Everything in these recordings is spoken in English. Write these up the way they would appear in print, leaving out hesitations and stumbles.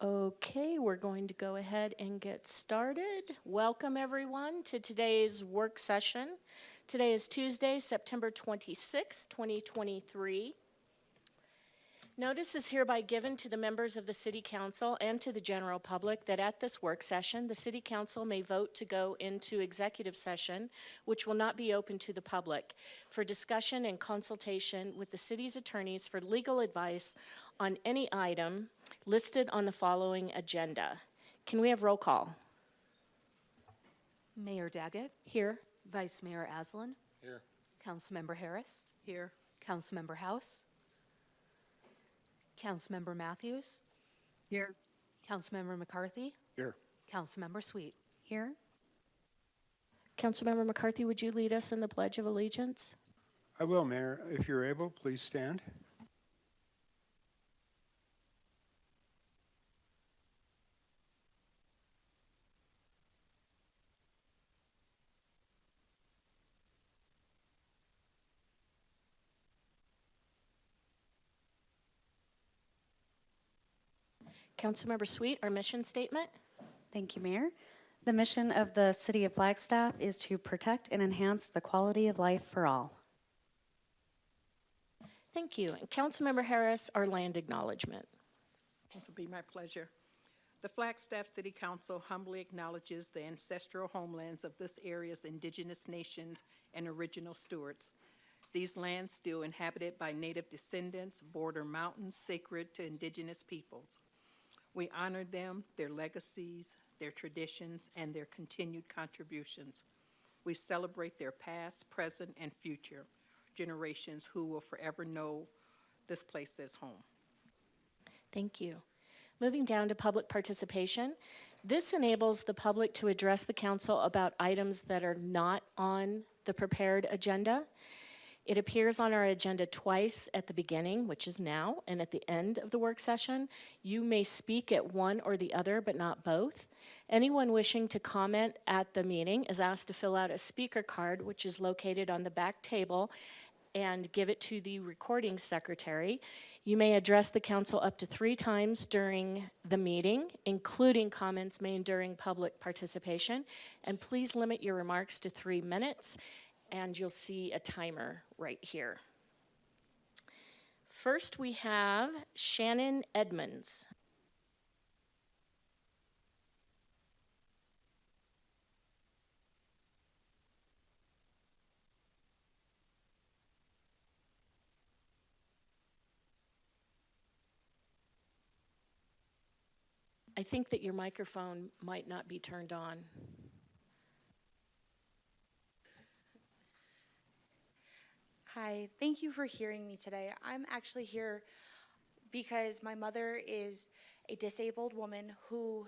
Okay, we're going to go ahead and get started. Welcome, everyone, to today's work session. Today is Tuesday, September 26, 2023. Notice is hereby given to the members of the City Council and to the general public that at this work session, the City Council may vote to go into executive session, which will not be open to the public, for discussion and consultation with the city's attorneys for legal advice on any item listed on the following agenda. Can we have roll call? Mayor Daggett, Here. Vice Mayor Aslan, Here. Councilmember Harris, Here. Councilmember House, Councilmember Matthews, Here. Councilmember McCarthy, Here. Councilmember Sweet. Here. Councilmember McCarthy, would you lead us in the Pledge of Allegiance? I will, Mayor. If you're able, please stand. Councilmember Sweet, our mission statement. Thank you, Mayor. The mission of the City of Flagstaff is to protect and enhance the quality of life for all. Thank you. And Councilmember Harris, our land acknowledgement. It will be my pleasure. The Flagstaff City Council humbly acknowledges the ancestral homelands of this area's indigenous nations and original stewards. These lands, still inhabited by native descendants, border mountains sacred to indigenous peoples. We honor them, their legacies, their traditions, and their continued contributions. We celebrate their past, present, and future generations who will forever know this place as home. Thank you. Moving down to public participation. This enables the public to address the council about items that are not on the prepared agenda. It appears on our agenda twice at the beginning, which is now, and at the end of the work session. You may speak at one or the other, but not both. Anyone wishing to comment at the meeting is asked to fill out a speaker card, which is located on the back table, and give it to the recording secretary. You may address the council up to 3 times during the meeting, including comments made during public participation. And please limit your remarks to 3 minutes, and you'll see a timer right here. First, we have Shannon Edmonds. I think that your microphone might not be turned on. Hi, thank you for hearing me today. I'm actually here because my mother is a disabled woman who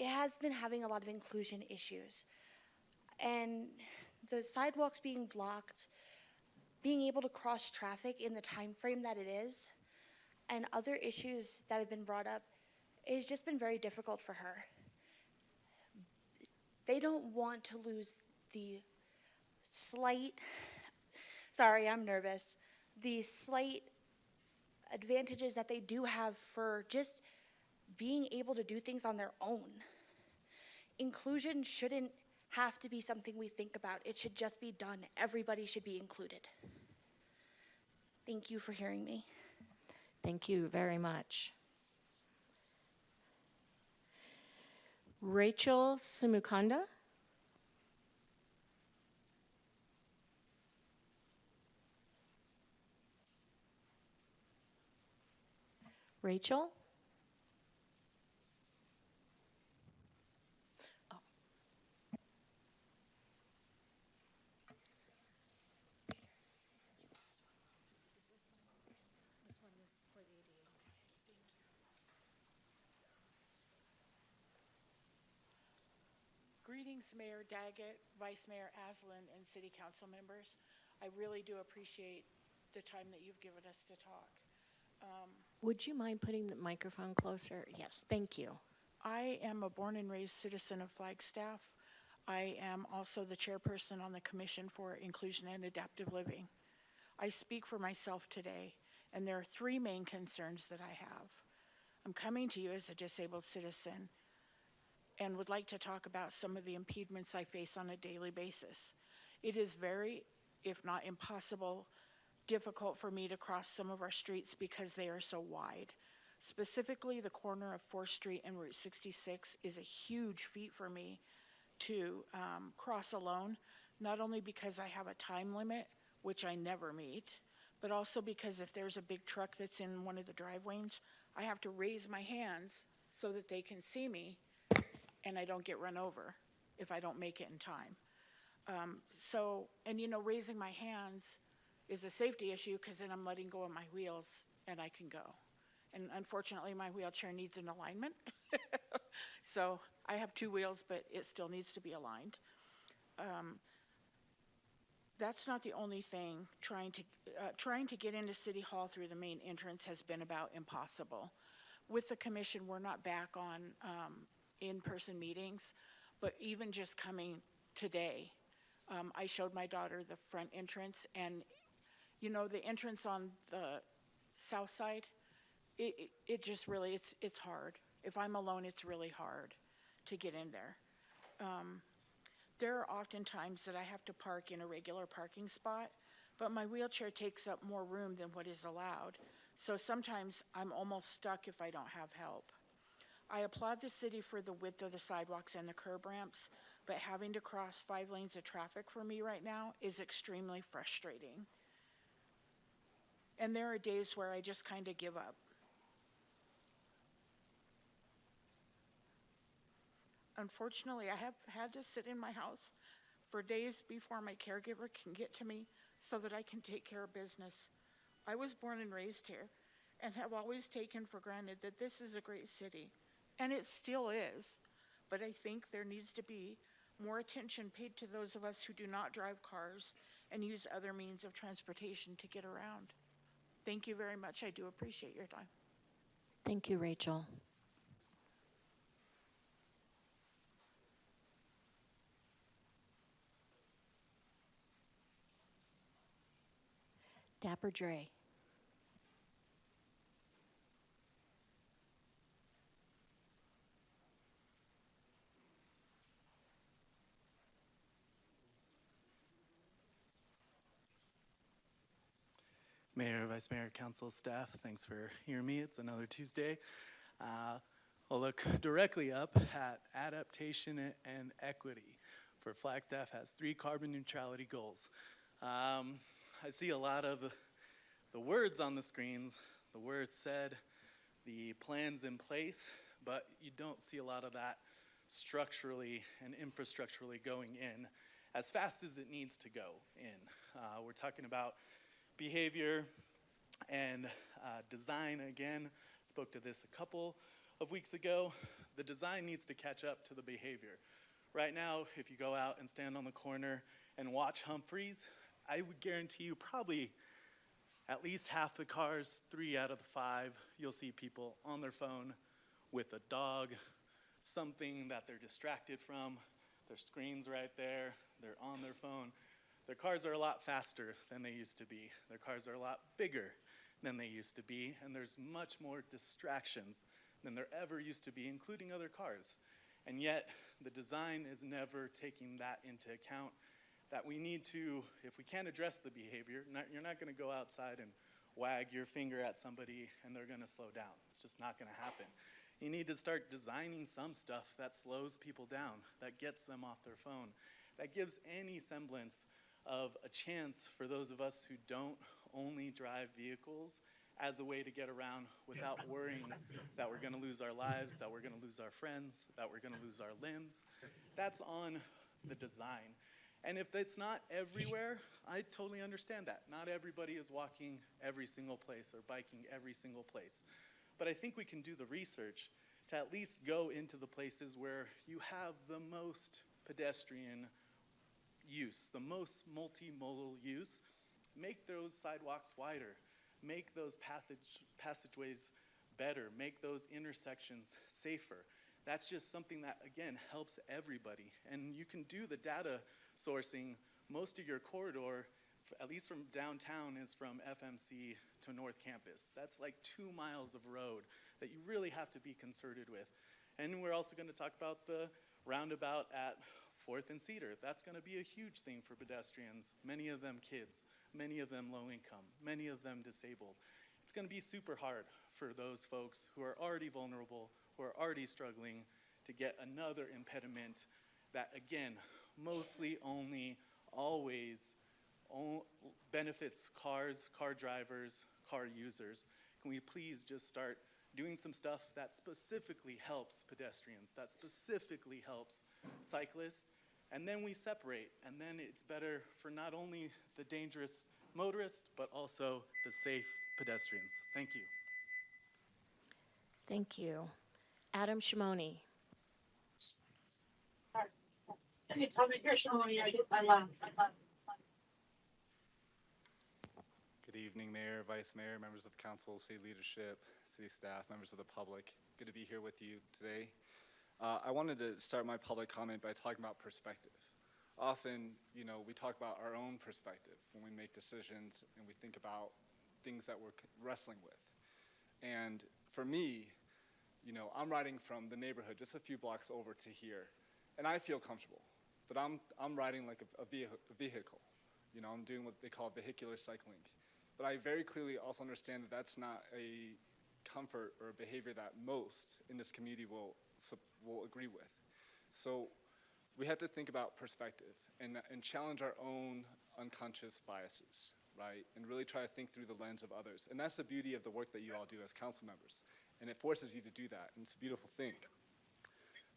has been having a lot of inclusion issues. And the sidewalks being blocked, being able to cross traffic in the time frame that it is, and other issues that have been brought up, it's just been very difficult for her. They don't want to lose the slight, sorry, I'm nervous, the slight advantages that they do have for just being able to do things on their own. Inclusion shouldn't have to be something we think about. It should just be done. Everybody should be included. Thank you for hearing me. Thank you very much. Rachel Simukanda. Rachel? Oh. Greetings, Mayor Daggett, Vice Mayor Aslan, and City Council members. I really do appreciate the time that you've given us to talk. Would you mind putting the microphone closer? Yes, thank you. I am a born and raised citizen of Flagstaff. I am also the chairperson on the Commission for Inclusion and Adaptive Living. I speak for myself today, and there are 3 main concerns that I have. I'm coming to you as a disabled citizen and would like to talk about some of the impediments I face on a daily basis. It is very, if not impossible, difficult for me to cross some of our streets because they are so wide. Specifically, the corner of 4th Street and Route 66 is a huge feat for me to cross alone, not only because I have a time limit, which I never meet, but also because if there's a big truck that's in one of the driveways, I have to raise my hands so that they can see me and I don't get run over if I don't make it in time. Raising my hands is a safety issue because then I'm letting go of my wheels and I can go. And unfortunately, my wheelchair needs an alignment. So I have 2 wheels, but it still needs to be aligned. That's not the only thing. Trying to get into City Hall through the main entrance has been about impossible. With the commission, we're not back on in-person meetings, but even just coming today, I showed my daughter the front entrance, and the entrance on the south side, it just really, it's hard. If I'm alone, it's really hard to get in there. There are often times that I have to park in a regular parking spot, but my wheelchair takes up more room than what is allowed. So sometimes I'm almost stuck if I don't have help. I applaud the city for the width of the sidewalks and the curb ramps, but having to cross 5 lanes of traffic for me right now is extremely frustrating. And there are days where I just kind of give up. Unfortunately, I have had to sit in my house for days before my caregiver can get to me so that I can take care of business. I was born and raised here and have always taken for granted that this is a great city, and it still is. But I think there needs to be more attention paid to those of us who do not drive cars and use other means of transportation to get around. Thank you very much. I do appreciate your time. Thank you, Rachel. Dapper Dre. Mayor, Vice Mayor, Council, staff, thanks for hearing me. It's another Tuesday. I'll look directly up at adaptation and equity. For Flagstaff has 3 carbon neutrality goals. I see a lot of the words on the screens, the words said, the plans in place, but you don't see a lot of that structurally and infrastructurally going in as fast as it needs to go in. We're talking about behavior and design again. Spoke to this a couple of weeks ago. The design needs to catch up to the behavior. Right now, if you go out and stand on the corner and watch Humphreys, I would guarantee you probably at least half the cars, 3 out of the 5, you'll see people on their phone with a dog, something that they're distracted from. Their screen's right there, they're on their phone. Their cars are a lot faster than they used to be. Their cars are a lot bigger than they used to be, and there's much more distractions than there ever used to be, including other cars. And yet, the design is never taking that into account, that we need to, if we can't address the behavior, you're not gonna go outside and wag your finger at somebody and they're gonna slow down. It's just not gonna happen. You need to start designing some stuff that slows people down, that gets them off their phone, that gives any semblance of a chance for those of us who don't only drive vehicles as a way to get around without worrying that we're gonna lose our lives, that we're gonna lose our friends, that we're gonna lose our limbs. That's on the design. And if it's not everywhere, I totally understand that. Not everybody is walking every single place or biking every single place. But I think we can do the research to at least go into the places where you have the most pedestrian use, the most multimodal use. Make those sidewalks wider. Make those passageways better. Make those intersections safer. That's just something that, again, helps everybody. And you can do the data sourcing. Most of your corridor at least from downtown, is from FMC to North Campus. That's like 2 miles of road that you really have to be concerted with. And we're also going to talk about the roundabout at 4th and Cedar. That's going to be a huge thing for pedestrians, many of them kids, many of them low income, many of them disabled. It's going to be super hard for those folks who are already vulnerable, who are already struggling, to get another impediment that, again, mostly only always benefits cars, car drivers, car users. Can we please just start doing some stuff that specifically helps pedestrians, that specifically helps cyclists, and then we separate, and then it's better for not only the dangerous motorists, but also the safe pedestrians. Thank you. Thank you. Adam Shimoni. Anytime I hear Shimoni, I laugh. Good evening, Mayor, Vice Mayor, members of council, city leadership, city staff, members of the public. Good to be here with you today. I wanted to start my public comment by talking about perspective. Often, we talk about our own perspective when we make decisions and we think about things that we're wrestling with. And for me, I'm riding from the neighborhood just a few blocks over to here, and I feel comfortable. But I'm riding like a vehicle. I'm doing what they call vehicular cycling. But I very clearly also understand that that's not a comfort or a behavior that most in this community will agree with. So we have to think about perspective and challenge our own unconscious biases, right? And really try to think through the lens of others. And that's the beauty of the work that you all do as council members. And it forces you to do that, and it's a beautiful thing.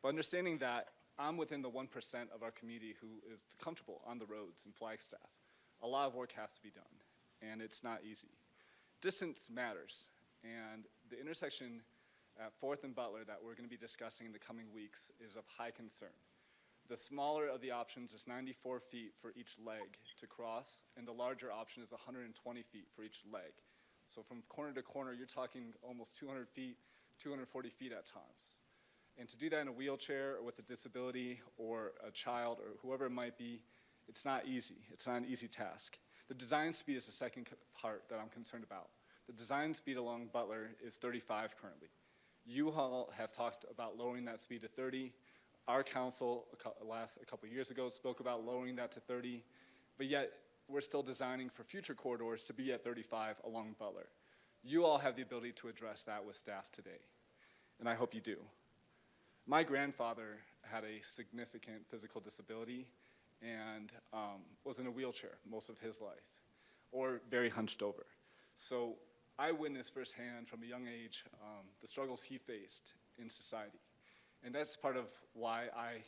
But understanding that I'm within the 1% of our community who is comfortable on the roads in Flagstaff, a lot of work has to be done, and it's not easy. Distance matters, and the intersection at 4th and Butler that we're going to be discussing in the coming weeks is of high concern. The smaller of the options is 94 feet for each leg to cross, and the larger option is 120 feet for each leg. So from corner to corner, you're talking almost 200 feet, 240 feet at times. And to do that in a wheelchair or with a disability or a child or whoever it might be, it's not easy. It's not an easy task. The design speed is the second part that I'm concerned about. The design speed along Butler is 35 currently. You all have talked about lowering that speed to 30. Our council a couple years ago spoke about lowering that to 30, but yet we're still designing for future corridors to be at 35 along Butler. You all have the ability to address that with staff today, and I hope you do. My grandfather had a significant physical disability and was in a wheelchair most of his life, or very hunched over. So I witnessed firsthand from a young age the struggles he faced in society. And that's part of why I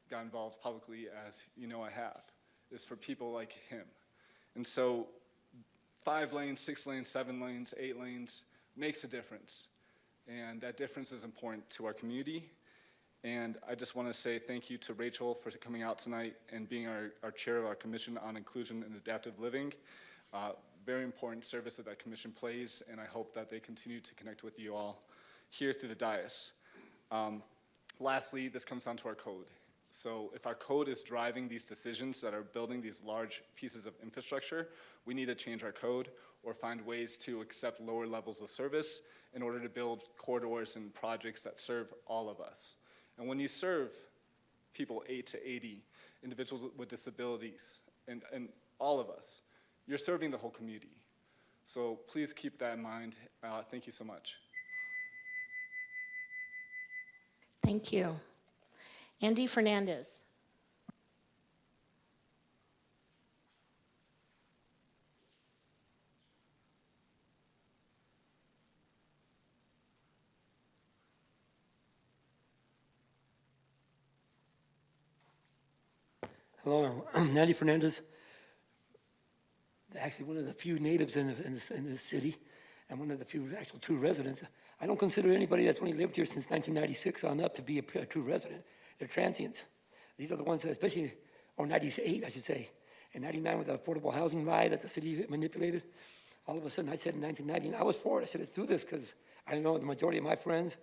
got involved publicly, as I have, is for people like him. And so 5 lanes, 6 lanes, 7 lanes, 8 lanes makes a difference. And that difference is important to our community. And I just want to say thank you to Rachel for coming out tonight and being our chair of our Commission on Inclusion and Adaptive Living. Very important service that commission plays, and I hope that they continue to connect with you all here through the dais. Lastly, this comes down to our code. So if our code is driving these decisions that are building these large pieces of infrastructure, we need to change our code or find ways to accept lower levels of service in order to build corridors and projects that serve all of us. And when you serve people 8 to 80, individuals with disabilities, and all of us, you're serving the whole community. So please keep that in mind. Thank you so much. Thank you. Andy Fernandez. Hello, I'm Andy Fernandez. Actually, one of the few natives in the city, and one of the few actual true residents. I don't consider anybody that's only lived here since 1996 on up to be a true resident. They're transients. These are the ones, that especially, or 98, I should say. In 99, with the affordable housing lie that the city manipulated, all of a sudden I said in 1990, and I was for it. I said, let's do this, because I know the majority of my friends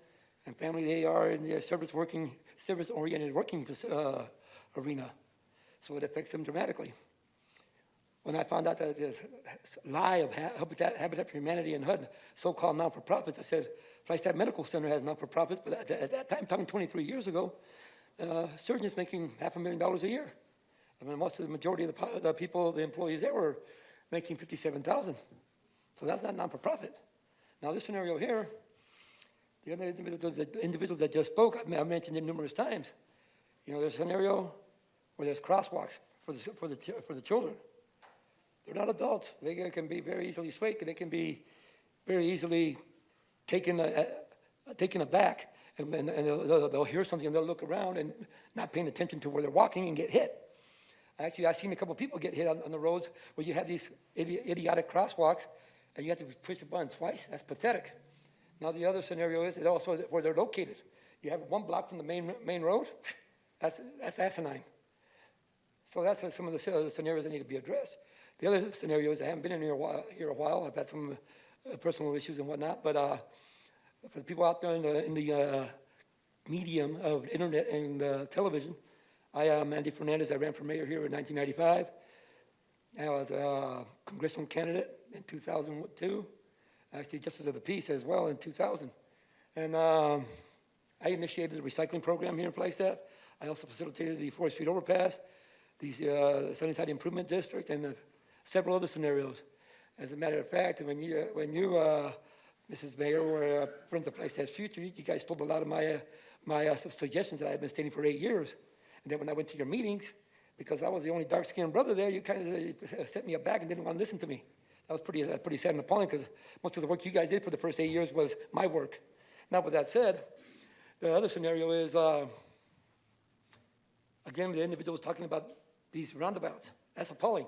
and family, they are in the service-oriented working arena. So it affects them dramatically. when I found out that this lie of Habitat for Humanity and HUD, so-called non-for-profits, I said, Flagstaff Medical Center has non-for-profits, but at that time, talking 23 years ago, surgeons making $500,000 a year. I mean, most of the majority of the people, the employees there were making $57,000. So that's not non-for-profit. Now this scenario here, the other individuals that just spoke, I mentioned it numerous times. You know, there's a scenario where there's crosswalks for the children. They're not adults. They can be very easily swayed. They can be very easily taken aback, and they'll hear something and they'll look around and not paying attention to where they're walking and get hit. Actually, I've seen a couple people get hit on the roads where you have these idiotic crosswalks and you have to push the button twice. That's pathetic. Now the other scenario is also where they're located. You have 1 block from the main road. That's asinine. So that's some of the scenarios that need to be addressed. The other scenario is I haven't been in here a while. I've had some personal issues and whatnot. But for the people out there in the medium of internet and television, I am Andy Fernandez. I ran for mayor here in 1995. I was a congressional candidate in 2002. Actually, Justice of the Peace as well in 2000. And I initiated a recycling program here in Flagstaff. I also facilitated the 4th Street overpass, the Sunnyside Improvement District, and several other scenarios. As a matter of fact, when you Mrs. Mayor, were friends of Flagstaff's future, you guys stole a lot of my suggestions that I had been stating for 8 years. And then when I went to your meetings, because I was the only dark-skinned brother there, you kind of set me aback and didn't want to listen to me. That was pretty sad and appalling, because most of the work you guys did for the first 8 years was my work. Now, with that said, the other scenario is, again, the individual was talking about these roundabouts. That's appalling.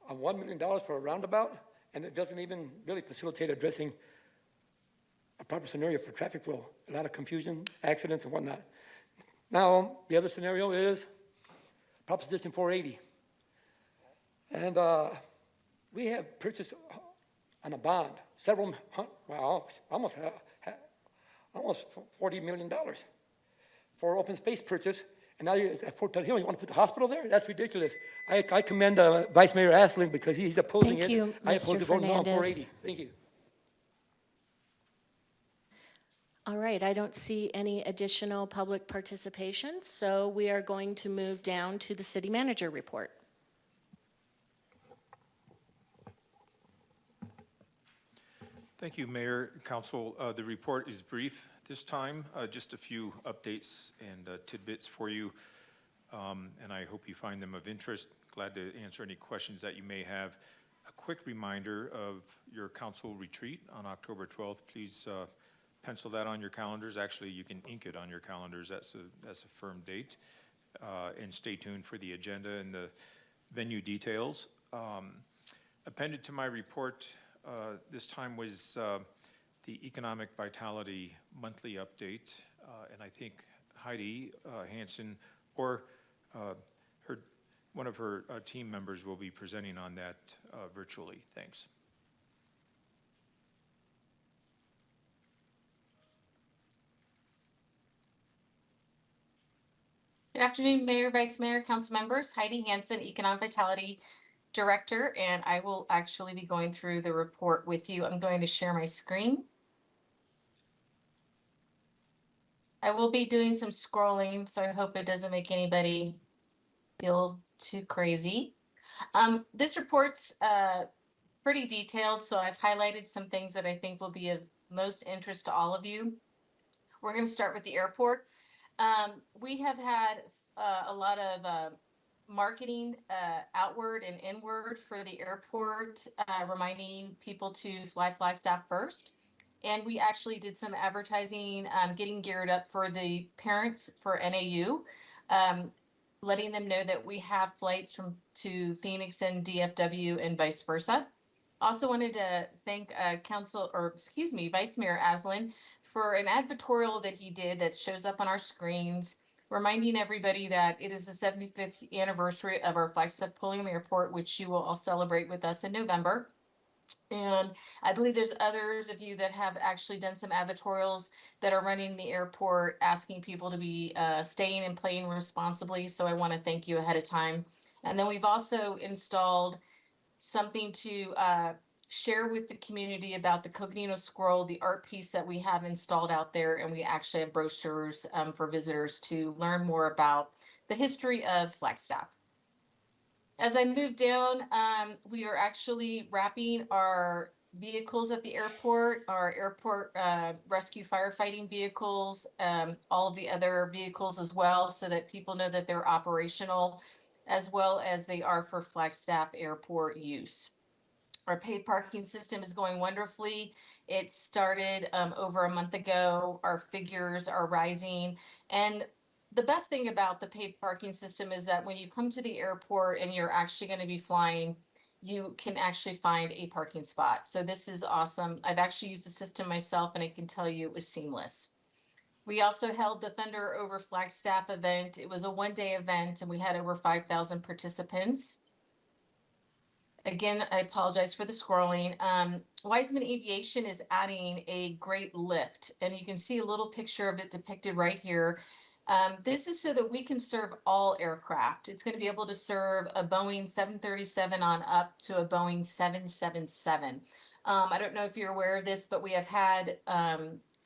$1 million for a roundabout, and it doesn't even really facilitate addressing a proper scenario for traffic flow. A lot of confusion, accidents, and whatnot. Now, the other scenario is Proposition 480. And we have purchased on a bond almost $40 million for open space purchase. And now at Fort Ted Hill, you want to put the hospital there? That's ridiculous. I commend Vice Mayor Asling because he's opposing it. Thank you, I oppose Mr. it voting no on Fernandez. 480. Thank you. All right, I don't see any additional public participation, so we are going to move down to the city manager report. Thank you, Mayor, Council. The report is brief this time, just a few updates and tidbits for you, and I hope you find them of interest. Glad to answer any questions that you may have. A quick reminder of your council retreat on October 12th. Please pencil that on your calendars. Actually, you can ink it on your calendars. That's a firm date. And stay tuned for the agenda and the venue details. Appended to my report this time was the Economic Vitality Monthly Update. And I think Heidi Hansen or one of her team members will be presenting on that virtually. Thanks. Good afternoon, Mayor, Vice Mayor, Council members. Heidi Hansen, Economic Vitality Director, and I will actually be going through the report with you. I'm going to share my screen. I will be doing some scrolling, so I hope it doesn't make anybody feel too crazy. This report's pretty detailed, so I've highlighted some things that I think will be of most interest to all of you. We're going to start with the airport. We have had a lot of marketing outward and inward for the airport, reminding people to fly Flagstaff first. And we actually did some advertising, getting geared up for the parents for NAU, letting them know that we have flights to Phoenix and DFW and vice versa. Also wanted to thank Vice Mayor Aslan for an advertorial that he did that shows up on our screens, reminding everybody that it is the 75th anniversary of our Flagstaff Pulliam Airport, which you will all celebrate with us in November. And I believe there's others of you that have actually done some advertorials that are running the airport, asking people to be staying and playing responsibly. So I want to thank you ahead of time. And then we've also installed something to share with the community about the Coconino Scroll, the art piece that we have installed out there, and we actually have brochures for visitors to learn more about the history of Flagstaff. As I move down, we are actually wrapping our vehicles at the airport, our airport rescue firefighting vehicles, all of the other vehicles as well, so that people know that they're operational, as well as they are for Flagstaff Airport use. Our paid parking system is going wonderfully. It started over a month ago. Our figures are rising. And the best thing about the paid parking system is that when you come to the airport and you're actually going to be flying, you can actually find a parking spot. So this is awesome. I've actually used the system myself, and I can tell you it was seamless. We also held the Thunder Over Flagstaff event. It was a one-day event, and we had over 5,000 participants. Again, I apologize for the scrolling. Wiseman Aviation is adding a great lift, and you can see a little picture of it depicted right here. This is so that we can serve all aircraft. It's going to be able to serve a Boeing 737 on up to a Boeing 777. I don't know if you're aware of this, but we have had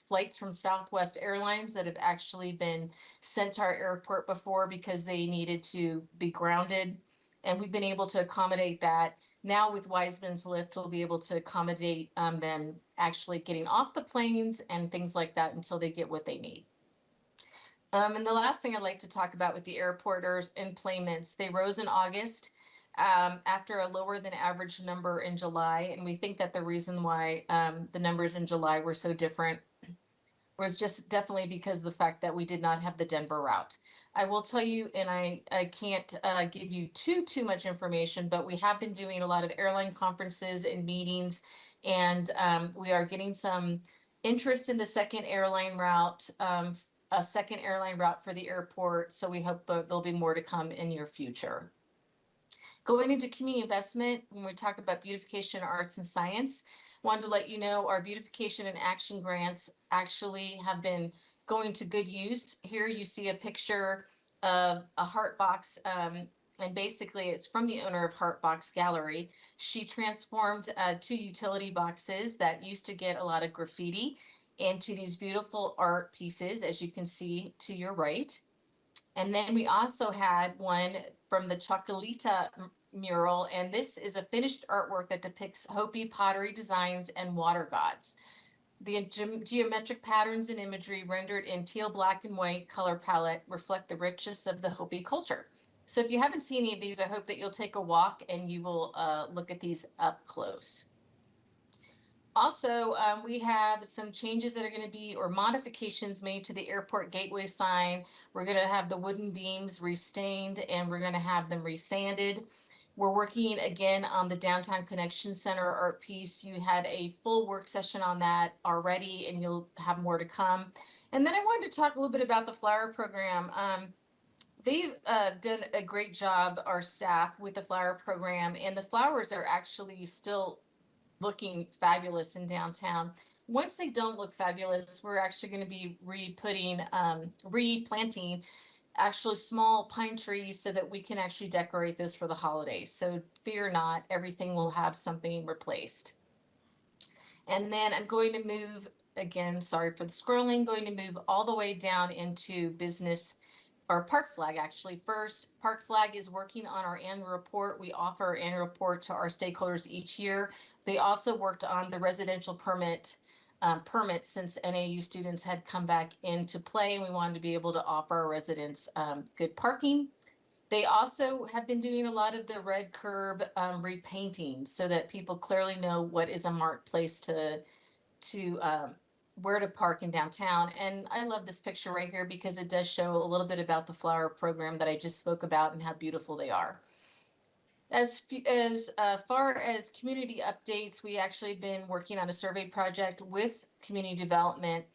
flights from Southwest Airlines that have actually been sent to our airport before because they needed to be grounded. And we've been able to accommodate that. Now with Wiseman's lift, we'll be able to accommodate them actually getting off the planes and things like that until they get what they need. And the last thing I'd like to talk about with the airporters enplanements, they rose in August after a lower than average number in July. And we think that the reason why the numbers in July were so different was just definitely because of the fact that we did not have the Denver route. I will tell you, and I can't give you too much information, but we have been doing a lot of airline conferences and meetings, and we are getting some interest in the second airline route, a second airline route for the airport. So we hope there'll be more to come in near future. Going into community investment, when we talk about beautification, arts, and science, wanted to let you know our beautification and action grants actually have been going to good use. Here you see a picture of a Heart Box, and basically it's from the owner of Heart Box Gallery. She transformed 2 utility boxes that used to get a lot of graffiti into these beautiful art pieces, as you can see to your right. And then we also had one from the Chocolita mural, and this is a finished artwork that depicts Hopi pottery designs and water gods. The geometric patterns and imagery rendered in teal, black, and white color palette reflect the richness of the Hopi culture. So if you haven't seen any of these, I hope that you'll take a walk and you will look at these up close. Also, we have some changes that are going to be, or modifications made to the airport gateway sign. We're going to have the wooden beams restained, and we're going to have them resanded. We're working again on the Downtown Connection Center art piece. You had a full work session on that already, and you'll have more to come. And then I wanted to talk a little bit about the flower program. They've done a great job, our staff, with the flower program, and the flowers are actually still looking fabulous in downtown. Once they don't look fabulous, we're actually going to be replanting actually small pine trees so that we can actually decorate this for the holidays. So fear not, everything will have something replaced. And then I'm going to move, again, sorry for the scrolling, going to move all the way down into business, or Park Flag actually. First, Park Flag is working on our annual report. We offer our annual report to our stakeholders each year. They also worked on the residential permits since NAU students had come back into play, and we wanted to be able to offer our residents good parking. They also have been doing a lot of the red curb repainting so that people clearly know what is a marked place to where to park in downtown. And I love this picture right here because it does show a little bit about the flower program that I just spoke about and how beautiful they are. As far as community updates, we actually been working on a survey project with community development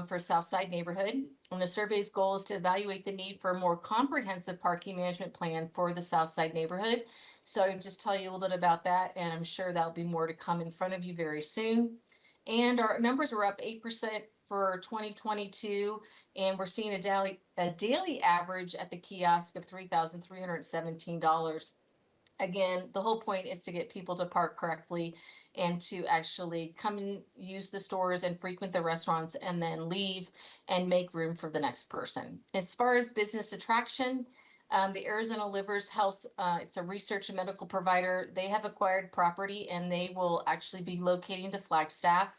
for Southside neighborhood. And the survey's goal is to evaluate the need for a more comprehensive parking management plan for the Southside neighborhood. So I'll just tell you a little bit about that, and I'm sure that'll be more to come in front of you very soon. And our numbers were up 8% for 2022, and we're seeing a daily average at the kiosk of $3,317. Again, the whole point is to get people to park correctly and to actually come and use the stores and frequent the restaurants and then leave and make room for the next person. As far as business attraction, the Arizona Livers Health, it's a research and medical provider. They have acquired property and they will actually be locating to Flagstaff.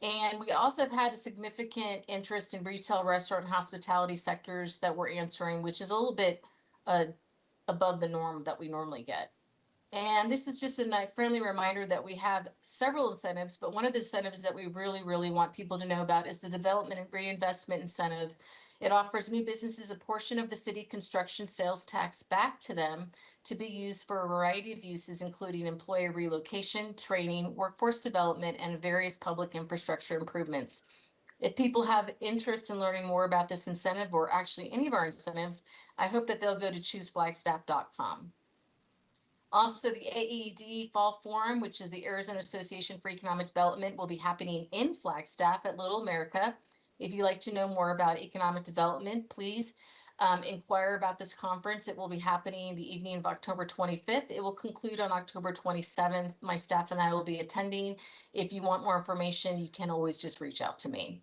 And we also have had a significant interest in retail, restaurant, and hospitality sectors that we're answering, which is a little bit above the norm that we normally get. And this is just a friendly reminder that we have several incentives, but one of the incentives that we really, really want people to know about is the Development and Reinvestment Incentive. It offers new businesses a portion of the city construction sales tax back to them to be used for a variety of uses, including employee relocation, training, workforce development, and various public infrastructure improvements. If people have interest in learning more about this incentive or actually any of our incentives, I hope that they'll go to chooseflagstaff.com. Also, the AED Fall Forum, which is the Arizona Association for Economic Development, will be happening in Flagstaff at Little America. If you'd like to know more about economic development, please inquire about this conference. It will be happening the evening of October 25th. It will conclude on October 27th. My staff and I will be attending. If you want more information, you can always just reach out to me.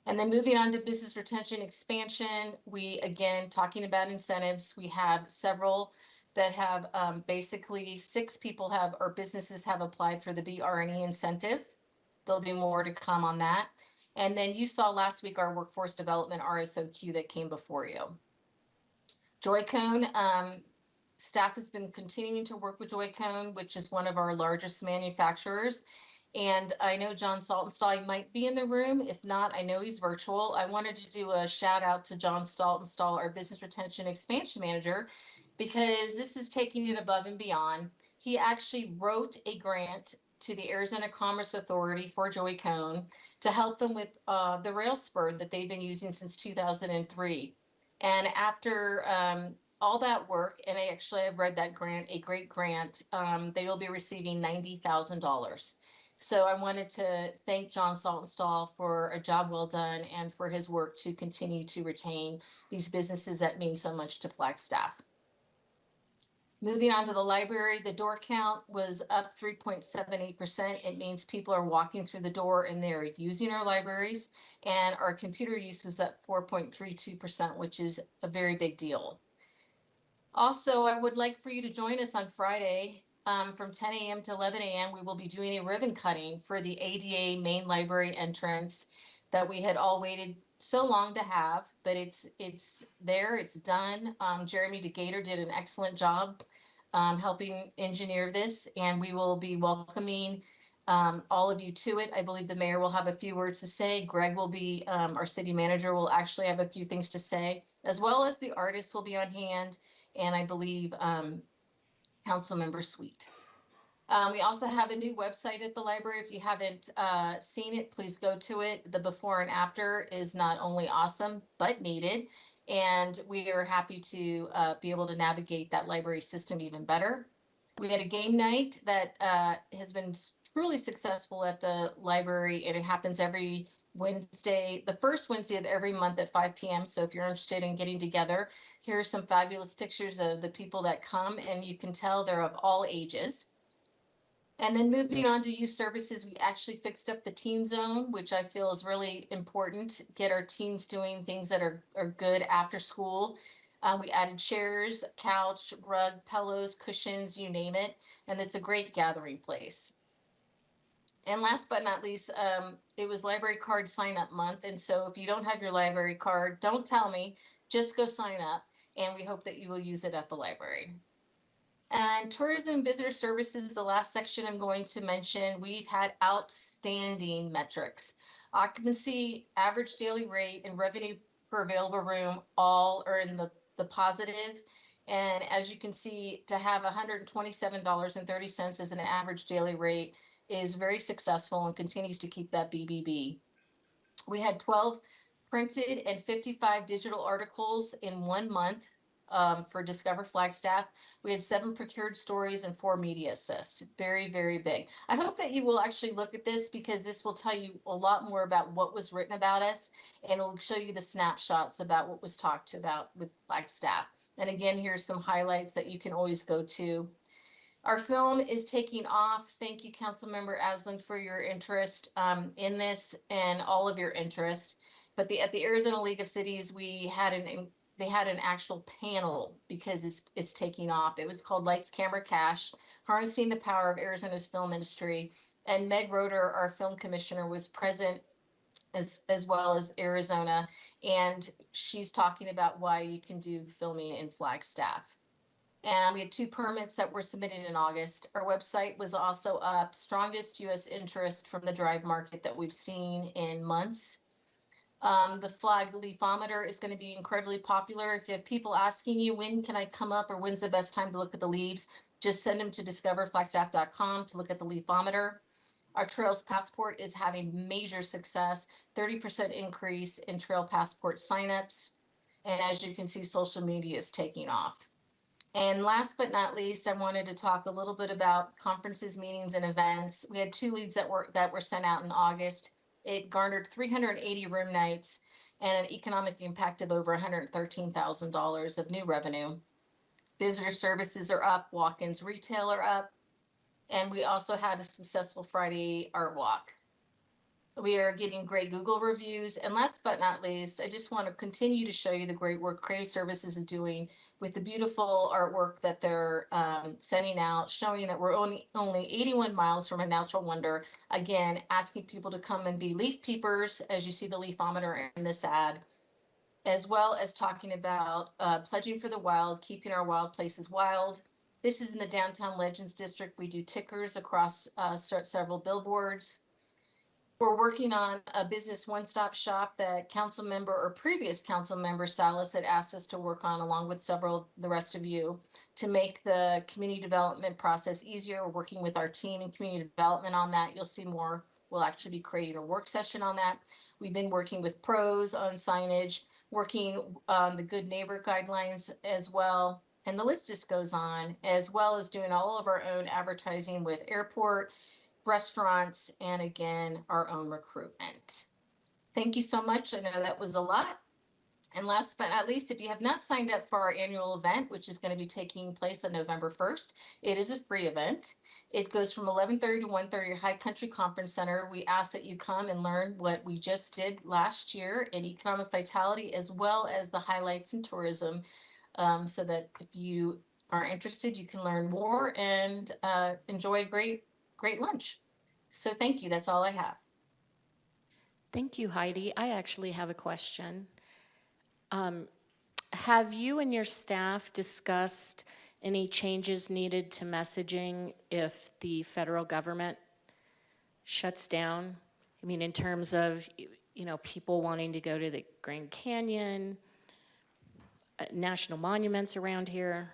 And then moving on to business retention expansion, we, again, talking about incentives, we have several that have basically 6 people have, or businesses have applied for the BRNE incentive. There'll be more to come on that. And then you saw last week our workforce development RSOQ that came before you. Joy-Con, staff has been continuing to work with Joy-Con, which is one of our largest manufacturers. And I know John Saltonstall might be in the room. If not, I know he's virtual. I wanted to do a shout out to John Saltonstall, our business retention expansion manager, because this is taking it above and beyond. He actually wrote a grant to the Arizona Commerce Authority for Joy-Con to help them with the rail spur that they've been using since 2003. And after all that work, and I've read that grant, a great grant, they will be receiving $90,000. So I wanted to thank John Saltonstall for a job well done and for his work to continue to retain these businesses that mean so much to Flagstaff. Moving on to the library, the door count was up 3.78%. It means people are walking through the door and they're using our libraries. And our computer use was up 4.32%, which is a very big deal. Also, I would like for you to join us on Friday from 10 a.m. to 11 a.m. We will be doing a ribbon cutting for the ADA main library entrance that we had all waited so long to have, but it's there, it's done. Jeremy DeGator did an excellent job helping engineer this, and we will be welcoming all of you to it. I believe the mayor will have a few words to say. Greg will be, our city manager will actually have a few things to say, as well as the artists will be on hand, and I believe Councilmember Sweet. We also have a new website at the library. If you haven't seen it, please go to it. The before and after is not only awesome, but needed. And we are happy to be able to navigate that library system even better. We had a game night that has been truly successful at the library, and it happens every Wednesday, the first Wednesday of every month at 5 p.m. So if you're interested in getting together, here are some fabulous pictures of the people that come, and you can tell they're of all ages. And then moving on to youth services, we actually fixed up the teen zone, which I feel is really important. Get our teens doing things that are good after school. We added chairs, couch, rug, pillows, cushions, you name it. And it's a great gathering place. And last but not least, it was library card sign up month. And so if you don't have your library card, don't tell me, just go sign up. And we hope that you will use it at the library. And tourism and visitor services, the last section I'm going to mention, we've had outstanding metrics. Occupancy, average daily rate, and revenue per available room all are in the positive. And as you can see, to have $127.30 as an average daily rate is very successful and continues to keep that BBB. We had 12 printed and 55 digital articles in 1 month for Discover Flagstaff. We had 7 procured stories and 4 media assists. Very, very big. I hope that you will actually look at this because this will tell you a lot more about what was written about us, and it will show you the snapshots about what was talked about with Flagstaff. And again, here's some highlights that you can always go to. Our film is taking off. Thank you, Councilmember Aslan, for your interest in this and all of your interest. But at the Arizona League of Cities, they had an actual panel because it's taking off. It was called Lights, Camera, Cash, Harnessing the Power of Arizona's Film Industry. And Meg Roeder, our film commissioner, was present as well as Arizona. And she's talking about why you can do filming in Flagstaff. And we had 2 permits that were submitted in August. Our website was also up, strongest U.S. interest from the drive market that we've seen in months. The flag leafometer is going to be incredibly popular. If you have people asking you, when can I come up or when's the best time to look at the leaves, just send them to discoverflagstaff.com to look at the leafometer. Our Trails Passport is having major success, 30% increase in Trail Passport signups. And as you can see, social media is taking off. And last but not least, I wanted to talk a little bit about conferences, meetings, and events. We had 2 leads that were sent out in August. It garnered 380 room nights and an economic impact of over $113,000 of new revenue. Visitor services are up, walk-ins retail are up, and we also had a successful Friday art walk. We are getting great Google reviews. And last but not least, I just want to continue to show you the great work Creative Services is doing with the beautiful artwork that they're sending out, showing that we're only 81 miles from a natural wonder. Again, asking people to come and be leaf peepers, as you see the leafometer in this ad, as well as talking about pledging for the wild, keeping our wild places wild. This is in the Downtown Legends District. We do tickers across several billboards. We're working on a business one-stop shop that council member or previous council member Salas had asked us to work on, along with the rest of you, to make the community development process easier. We're working with our team in community development on that. You'll see more. We'll actually be creating a work session on that. We've been working with pros on signage, working on the good neighbor guidelines as well. And the list just goes on, as well as doing all of our own advertising with airport, restaurants, and again, our own recruitment. Thank you so much. I know that was a lot. And last but not least, if you have not signed up for our annual event, which is going to be taking place on November 1st, it is a free event. It goes from 11:30 to 1:30 at High Country Conference Center. We ask that you come and learn what we just did last year in economic vitality, as well as the highlights in tourism, so that if you are interested, you can learn more and enjoy a great lunch. So thank you. That's all I have. Thank you, Heidi. I actually have a question. Have you and your staff discussed any changes needed to messaging if the federal government shuts down? I mean, in terms of, people wanting to go to the Grand Canyon, national monuments around here?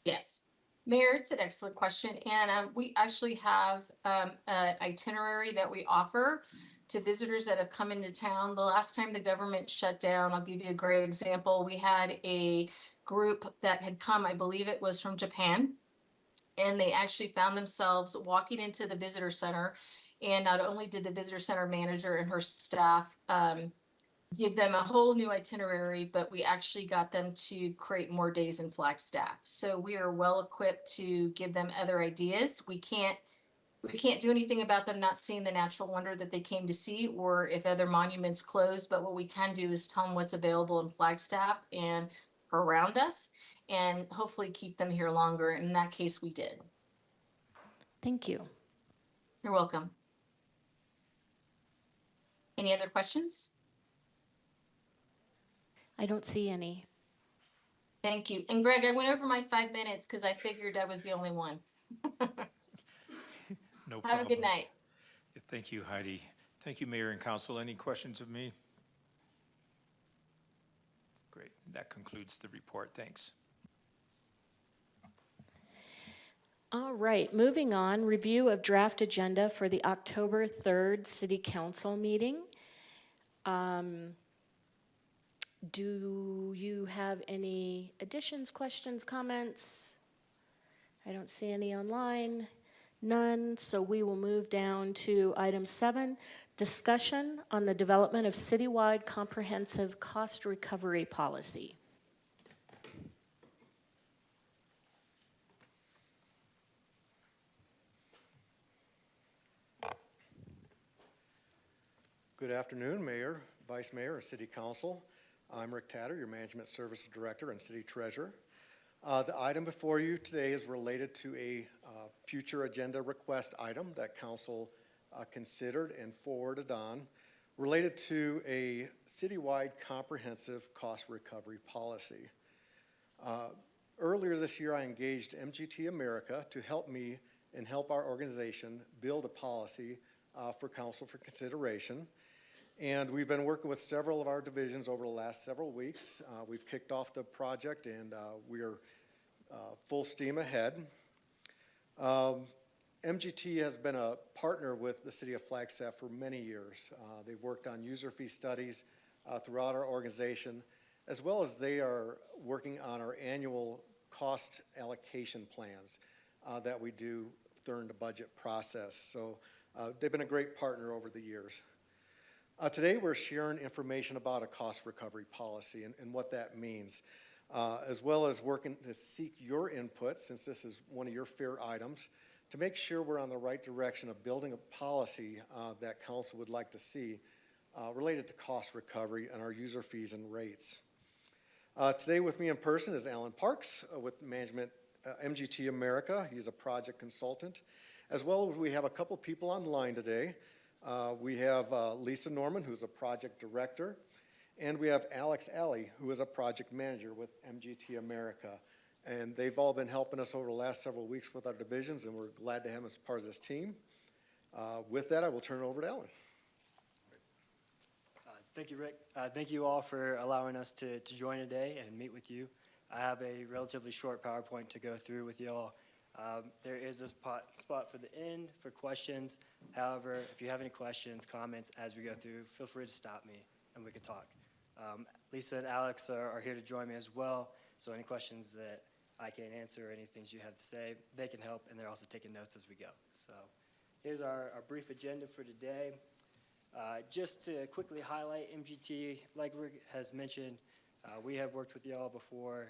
Yes. Mayor, it's an excellent question. And we actually have an itinerary that we offer to visitors that have come into town. The last time the government shut down, I'll give you a great example. We had a group that had come, I believe it was from Japan, and they actually found themselves walking into the visitor center. And not only did the visitor center manager and her staff give them a whole new itinerary, but we actually got them to create more days in Flagstaff. So we are well equipped to give them other ideas. We can't do anything about them not seeing the natural wonder that they came to see, or if other monuments close, but what we can do is tell them what's available in Flagstaff and around us, and hopefully keep them here longer. In that case, we did. Thank you. You're welcome. Any other questions? I don't see any. Thank you. And Greg, I went over my 5 minutes because I figured I was the only one. No problem. Have a good night. Thank you, Heidi. Thank you, Mayor and Council. Any questions of me? Great. That concludes the report. Thanks. All right, moving on, review of draft agenda for the October 3rd City Council meeting. Do you have any additions, questions, comments? I don't see any online. None, so we will move down to item 7, discussion on the development of citywide comprehensive cost recovery policy. Good afternoon, Mayor, Vice Mayor, and City Council. I'm Rick Tatter, your Management Services Director and City Treasurer. The item before you today is related to a future agenda request item that Council considered and forwarded on, related to a citywide comprehensive cost recovery policy. Earlier this year, I engaged MGT America to help me and help our organization build a policy for Council for consideration. And we've been working with several of our divisions over the last several weeks. We've kicked off the project and we are full steam ahead. MGT has been a partner with the City of Flagstaff for many years. They've worked on user fee studies throughout our organization, as well as they are working on our annual cost allocation plans that we do during the budget process. So they've been a great partner over the years. Today we're sharing information about a cost recovery policy and what that means, as well as working to seek your input, since this is one of your fair items, to make sure we're on the right direction of building a policy that Council would like to see related to cost recovery and our user fees and rates. Today with me in person is Alan Parks with Management MGT America. He's a project consultant. As well as we have a couple people on the line today. We have Lisa Norman, who's a project director, and we have Alex Alley, who is a project manager with MGT America. And they've all been helping us over the last several weeks with our divisions, and we're glad to have them as part of this team. With that, I will turn it over to Alan. Thank you, Rick. Thank you all for allowing us to join today and meet with you. I have a relatively short PowerPoint to go through with you all. There is a spot for the end for questions. However, if you have any questions, comments as we go through, feel free to stop me and we can talk. Lisa and Alex are here to join me as well, so any questions that I can't answer or any things you have to say, they can help, and they're also taking notes as we go. So here's our brief agenda for today. Just to quickly highlight MGT, like Rick has mentioned, we have worked with y'all before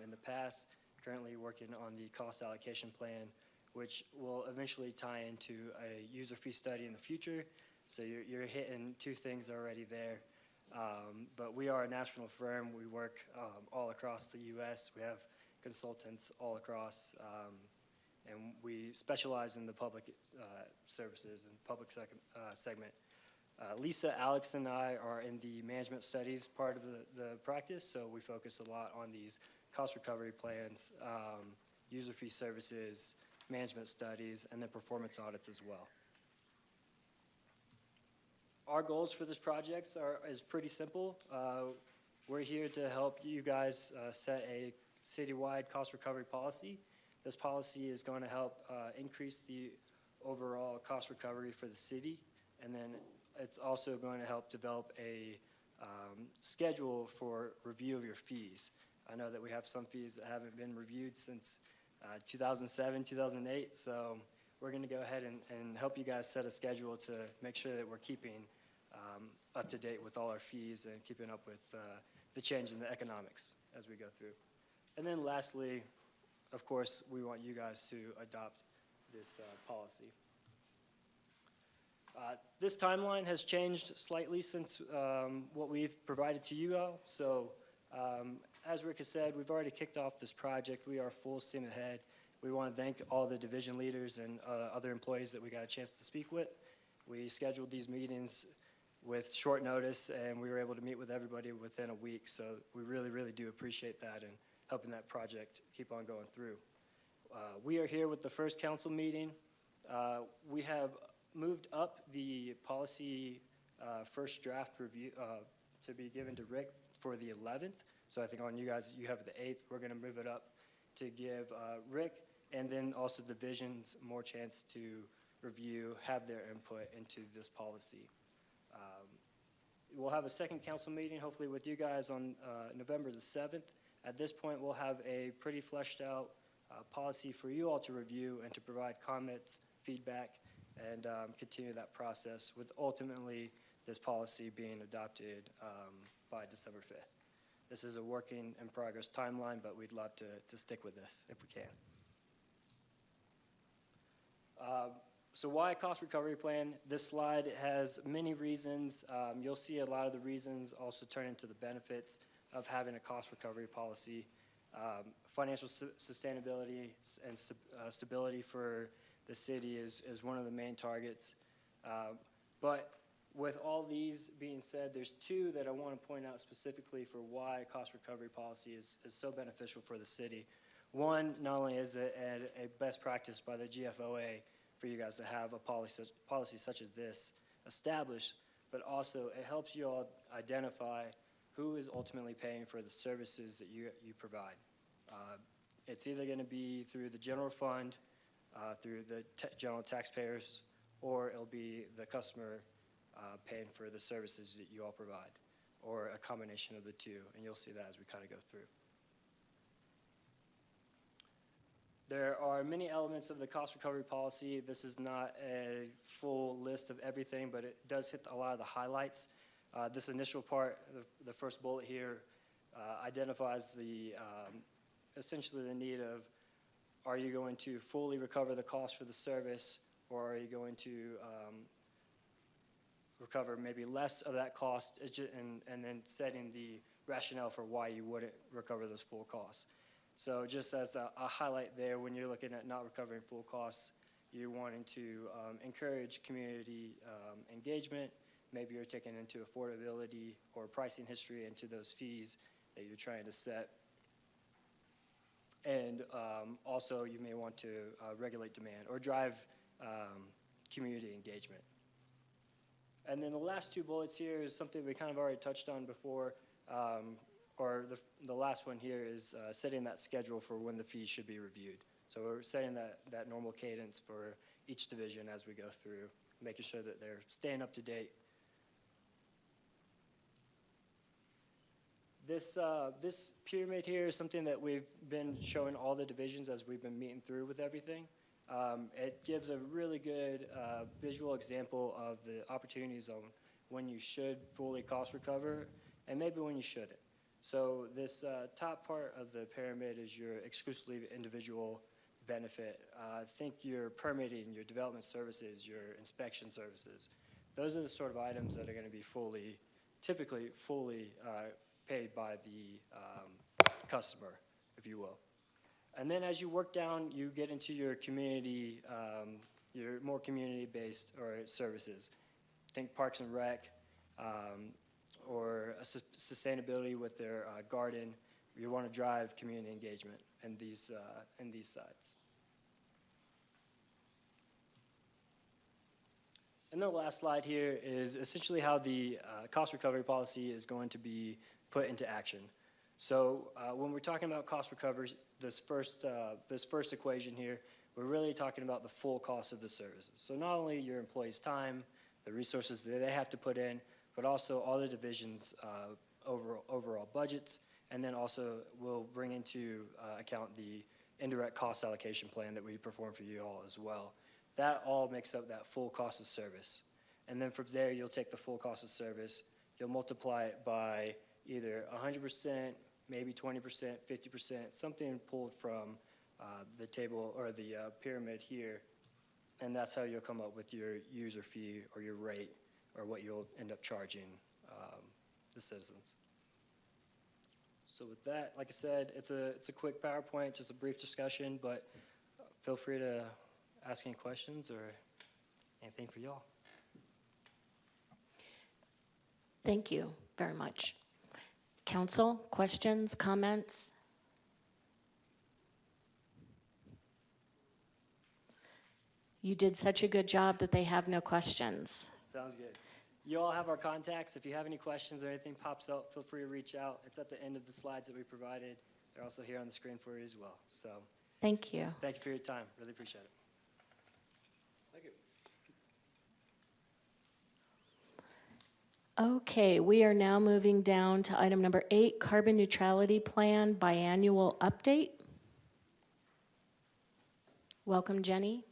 in the past. Currently working on the cost allocation plan, which will eventually tie into a user fee study in the future. So you're hitting two things already there. But we are a national firm. We work all across the U.S. We have consultants all across, and we specialize in the public services and public segment. Lisa, Alex, and I are in the management studies part of the practice, so we focus a lot on these cost recovery plans, user fee services, management studies, and then performance audits as well. Our goals for this project is pretty simple. We're here to help you guys set a citywide cost recovery policy. This policy is going to help increase the overall cost recovery for the city, and then it's also going to help develop a schedule for review of your fees. I know that we have some fees that haven't been reviewed since 2007, 2008, so we're going to go ahead and help you guys set a schedule to make sure that we're keeping up to date with all our fees and keeping up with the change in the economics as we go through. And then lastly, of course, we want you guys to adopt this policy. This timeline has changed slightly since what we've provided to you all. So as Rick has said, we've already kicked off this project. We are full steam ahead. We want to thank all the division leaders and other employees that we got a chance to speak with. We scheduled these meetings with short notice, and we were able to meet with everybody within a week. So we really, really do appreciate that and helping that project keep on going through. We are here with the first council meeting. We have moved up the policy first draft review to be given to Rick for the 11th. So I think on you guys, you have the 8th. We're going to move it up to give Rick and then also divisions more chance to review, have their input into this policy. We'll have a second council meeting, hopefully with you guys on November the 7th. At this point, we'll have a pretty fleshed out policy for you all to review and to provide comments, feedback, and continue that process with ultimately this policy being adopted by December 5th. This is a working in progress timeline, but we'd love to stick with this if we can. So why a cost recovery plan? This slide has many reasons. You'll see a lot of the reasons also turn into the benefits of having a cost recovery policy. Financial sustainability and stability for the city is one of the main targets. But with all these being said, there's two that I want to point out specifically for why a cost recovery policy is so beneficial for the city. One, not only is it a best practice by the GFOA for you guys to have a policy such as this established, but also it helps you all identify who is ultimately paying for the services that you provide. It's either going to be through the general fund, through the general taxpayers, or it'll be the customer paying for the services that you all provide, or a combination of the two, and you'll see that as we kind of go through. There are many elements of the cost recovery policy. This is not a full list of everything, but it does hit a lot of the highlights. This initial part, the first bullet here, identifies essentially the need of, are you going to fully recover the cost for the service, or are you going to recover maybe less of that cost, and then setting the rationale for why you wouldn't recover those full costs. So just as a highlight there, when you're looking at not recovering full costs, you're wanting to encourage community engagement. Maybe you're taking into affordability or pricing history into those fees that you're trying to set. And also you may want to regulate demand or drive community engagement. And then the last two bullets here is something we kind of already touched on before, or the last one here is setting that schedule for when the fees should be reviewed. So we're setting that normal cadence for each division as we go through, making sure that they're staying up to date. This pyramid here is something that we've been showing all the divisions as we've been meeting through with everything. It gives a really good visual example of the opportunities on when you should fully cost recover and maybe when you shouldn't. So this top part of the pyramid is your exclusively individual benefit. Think your permitting, your development services, your inspection services. Those are the sort of items that are going to be typically fully paid by the customer, if you will. And then as you work down, you get into your community, your more community-based or services. Think Parks and Rec, or sustainability with their garden. You want to drive community engagement in these sides. And the last slide here is essentially how the cost recovery policy is going to be put into action. So when we're talking about cost recovery, this first equation here, we're really talking about the full cost of the services. So not only your employees' time, the resources that they have to put in, but also all the divisions' overall budgets, and then also we'll bring into account the indirect cost allocation plan that we perform for you all as well. That all makes up that full cost of service. And then from there, you'll take the full cost of service, you'll multiply it by either 100%, maybe 20%, 50%, something pulled from the table or the pyramid here, and that's how you'll come up with your user fee or your rate or what you'll end up charging the citizens. So with that, like I said, it's a quick PowerPoint, just a brief discussion, but feel free to ask any questions or anything for y'all. Thank you very much. Council, questions, comments? You did such a good job that they have no questions. Sounds good. You all have our contacts. If you have any questions or anything pops up, feel free to reach out. It's at the end of the slides that we provided. They're also here on the screen for you as well. So Thank you. thank you for your time. Really appreciate it. Thank you. Okay. Okay, we are now moving down to item number 8, Carbon Neutrality Plan Biannual Update. Welcome, Jenny.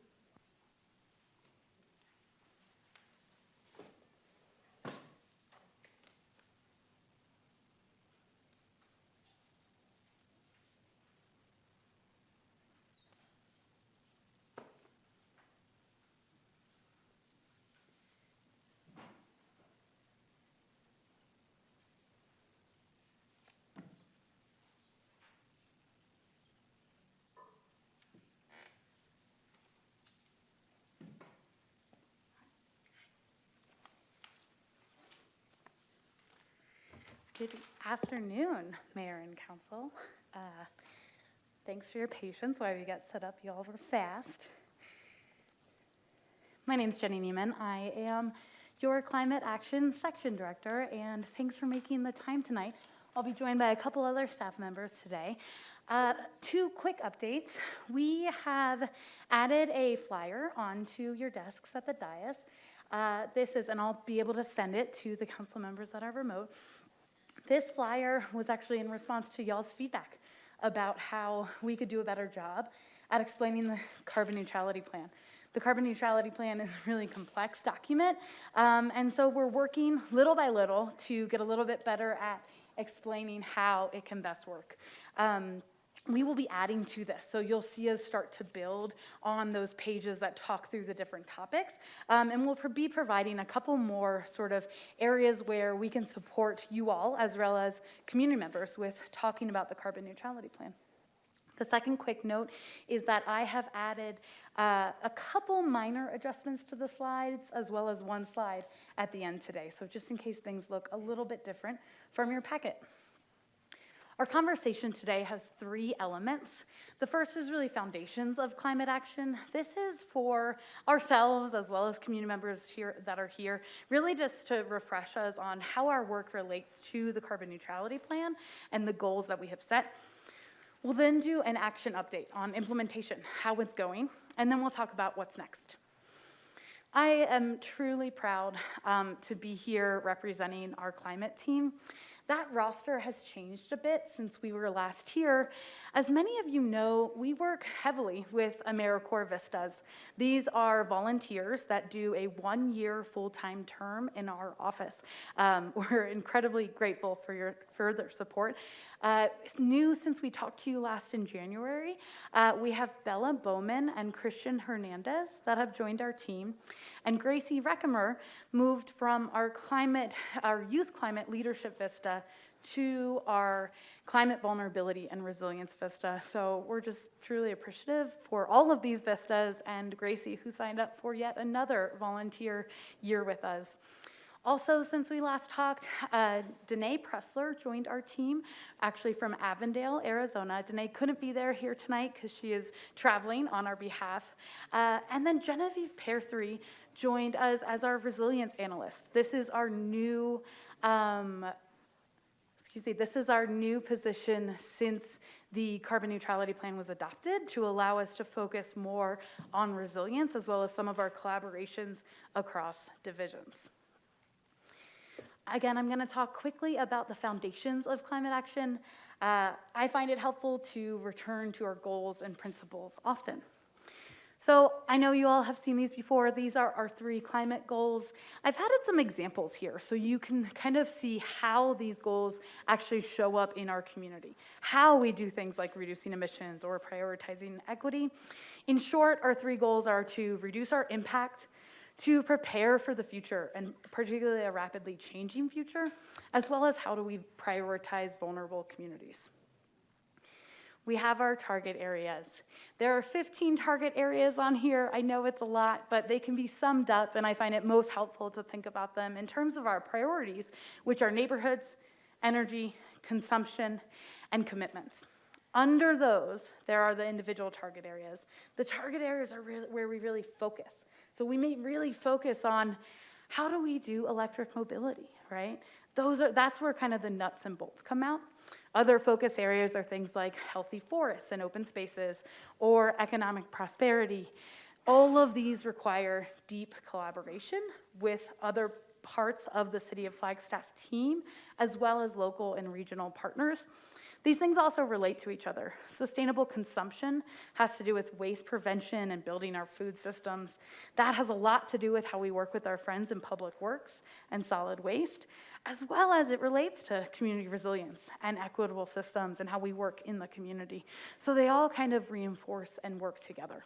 Good afternoon, Mayor and Council. Thanks for your patience while we got set up. You all were fast. My name's Jenny Neiman. I am your Climate Action Section Director, and thanks for making the time tonight. I'll be joined by a couple other staff members today. 2 quick updates. We have added a flyer onto your desks at the dais. And I'll be able to send it to the council members that are remote. This flyer was actually in response to y'all's feedback about how we could do a better job at explaining the carbon neutrality plan. The carbon neutrality plan is a really complex document, and so we're working little by little to get a little bit better at explaining how it can best work. We will be adding to this, so you'll see us start to build on those pages that talk through the different topics, and we'll be providing a couple more sort of areas where we can support you all as well as community members with talking about the carbon neutrality plan. The second quick note is that I have added a couple minor adjustments to the slides as well as one slide at the end today, so just in case things look a little bit different from your packet. Our conversation today has 3 elements. The first is really foundations of climate action. This is for ourselves as well as community members here that are here, really just to refresh us on how our work relates to the carbon neutrality plan and the goals that we have set. We'll then do an action update on implementation, how it's going, and then we'll talk about what's next. I am truly proud to be here representing our climate team. That roster has changed a bit since we were last here. As many of you know, we work heavily with AmeriCorps Vistas. These are volunteers that do a 1-year full-time term in our office. We're incredibly grateful for your further support. New since we talked to you last in January, we have Bella Bowman and Christian Hernandez that have joined our team. And Gracie Reckemer moved from our Youth Climate Leadership Vista to our Climate Vulnerability and Resilience Vista. So we're just truly appreciative for all of these vistas and Gracie, who signed up for yet another volunteer year with us. Also, since we last talked, Danae Pressler joined our team, actually from Avondale, Arizona. Danae couldn't be here tonight because she is traveling on our behalf. And then Genevieve Pear3 joined us as our resilience analyst. This is our new, position since the carbon neutrality plan was adopted to allow us to focus more on resilience as well as some of our collaborations across divisions. Again, I'm going to talk quickly about the foundations of climate action. I find it helpful to return to our goals and principles often. So I know you all have seen these before. These are our 3 climate goals. I've added some examples here so you can kind of see how these goals actually show up in our community, how we do things like reducing emissions or prioritizing equity. In short, our 3 goals are to reduce our impact, to prepare for the future, and particularly a rapidly changing future, as well as how do we prioritize vulnerable communities. We have our target areas. There are 15 target areas on here. I know it's a lot, but they can be summed up, and I find it most helpful to think about them in terms of our priorities, which are neighborhoods, energy, consumption, and commitments. Under those, there are the individual target areas. The target areas are where we really focus. So we may really focus on how do we do electric mobility, right? That's where kind of the nuts and bolts come out. Other focus areas are things like healthy forests and open spaces or economic prosperity. All of these require deep collaboration with other parts of the City of Flagstaff team, as well as local and regional partners. These things also relate to each other. Sustainable consumption has to do with waste prevention and building our food systems. That has a lot to do with how we work with our friends in Public Works and solid waste, as well as it relates to community resilience and equitable systems and how we work in the community. So they all kind of reinforce and work together.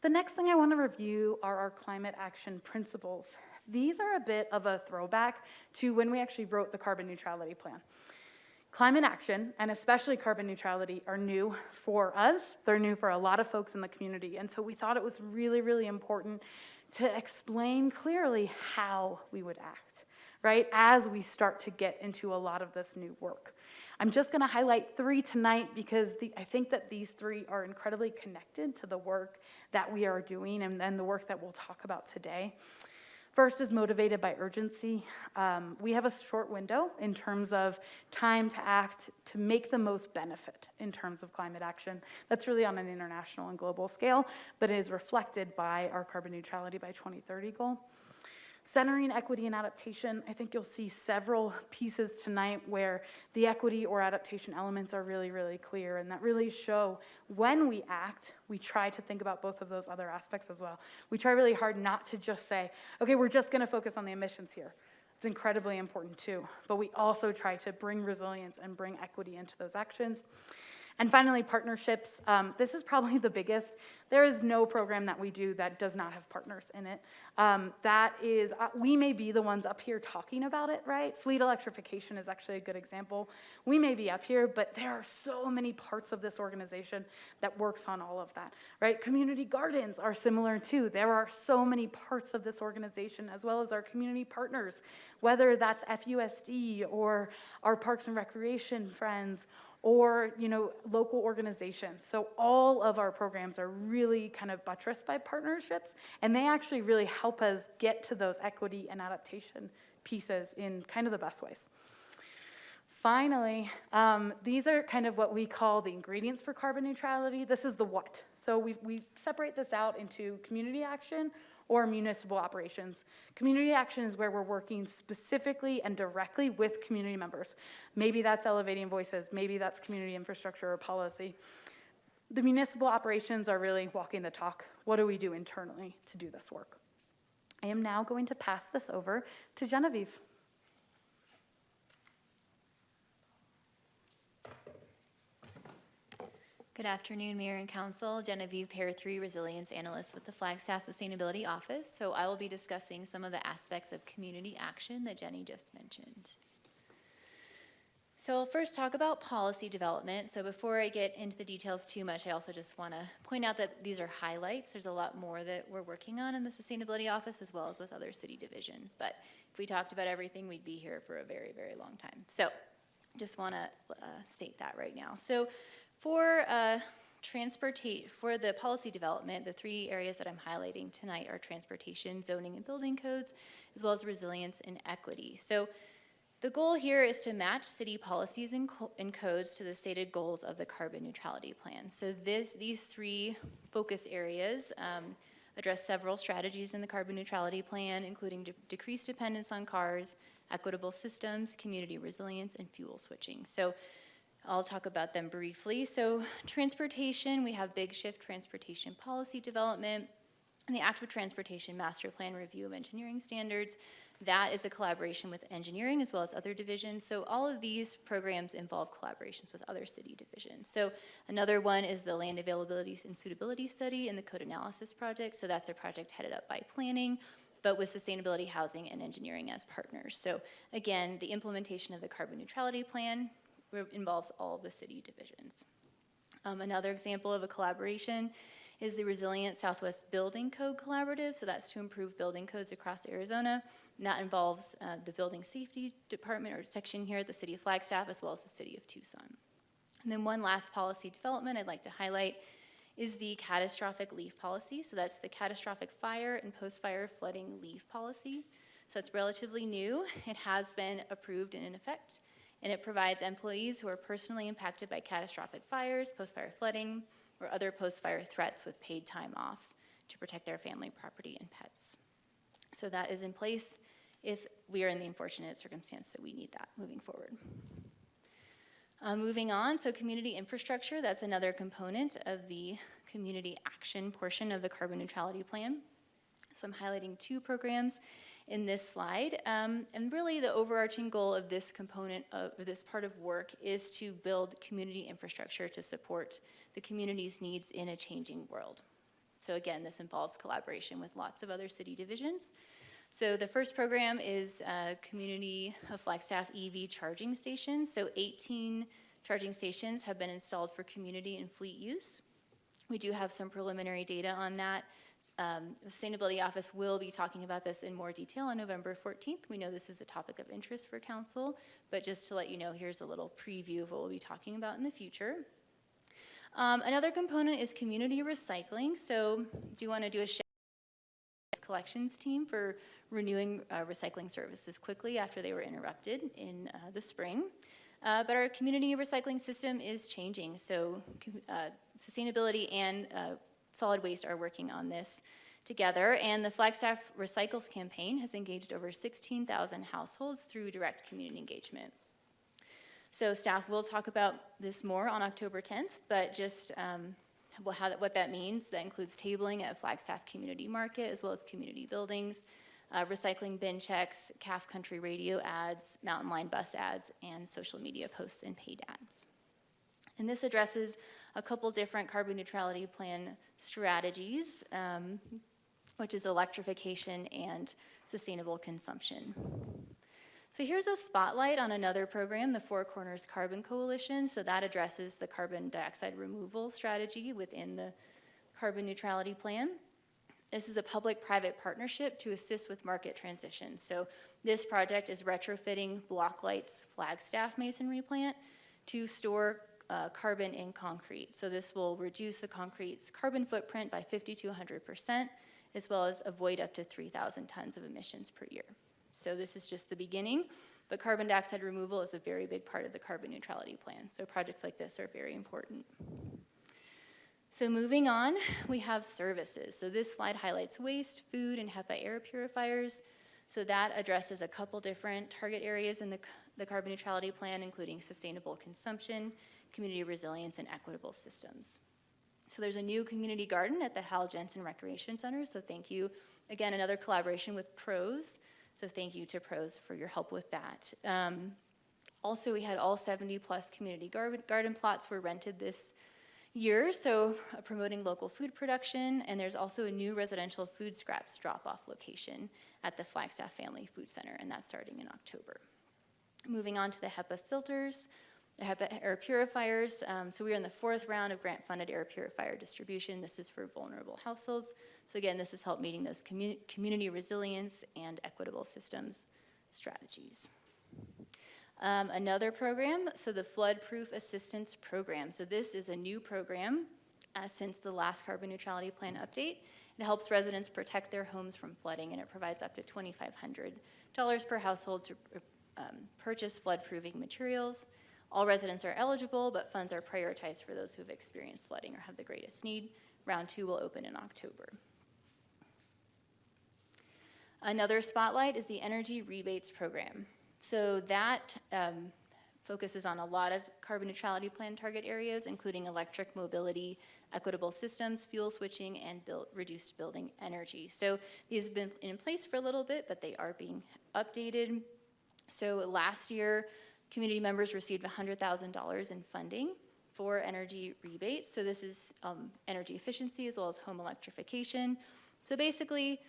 The next thing I want to review are our climate action principles. These are a bit of a throwback to when we actually wrote the carbon neutrality plan. Climate action, and especially carbon neutrality, are new for us. They're new for a lot of folks in the community. And so we thought it was really, really important to explain clearly how we would act, right, as we start to get into a lot of this new work. I'm just going to highlight 3 tonight because I think that these 3 are incredibly connected to the work that we are doing and then the work that we'll talk about today. First is motivated by urgency. We have a short window in terms of time to act to make the most benefit in terms of climate action. That's really on an international and global scale, but it is reflected by our carbon neutrality by 2030 goal. Centering equity and adaptation, I think you'll see several pieces tonight where the equity or adaptation elements are really, really clear and that really show when we act, we try to think about both of those other aspects as well. We try really hard not to just say, okay, we're just gonna focus on the emissions here. It's incredibly important too, but we also try to bring resilience and bring equity into those actions. And finally, partnerships. This is probably the biggest. There is no program that we do that does not have partners in it. We may be the ones up here talking about it, right? Fleet electrification is actually a good example. We may be up here, but there are so many parts of this organization that works on all of that, right? Community gardens are similar too. There are so many parts of this organization, as well as our community partners, whether that's FUSD or our Parks and Recreation friends, or local organizations. So all of our programs are really kind of buttressed by partnerships, and they actually really help us get to those equity and adaptation pieces in kind of the best ways. Finally, these are kind of what we call the ingredients for carbon neutrality. This is the what. So we separate this out into community action or municipal operations. Community action is where we're working specifically and directly with community members. Maybe that's elevating voices, maybe that's community infrastructure or policy. The municipal operations are really walking the talk. What do we do internally to do this work? I am now going to pass this over to Genevieve. Good afternoon, Mayor and Council. Genevieve Pear, 3 Resilience Analyst with the Flagstaff Sustainability Office. So I will be discussing some of the aspects of community action that Jenny just mentioned. So I'll first talk about policy development. So before I get into the details too much, I also just want to point out that these are highlights. There's a lot more that we're working on in the Sustainability Office as well as with other city divisions. But if we talked about everything, we'd be here for a very, very long time. So just want to state that right now. So for the policy development, the 3 areas that I'm highlighting tonight are transportation, zoning, and building codes, as well as resilience and equity. So the goal here is to match city policies and codes to the stated goals of the carbon neutrality plan. So these 3 focus areas address several strategies in the carbon neutrality plan, including decreased dependence on cars, equitable systems, community resilience, and fuel switching. So I'll talk about them briefly. So transportation, we have Big Shift transportation policy development and the Active Transportation Master Plan Review of Engineering Standards. That is a collaboration with engineering as well as other divisions. So all of these programs involve collaborations with other city divisions. So another one is the Land Availability and Suitability Study and the Code Analysis Project. So that's a project headed up by planning, but with sustainability, housing, and engineering as partners. So again, the implementation of the carbon neutrality plan involves all of the city divisions. Another example of a collaboration is the Resilient Southwest Building Code Collaborative. So that's to improve building codes across Arizona. And that involves the Building Safety Department or section here at the City of Flagstaff, as well as the City of Tucson. And then one last policy development I'd like to highlight is the catastrophic leave policy. So that's the catastrophic fire and post-fire flooding leave policy. So it's relatively new. It has been approved and in effect, and it provides employees who are personally impacted by catastrophic fires, post-fire flooding, or other post-fire threats with paid time off to protect their family, property, and pets. So that is in place if we are in the unfortunate circumstance that we need that moving forward. Moving on, so community infrastructure, that's another component of the community action portion of the carbon neutrality plan. So I'm highlighting 2 programs in this slide. And really the overarching goal of this component of this part of work is to build community infrastructure to support the community's needs in a changing world. So again, this involves collaboration with lots of other city divisions. So the first program is Community of Flagstaff EV charging stations. So 18 charging stations have been installed for community and fleet use. We do have some preliminary data on that. The Sustainability Office will be talking about this in more detail on November 14th. We know this is a topic of interest for council, but just to let you know, here's a little preview of what we'll be talking about in the future. Another component is community recycling. So do you want to do a collections team for renewing recycling services quickly after they were interrupted in the spring. But our community recycling system is changing, so sustainability and solid waste are working on this together, and the Flagstaff Recycles campaign has engaged over 16,000 households through direct community engagement. So staff will talk about this more on October 10th, but just what that means, that includes tabling at Flagstaff Community Market as well as community buildings, recycling bin checks, Calf Country radio ads, Mountain Line bus ads, and social media posts and paid ads. And this addresses a couple different carbon neutrality plan strategies, which is electrification and sustainable consumption. So here's a spotlight on another program, the Four Corners Carbon Coalition. So that addresses the carbon dioxide removal strategy within the carbon neutrality plan. This is a public-private partnership to assist with market transition. So this project is retrofitting Blocklight's Flagstaff masonry plant to store carbon in concrete. So this will reduce the concrete's carbon footprint by 50 to 100%, as well as avoid up to 3,000 tons of emissions per year. So this is just the beginning, but carbon dioxide removal is a very big part of the carbon neutrality plan. So projects like this are very important. So moving on, we have services. So this slide highlights waste, food, and HEPA air purifiers. So that addresses a couple different target areas in the carbon neutrality plan, including sustainable consumption, community resilience, and equitable systems. So there's a new community garden at the Hal Jensen Recreation Center. So thank you. Again, another collaboration with PROS. So thank you to PROS for your help with that. Also, we had all 70 plus community garden plots were rented this year, so promoting local food production, and there's also a new residential food scraps drop-off location at the Flagstaff Family Food Center, and that's starting in October. Moving on to the HEPA filters, the HEPA air purifiers. So we are in the 4th round of grant-funded air purifier distribution. This is for vulnerable households. So again, this has helped meeting those community resilience and equitable systems strategies. Another program, so the Flood Proof Assistance Program. So this is a new program since the last carbon neutrality plan update. It helps residents protect their homes from flooding, and it provides up to $2,500 per household to purchase flood-proofing materials. All residents are eligible, but funds are prioritized for those who have experienced flooding or have the greatest need. Round 2 will open in October. Another spotlight is the Energy Rebates Program. So that focuses on a lot of carbon neutrality plan target areas, including electric mobility, equitable systems, fuel switching, and reduced building energy. So these have been in place for a little bit, but they are being updated. So last year, community members received $100,000 in funding for energy rebates. So this is energy efficiency as well as home electrification. So basically,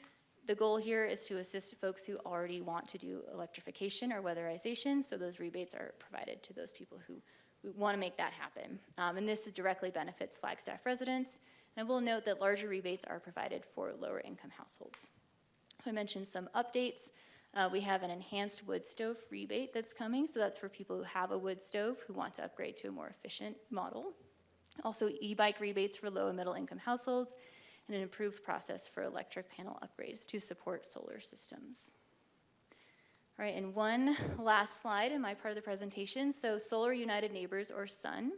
the goal here is to assist folks who already want to do electrification or weatherization, so those rebates are provided to those people who want to make that happen. And this directly benefits Flagstaff residents. And I will note that larger rebates are provided for lower income households. So I mentioned some updates. We have an enhanced wood stove rebate that's coming, so that's for people who have a wood stove who want to upgrade to a more efficient model. Also e-bike rebates for low and middle income households, and an improved process for electric panel upgrades to support solar systems. All right, and one last slide in my part of the presentation. So Solar United Neighbors, or SUN.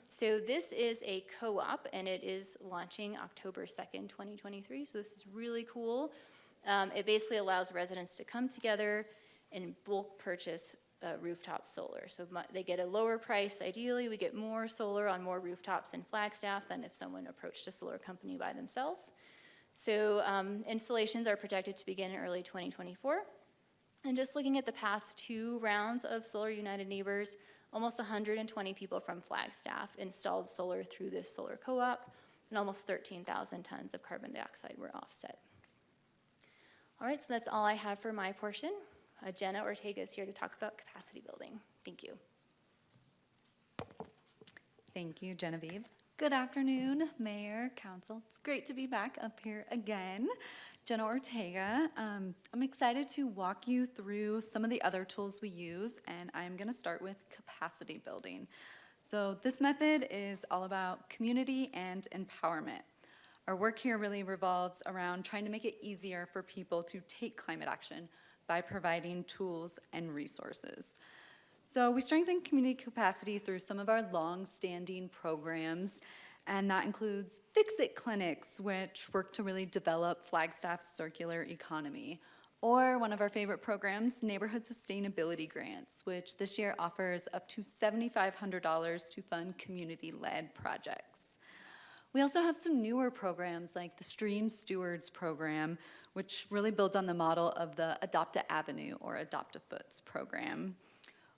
So this is a co-op, and it is launching October 2nd, 2023. So this is really cool. It basically allows residents to come together and bulk purchase rooftop solar. So they get a lower price. Ideally, we get more solar on more rooftops in Flagstaff than if someone approached a solar company by themselves. So installations are projected to begin in early 2024. And just looking at the past 2 rounds of Solar United Neighbors, almost 120 people from Flagstaff installed solar through this solar co-op, and almost 13,000 tons of carbon dioxide were offset. All right, so that's all I have for my portion. Jenna Ortega is here to talk about capacity building. Thank you. Thank you, Genevieve. Good afternoon, Mayor, Council. It's great to be back up here again. Jenna Ortega. I'm excited to walk you through some of the other tools we use, and I'm going to start with capacity building. So this method is all about community and empowerment. Our work here really revolves around trying to make it easier for people to take climate action by providing tools and resources. So we strengthen community capacity through some of our long-standing programs, and that includes Fix-It clinics, which work to really develop Flagstaff's circular economy, or one of our favorite programs, Neighborhood Sustainability Grants, which this year offers up to $7,500 to fund community-led projects. We also have some newer programs like the Stream Stewards program, which really builds on the model of the Adopt a Avenue or Adopt a Foots program,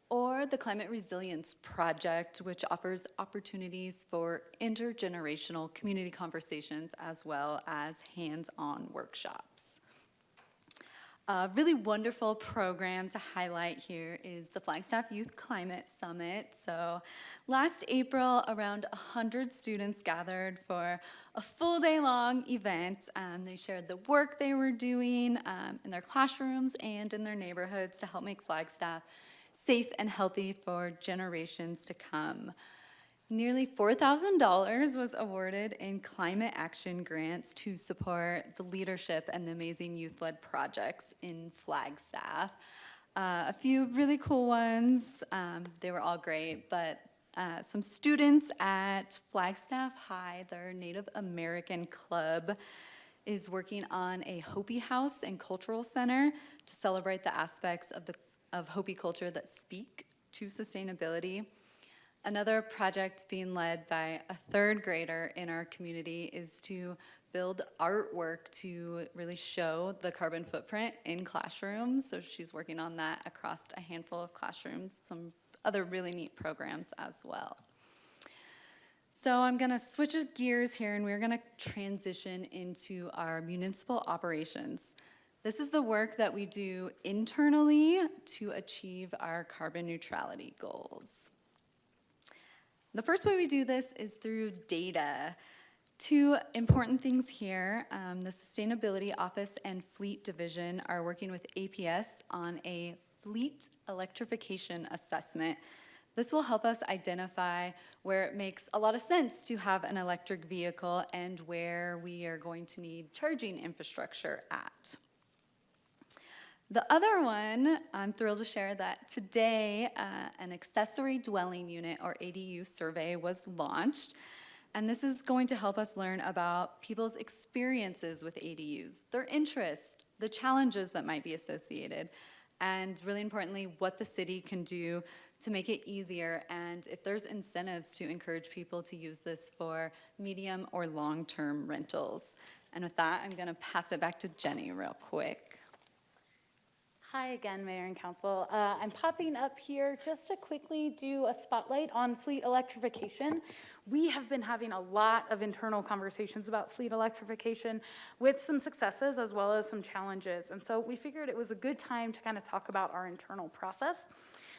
or the Climate Resilience Project, which offers opportunities for intergenerational community conversations as well as hands-on workshops. A really wonderful program to highlight here is the Flagstaff Youth Climate Summit. So last April, around 100 students gathered for a full day long event. They shared the work they were doing in their classrooms and in their neighborhoods to help make Flagstaff safe and healthy for generations to come. Nearly $4,000 was awarded in climate action grants to support the leadership and the amazing youth-led projects in Flagstaff. A few really cool ones, they were all great, but some students at Flagstaff High, their Native American club, is working on a Hopi House and Cultural Center to celebrate the aspects of Hopi culture that speak to sustainability. Another project being led by a 3rd grader in our community is to build artwork to really show the carbon footprint in classrooms. So she's working on that across a handful of classrooms, some other really neat programs as well. So I'm gonna switch gears here and we're gonna transition into our municipal operations. This is the work that we do internally to achieve our carbon neutrality goals. The first way we do this is through data. 2 important things here. The Sustainability Office and Fleet Division are working with APS on a fleet electrification assessment. This will help us identify where it makes a lot of sense to have an electric vehicle and where we are going to need charging infrastructure at. The other one, I'm thrilled to share that today an accessory dwelling unit or ADU survey was launched. And this is going to help us learn about people's experiences with ADUs, their interests, the challenges that might be associated, and really importantly, what the city can do to make it easier and if there's incentives to encourage people to use this for medium or long-term rentals. And with that, I'm gonna pass it back to Jenny real quick. Hi again, Mayor and Council. I'm popping up here just to quickly do a spotlight on fleet electrification. We have been having a lot of internal conversations about fleet electrification with some successes as well as some challenges. And so we figured it was a good time to kind of talk about our internal process.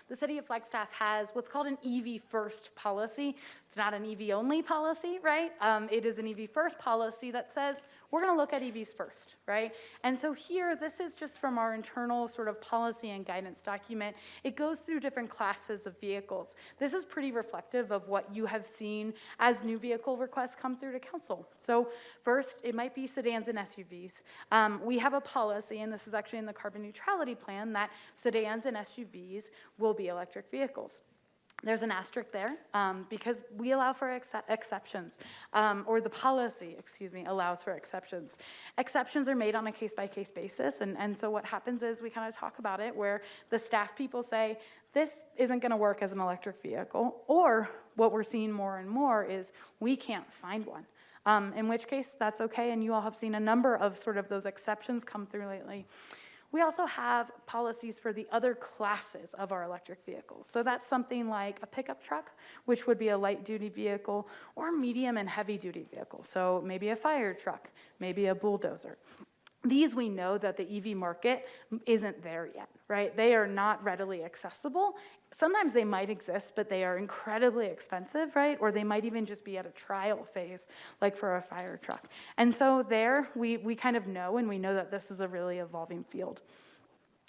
The City of Flagstaff has what's called an EV first policy. It's not an EV only policy, right? It is an EV first policy that says we're gonna look at EVs first, right? And so here, this is just from our internal sort of policy and guidance document. It goes through different classes of vehicles. This is pretty reflective of what you have seen as new vehicle requests come through to council. So first, it might be sedans and SUVs. We have a policy, and this is actually in the carbon neutrality plan, that sedans and SUVs will be electric vehicles. There's an asterisk there because we allow for exceptions, or the policy, allows for exceptions. Exceptions are made on a case-by-case basis, and so what happens is we kind of talk about it where the staff people say, this isn't going to work as an electric vehicle, or what we're seeing more and more is we can't find one. In which case, that's okay, and you all have seen a number of sort of those exceptions come through lately. We also have policies for the other classes of our electric vehicles. So that's something like a pickup truck, which would be a light-duty vehicle, or medium and heavy-duty vehicle. So maybe a fire truck, maybe a bulldozer. These we know that the EV market isn't there yet, right? They are not readily accessible. Sometimes they might exist, but they are incredibly expensive, right? Or they might even just be at a trial phase, like for a fire truck. And so there, we kind of know, and we know that this is a really evolving field.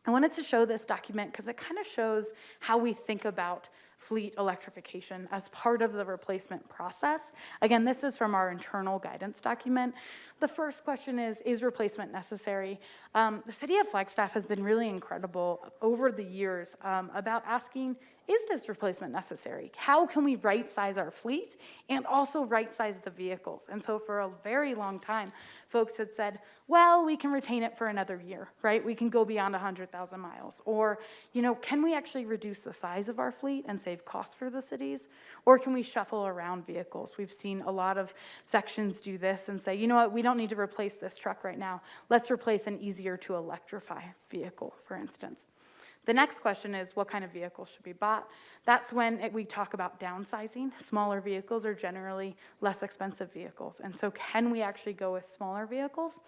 I wanted to show this document because it kind of shows how we think about fleet electrification as part of the replacement process. Again, this is from our internal guidance document. The first question is replacement necessary? The City of Flagstaff has been really incredible over the years about asking, is this replacement necessary? How can we right-size our fleet and also right-size the vehicles? And so for a very long time, folks had said, well, we can retain it for another year, right? We can go beyond 100,000 miles. Or, can we actually reduce the size of our fleet and save costs for the cities? Or can we shuffle around vehicles? We've seen a lot of sections do this and say, you know what, we don't need to replace this truck right now. Let's replace an easier to electrify vehicle, for instance. The next question is, what kind of vehicle should be bought? That's when we talk about downsizing. Smaller vehicles are generally less expensive vehicles. And so can we actually go with smaller vehicles?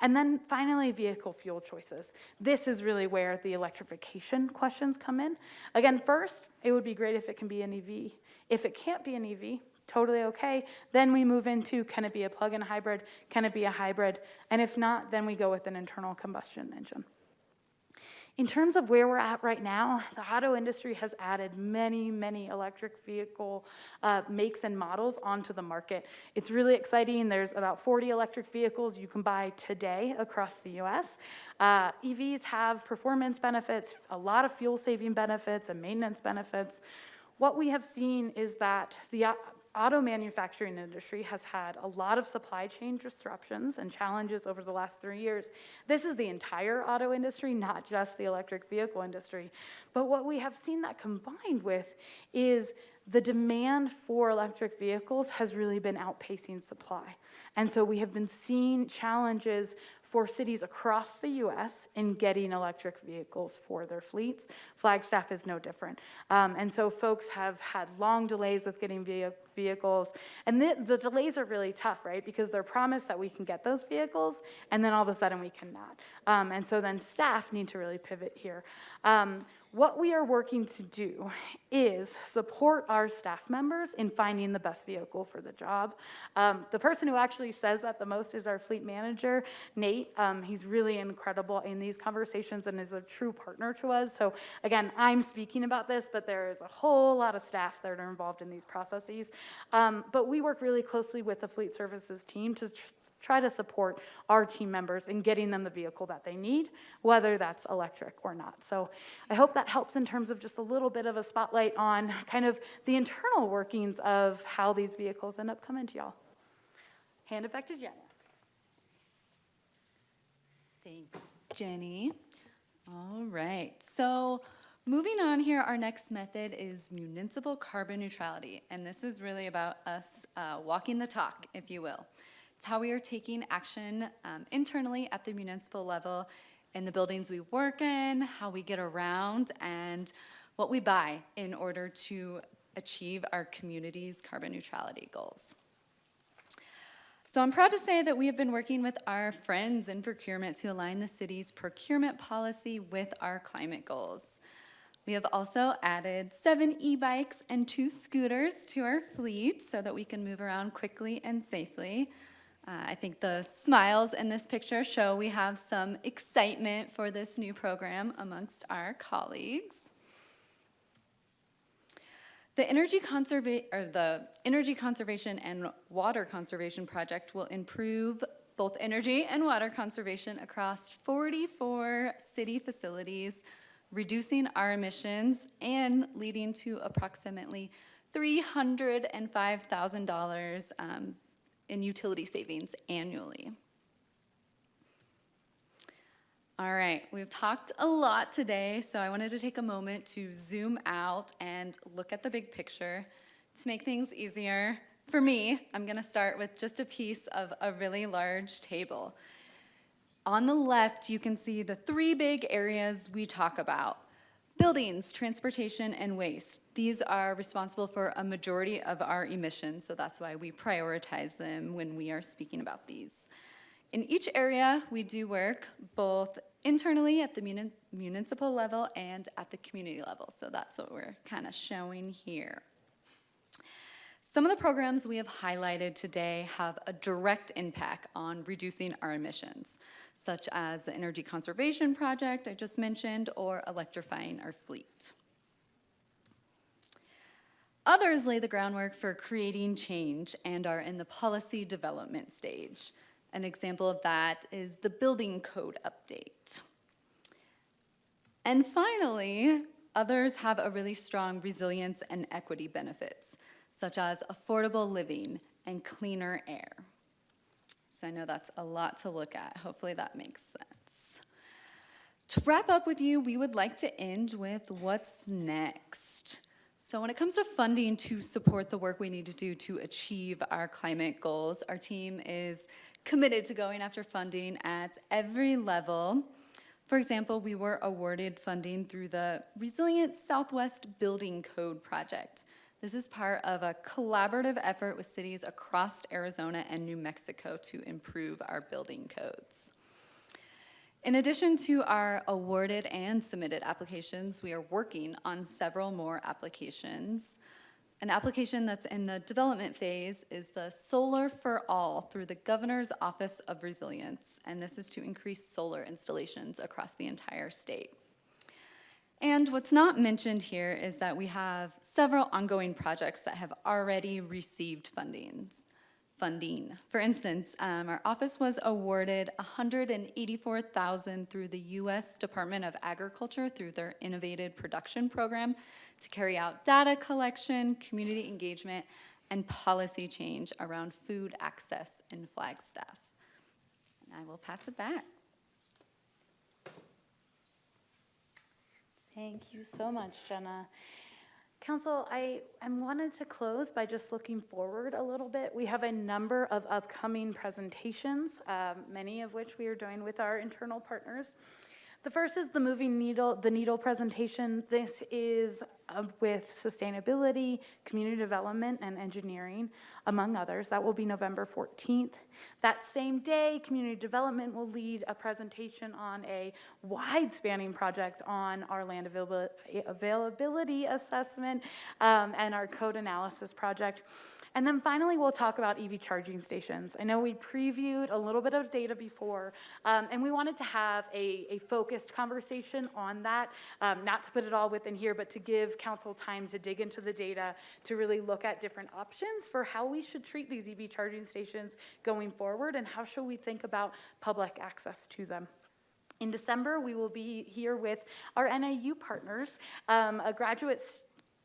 And then finally, vehicle fuel choices. This is really where the electrification questions come in. Again, first, it would be great if it can be an EV. If it can't be an EV, totally okay. Then we move into, can it be a plug-in hybrid? Can it be a hybrid? And if not, then we go with an internal combustion engine. In terms of where we're at right now, the auto industry has added many, many electric vehicle makes and models onto the market. It's really exciting. There's about 40 electric vehicles you can buy today across the US. EVs have performance benefits, a lot of fuel-saving benefits and maintenance benefits. What we have seen is that the auto manufacturing industry has had a lot of supply chain disruptions and challenges over the last 3 years. This is the entire auto industry, not just the electric vehicle industry. But what we have seen that combined with is the demand for electric vehicles has really been outpacing supply. And so we have been seeing challenges for cities across the US in getting electric vehicles for their fleets. Flagstaff is no different. And so folks have had long delays with getting vehicles. And the delays are really tough, right? Because they're promised that we can get those vehicles, and then all of a sudden we cannot. And so then staff need to really pivot here. What we are working to do is support our staff members in finding the best vehicle for the job. The person who actually says that the most is our fleet manager, Nate. He's really incredible in these conversations and is a true partner to us. So again, I'm speaking about this, but there is a whole lot of staff that are involved in these processes. But we work really closely with the fleet services team to try to support our team members in getting them the vehicle that they need, whether that's electric or not. So I hope that helps in terms of just a little bit of a spotlight on kind of the internal workings of how these vehicles end up coming to y'all. Hand it back to Jenna. Thanks, Jenny. All right, so moving on here, our next method is municipal carbon neutrality, and this is really about us walking the talk, if you will. It's how we are taking action internally at the municipal level in the buildings we work in, how we get around, and what we buy in order to achieve our community's carbon neutrality goals. So I'm proud to say that we have been working with our friends in procurement to align the city's procurement policy with our climate goals. We have also added 7 e-bikes and 2 scooters to our fleet so that we can move around quickly and safely. I think the smiles in this picture show we have some excitement for this new program amongst our colleagues. The Energy Conservation and Water Conservation Project will improve both energy and water conservation across 44 city facilities reducing our emissions and leading to approximately $305,000 in utility savings annually. All right, we've talked a lot today, so I wanted to take a moment to zoom out and look at the big picture. To make things easier, for me, I'm gonna start with just a piece of a really large table. On the left, you can see the three big areas we talk about. Buildings, transportation, and waste. These are responsible for a majority of our emissions, so that's why we prioritize them when we are speaking about these. In each area, we do work both internally at the municipal level and at the community level, so that's what we're kind of showing here. Some of the programs we have highlighted today have a direct impact on reducing our emissions, such as the Energy Conservation Project I just mentioned, or electrifying our fleet. Others lay the groundwork for creating change and are in the policy development stage. An example of that is the building code update. And finally, others have a really strong resilience and equity benefits, such as affordable living and cleaner air. So I know that's a lot to look at. Hopefully that makes sense. To wrap up with you, we would like to end with what's next. So when it comes to funding to support the work we need to do to achieve our climate goals, our team is committed to going after funding at every level. For example, we were awarded funding through the Resilient Southwest Building Code project. This is part of a collaborative effort with cities across Arizona and New Mexico to improve our building codes. In addition to our awarded and submitted applications, we are working on several more applications. An application that's in the development phase is the Solar for All through the Governor's Office of Resilience, and this is to increase solar installations across the entire state. And what's not mentioned here is that we have several ongoing projects that have already received funding. For instance, our office was awarded $184,000 through the U.S. Department of Agriculture through their Innovative Production Program to carry out data collection, community engagement, and policy change around food access in Flagstaff. And I will pass it back. Thank you so much, Jenna. Council, I wanted to close by just looking forward a little bit. We have a number of upcoming presentations, many of which we are doing with our internal partners. The first is the Moving the Needle presentation. This is with sustainability, community development, and engineering, among others. That will be November 14th. That same day, community development will lead a presentation on a wide-spanning project on our land availability assessment and our code analysis project. And then finally, we'll talk about EV charging stations. I know we previewed a little bit of data before, and we wanted to have a focused conversation on that, not to put it all within here, but to give council time to dig into the data, to really look at different options for how we should treat these EV charging stations going forward, and how should we think about public access to them. In December, we will be here with our NIU partners, a graduate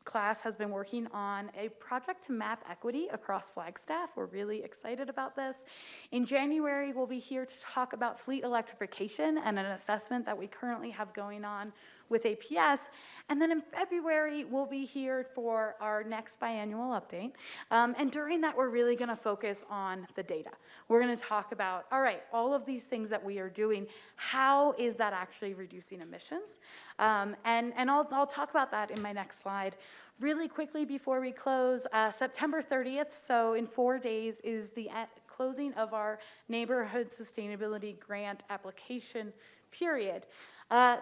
class has been working on a project to map equity across Flagstaff. We're really excited about this. In January, we'll be here to talk about fleet electrification and an assessment that we currently have going on with APS. And then in February, we'll be here for our next biannual update. And during that, we're really gonna focus on the data. We're gonna talk about, all right, all of these things that we are doing, how is that actually reducing emissions? And I'll talk about that in my next slide. Really quickly before we close, September 30th, so in 4 days, is the closing of our Neighborhood Sustainability Grant application period.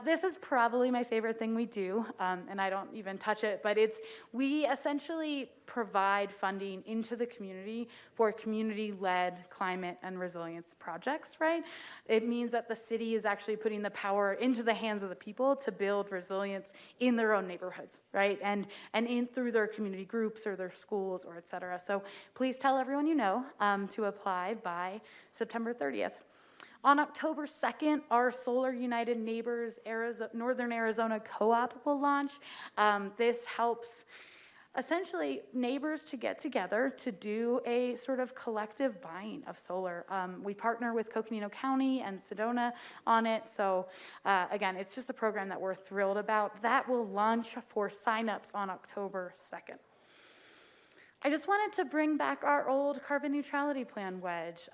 This is probably my favorite thing we do, and I don't even touch it, but we essentially provide funding into the community for community-led climate and resilience projects, right? It means that the city is actually putting the power into the hands of the people to build resilience in their own neighborhoods, right? And through their community groups or their schools or et cetera. So please tell everyone you know to apply by September 30th. On October 2nd, our Solar United Neighbors Northern Arizona Co-op will launch. This helps essentially neighbors to get together to do a sort of collective buying of solar. We partner with Coconino County and Sedona on it. So again, it's just a program that we're thrilled about. That will launch for signups on October 2nd. I just wanted to bring back our old carbon neutrality plan wedge.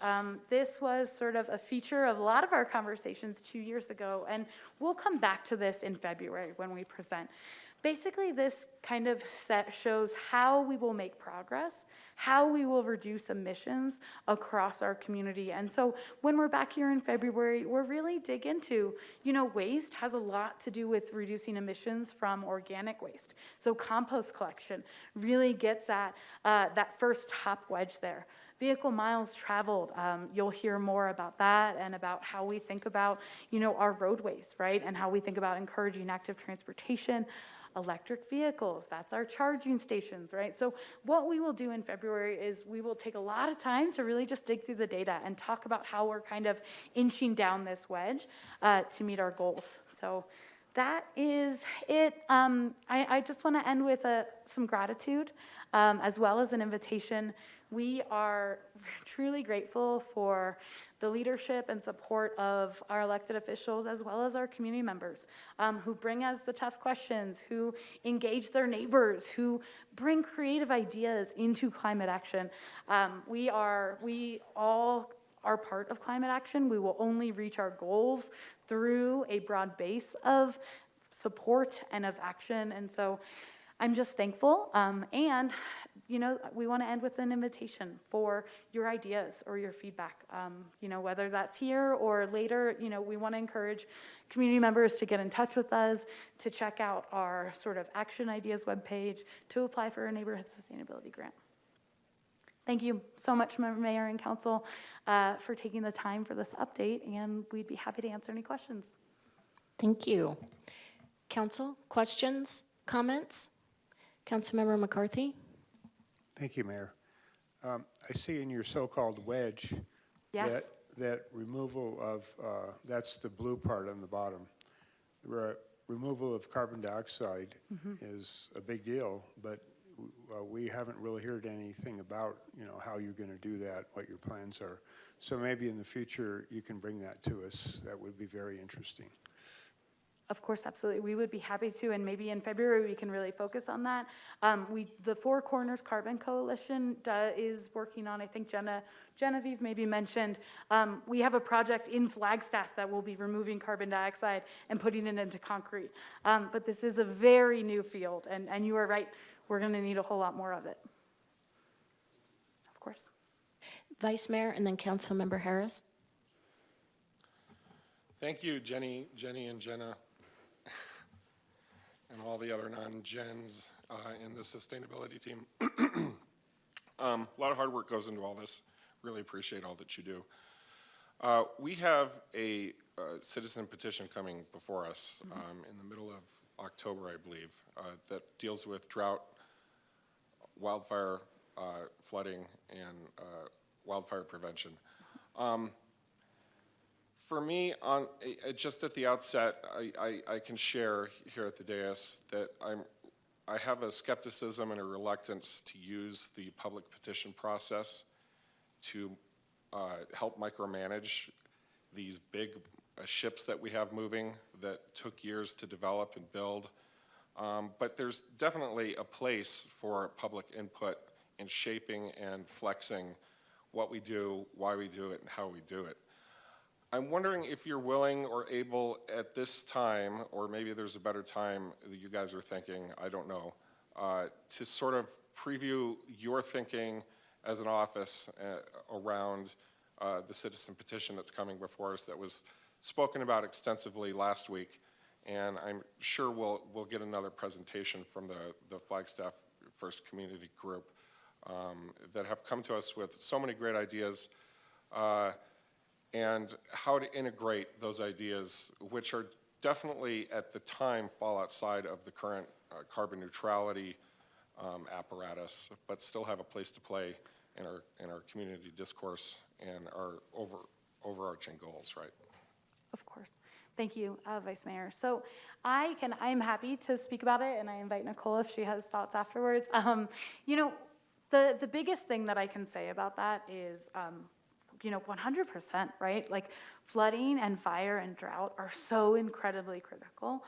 This was sort of a feature of a lot of our conversations 2 years ago, and we'll come back to this in February when we present. Basically, this kind of shows how we will make progress, how we will reduce emissions across our community. And so when we're back here in February, we'll really dig into, waste has a lot to do with reducing emissions from organic waste. So compost collection really gets at that first top wedge there. Vehicle miles traveled, you'll hear more about that and about how we think about, our roadways, right? And how we think about encouraging active transportation. Electric vehicles, that's our charging stations, right? So what we will do in February is we will take a lot of time to really just dig through the data and talk about how we're kind of inching down this wedge to meet our goals. So that is it. I just want to end with some gratitude as well as an invitation. We are truly grateful for the leadership and support of our elected officials as well as our community members who bring us the tough questions, who engage their neighbors, who bring creative ideas into climate action. We all are part of climate action. We will only reach our goals through a broad base of support and of action. And so I'm just thankful. And we want to end with an invitation for your ideas or your feedback. Whether that's here or later, we want to encourage community members to get in touch with us, to check out our sort of Action Ideas webpage, to apply for a neighborhood sustainability grant. Thank you so much, Mayor and Council, for taking the time for this update, and we'd be happy to answer any questions. Thank you. Council, questions, comments? Councilmember McCarthy? Thank you, Mayor. I see in your so-called wedge Yes. that removal of, that's the blue part on the bottom. Removal of carbon dioxide is a big deal, but we haven't really heard anything about, how you're going to do that, what your plans are. So maybe in the future you can bring that to us. That would be very interesting. Of course, absolutely. We would be happy to, and maybe in February we can really focus on that. The Four Corners Carbon Coalition is working on, I think Genevieve maybe mentioned, we have a project in Flagstaff that will be removing carbon dioxide and putting it into concrete. But this is a very new field, and you are right, we're going to need a whole lot more of it. Of course. Vice Mayor and then Councilmember Harris. Thank you, Jenny and Jenna, and all the other non-Gens in the sustainability team. A lot of hard work goes into all this. Really appreciate all that you do. We have a citizen petition coming before us in the middle of October, I believe, that deals with drought, wildfire, flooding, and wildfire prevention. For me, just at the outset, I can share here at the dais that I have a skepticism and a reluctance to use the public petition process to help micromanage these big ships that we have moving that took years to develop and build. But there's definitely a place for public input in shaping and flexing what we do, why we do it, and how we do it. I'm wondering if you're willing or able at this time, or maybe there's a better time that you guys are thinking, I don't know, to sort of preview your thinking as an office around the citizen petition that's coming before us that was spoken about extensively last week. And I'm sure we'll get another presentation from the Flagstaff First Community Group that have come to us with so many great ideas and how to integrate those ideas, which are definitely at the time fall outside of the current carbon neutrality apparatus, but still have a place to play in our community discourse and our overarching goals, right? Of course. Thank you, Vice Mayor. So I'm happy to speak about it, and I invite Nicole if she has thoughts afterwards. You know, the biggest thing that I can say about that is, you know, 100%, right? Like flooding and fire and drought are so incredibly critical.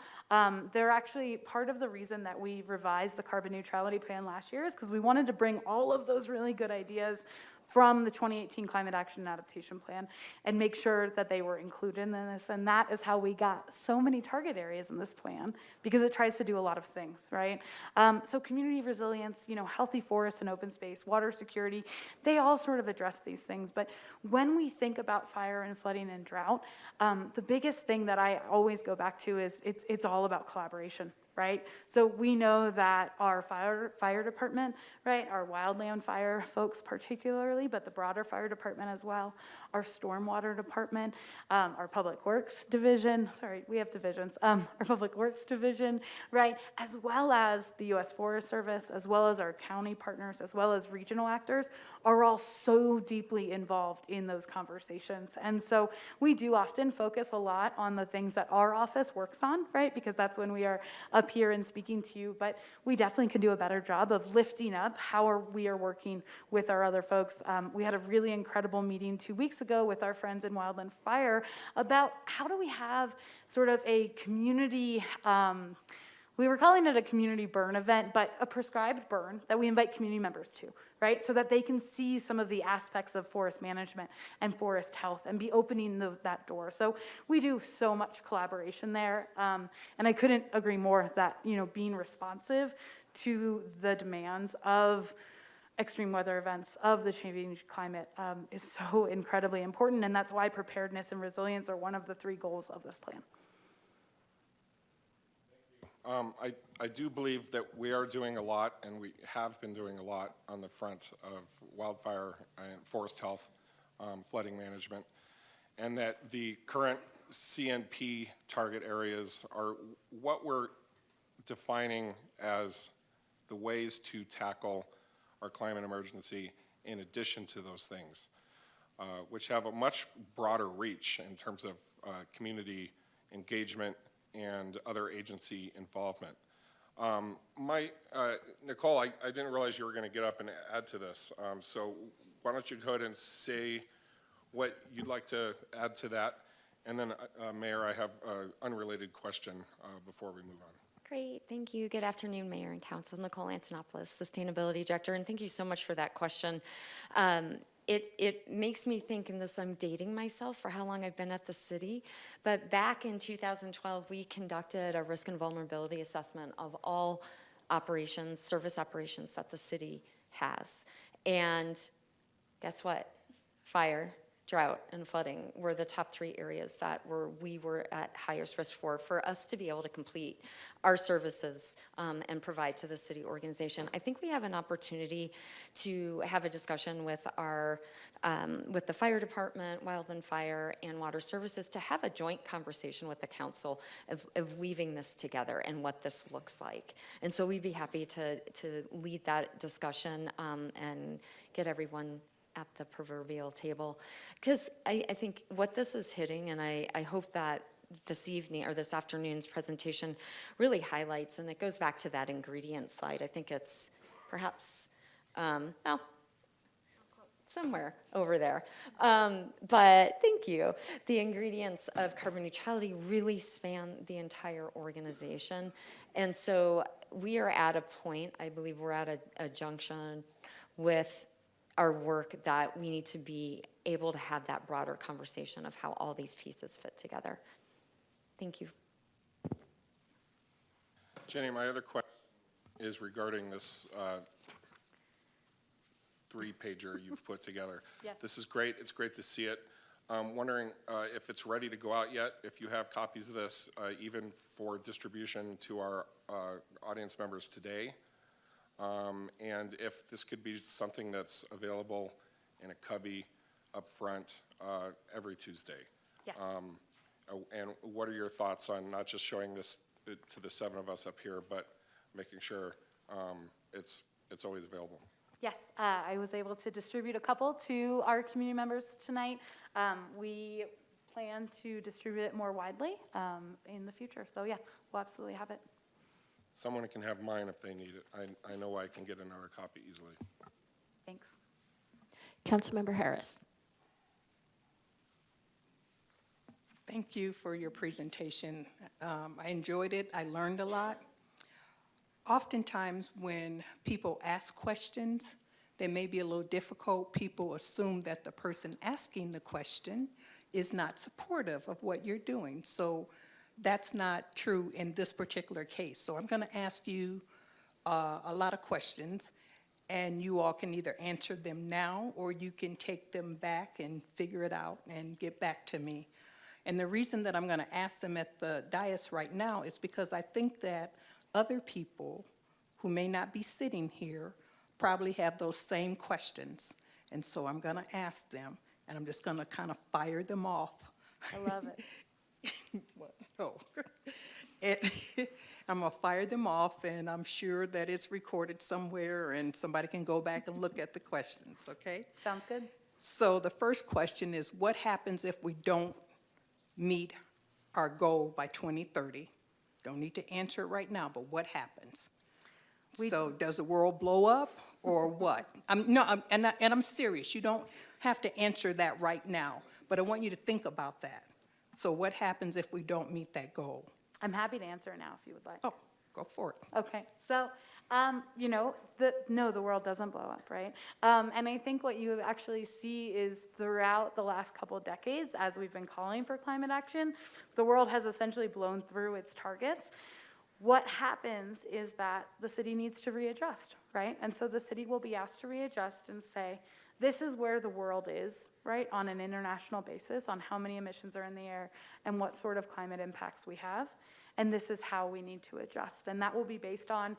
They're actually part of the reason that we revised the carbon neutrality plan last year is because we wanted to bring all of those really good ideas from the 2018 Climate Action and Adaptation Plan and make sure that they were included in this. And that is how we got so many target areas in this plan, because it tries to do a lot of things, right? So community resilience, you know, healthy forests and open space, water security, they all sort of address these things. But when we think about fire and flooding and drought, the biggest thing that I always go back to is it's all about collaboration. Right? So we know that our fire department, right, our wildland fire folks particularly, but the broader fire department as well, our stormwater department, our public works division, sorry, we have divisions, our public works division, right, as well as the U.S. Forest Service, as well as our county partners, as well as regional actors, are all so deeply involved in those conversations. And so we do often focus a lot on the things that our office works on, right, because that's when we are up here and speaking to you, but we definitely can do a better job of lifting up how we are working with our other folks. We had a really incredible meeting 2 weeks ago with our friends in Wildland Fire about how do we have sort of a community, we were calling it a community burn event, but a prescribed burn that we invite community members to, right? So that they can see some of the aspects of forest management and forest health and be opening that door. So we do so much collaboration there. And I couldn't agree more that, you know, being responsive to the demands of extreme weather events, of the changing climate is so incredibly important. And that's why preparedness and resilience are one of the 3 goals of this plan. I do believe that we are doing a lot, and we have been doing a lot on the front of wildfire and forest health, flooding management, and that the current CNP target areas are what we're defining as the ways to tackle our climate emergency in addition to those things, which have a much broader reach in terms of community engagement and other agency involvement. Nicole, I didn't realize you were going to get up and add to this, so why don't you go ahead and say what you'd like to add to that, and then, Mayor, I have an unrelated question before we move on. Great, thank you. Good afternoon, Mayor and Council. Nicole Antonopoulos, Sustainability Director, and thank you so much for that question. It makes me think, in this, I'm dating myself for how long I've been at the city, but back in 2012, we conducted a risk and vulnerability assessment of all operations, service operations that the city has. And guess what? Fire, drought, and flooding were the top 3 areas that we were at highest risk for us to be able to complete our services and provide to the city organization. I think we have an opportunity to have a discussion with with the fire department, Wildland Fire, and Water Services to have a joint conversation with the council of weaving this together and what this looks like. And so we'd be happy to lead that discussion and get everyone at the proverbial table. Because I think what this is hitting, and I hope that this evening or this afternoon's presentation really highlights, and it goes back to that ingredient slide. I think it's perhaps, well, somewhere over there. But thank you. The ingredients of carbon neutrality really span the entire organization. And so we are at a point, I believe we're at a junction with our work that we need to be able to have that broader conversation of how all these pieces fit together. Thank you. Jenny, my other question is regarding this 3-pager you've put together. Yes. This is great. It's great to see it. I'm wondering if it's ready to go out yet, if you have copies of this, even for distribution to our audience members today. And if this could be something that's available in a cubby up front every Tuesday. Yes. And what are your thoughts on not just showing this to the 7 of us up here, but making sure it's always available? Yes, I was able to distribute a couple to our community members tonight. We plan to distribute it more widely in the future. So yeah, we'll absolutely have it. Someone can have mine if they need it. I know I can get another copy easily. Thanks. Councilmember Harris. Thank you for your presentation. I enjoyed it. I learned a lot. Oftentimes, when people ask questions, they may be a little difficult. People assume that the person asking the question is not supportive of what you're doing. So that's not true in this particular case. So I'm going to ask you a lot of questions, and you all can either answer them now, or you can take them back and figure it out and get back to me. And the reason that I'm going to ask them at the dais right now is because I think that other people who may not be sitting here probably have those same questions. And so I'm going to ask them, and I'm just going to kind of fire them off. I love it. Oh. I'm going to fire them off, and I'm sure that it's recorded somewhere, and somebody can go back and look at the questions, okay? Sounds good. So the first question is, what happens if we don't meet our goal by 2030? Don't need to answer it right now, but what happens? So does the world blow up or what? I'm serious. You don't have to answer that right now, but I want you to think about that. So what happens if we don't meet that goal? I'm happy to answer it now if you would like. Oh, go for it. Okay, so, no, the world doesn't blow up, right? And I think what you actually see is throughout the last couple of decades, as we've been calling for climate action, the world has essentially blown through its targets. What happens is that the city needs to readjust, right? And so the city will be asked to readjust and say, this is where the world is, right, on an international basis, on how many emissions are in the air and what sort of climate impacts we have. And this is how we need to adjust. And that will be based on,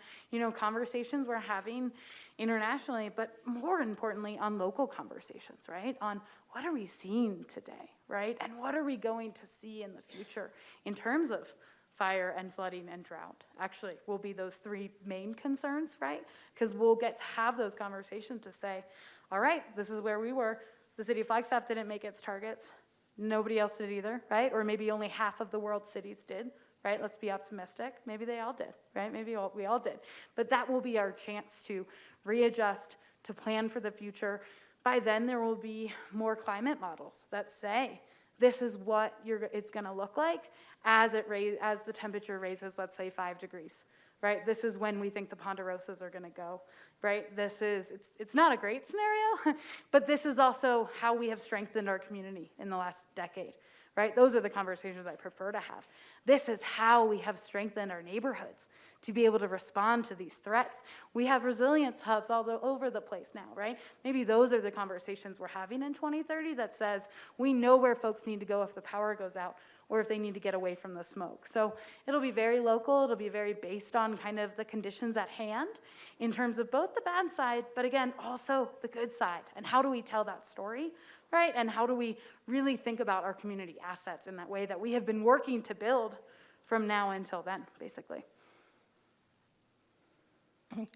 conversations we're having internationally, but more importantly, on local conversations, right? On what are we seeing today, right? And what are we going to see in the future in terms of fire and flooding and drought? Actually, will be those three main concerns, right? Because we'll get to have those conversations to say, all right, this is where we were. The city of Flagstaff didn't make its targets. Nobody else did either, right? Or maybe only half of the world's cities did, right? Let's be optimistic. Maybe they all did, right? Maybe we all did. But that will be our chance to readjust, to plan for the future. By then, there will be more climate models that say, this is what it's going to look like as the temperature raises, let's say 5 degrees, right? This is when we think the ponderosas are going to go, right? It's not a great scenario, but this is also how we have strengthened our community in the last decade, right? Those are the conversations I prefer to have. This is how we have strengthened our neighborhoods to be able to respond to these threats. We have resilience hubs all over the place now, right? Maybe those are the conversations we're having in 2030 that says we know where folks need to go if the power goes out or if they need to get away from the smoke. So it'll be very local. It'll be very based on kind of the conditions at hand in terms of both the bad side, but again, also the good side. And how do we tell that story, right? And how do we really think about our community assets in that way that we have been working to build from now until then, basically.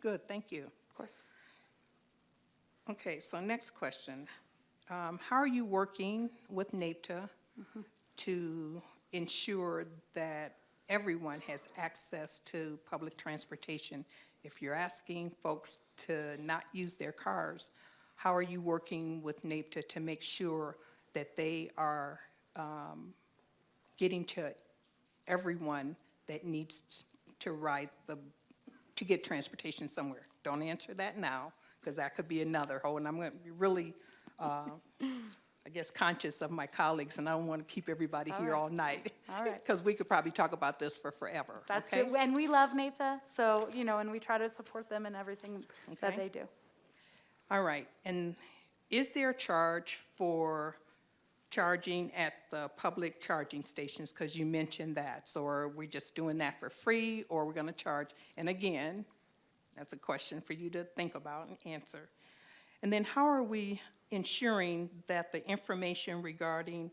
Good, thank you. Of course. Okay, so next question. How are you working with NAPTA to ensure that everyone has access to public transportation? If you're asking folks to not use their cars, how are you working with NAPTA to make sure that they are getting to everyone that needs to to get transportation somewhere? Don't answer that now, because that could be another whole, and I'm going to be really, I guess, conscious of my colleagues, and I don't want to keep everybody here all night. All right. Because we could probably talk about this for forever. That's okay? true. And we love NAPTA, so, and we try to support them in everything that Okay. they do. All right, and is there a charge for charging at the public charging stations? Because you mentioned that. So are we just doing that for free, or we're going to charge? And again, that's a question for you to think about and answer. And then how are we ensuring that the information regarding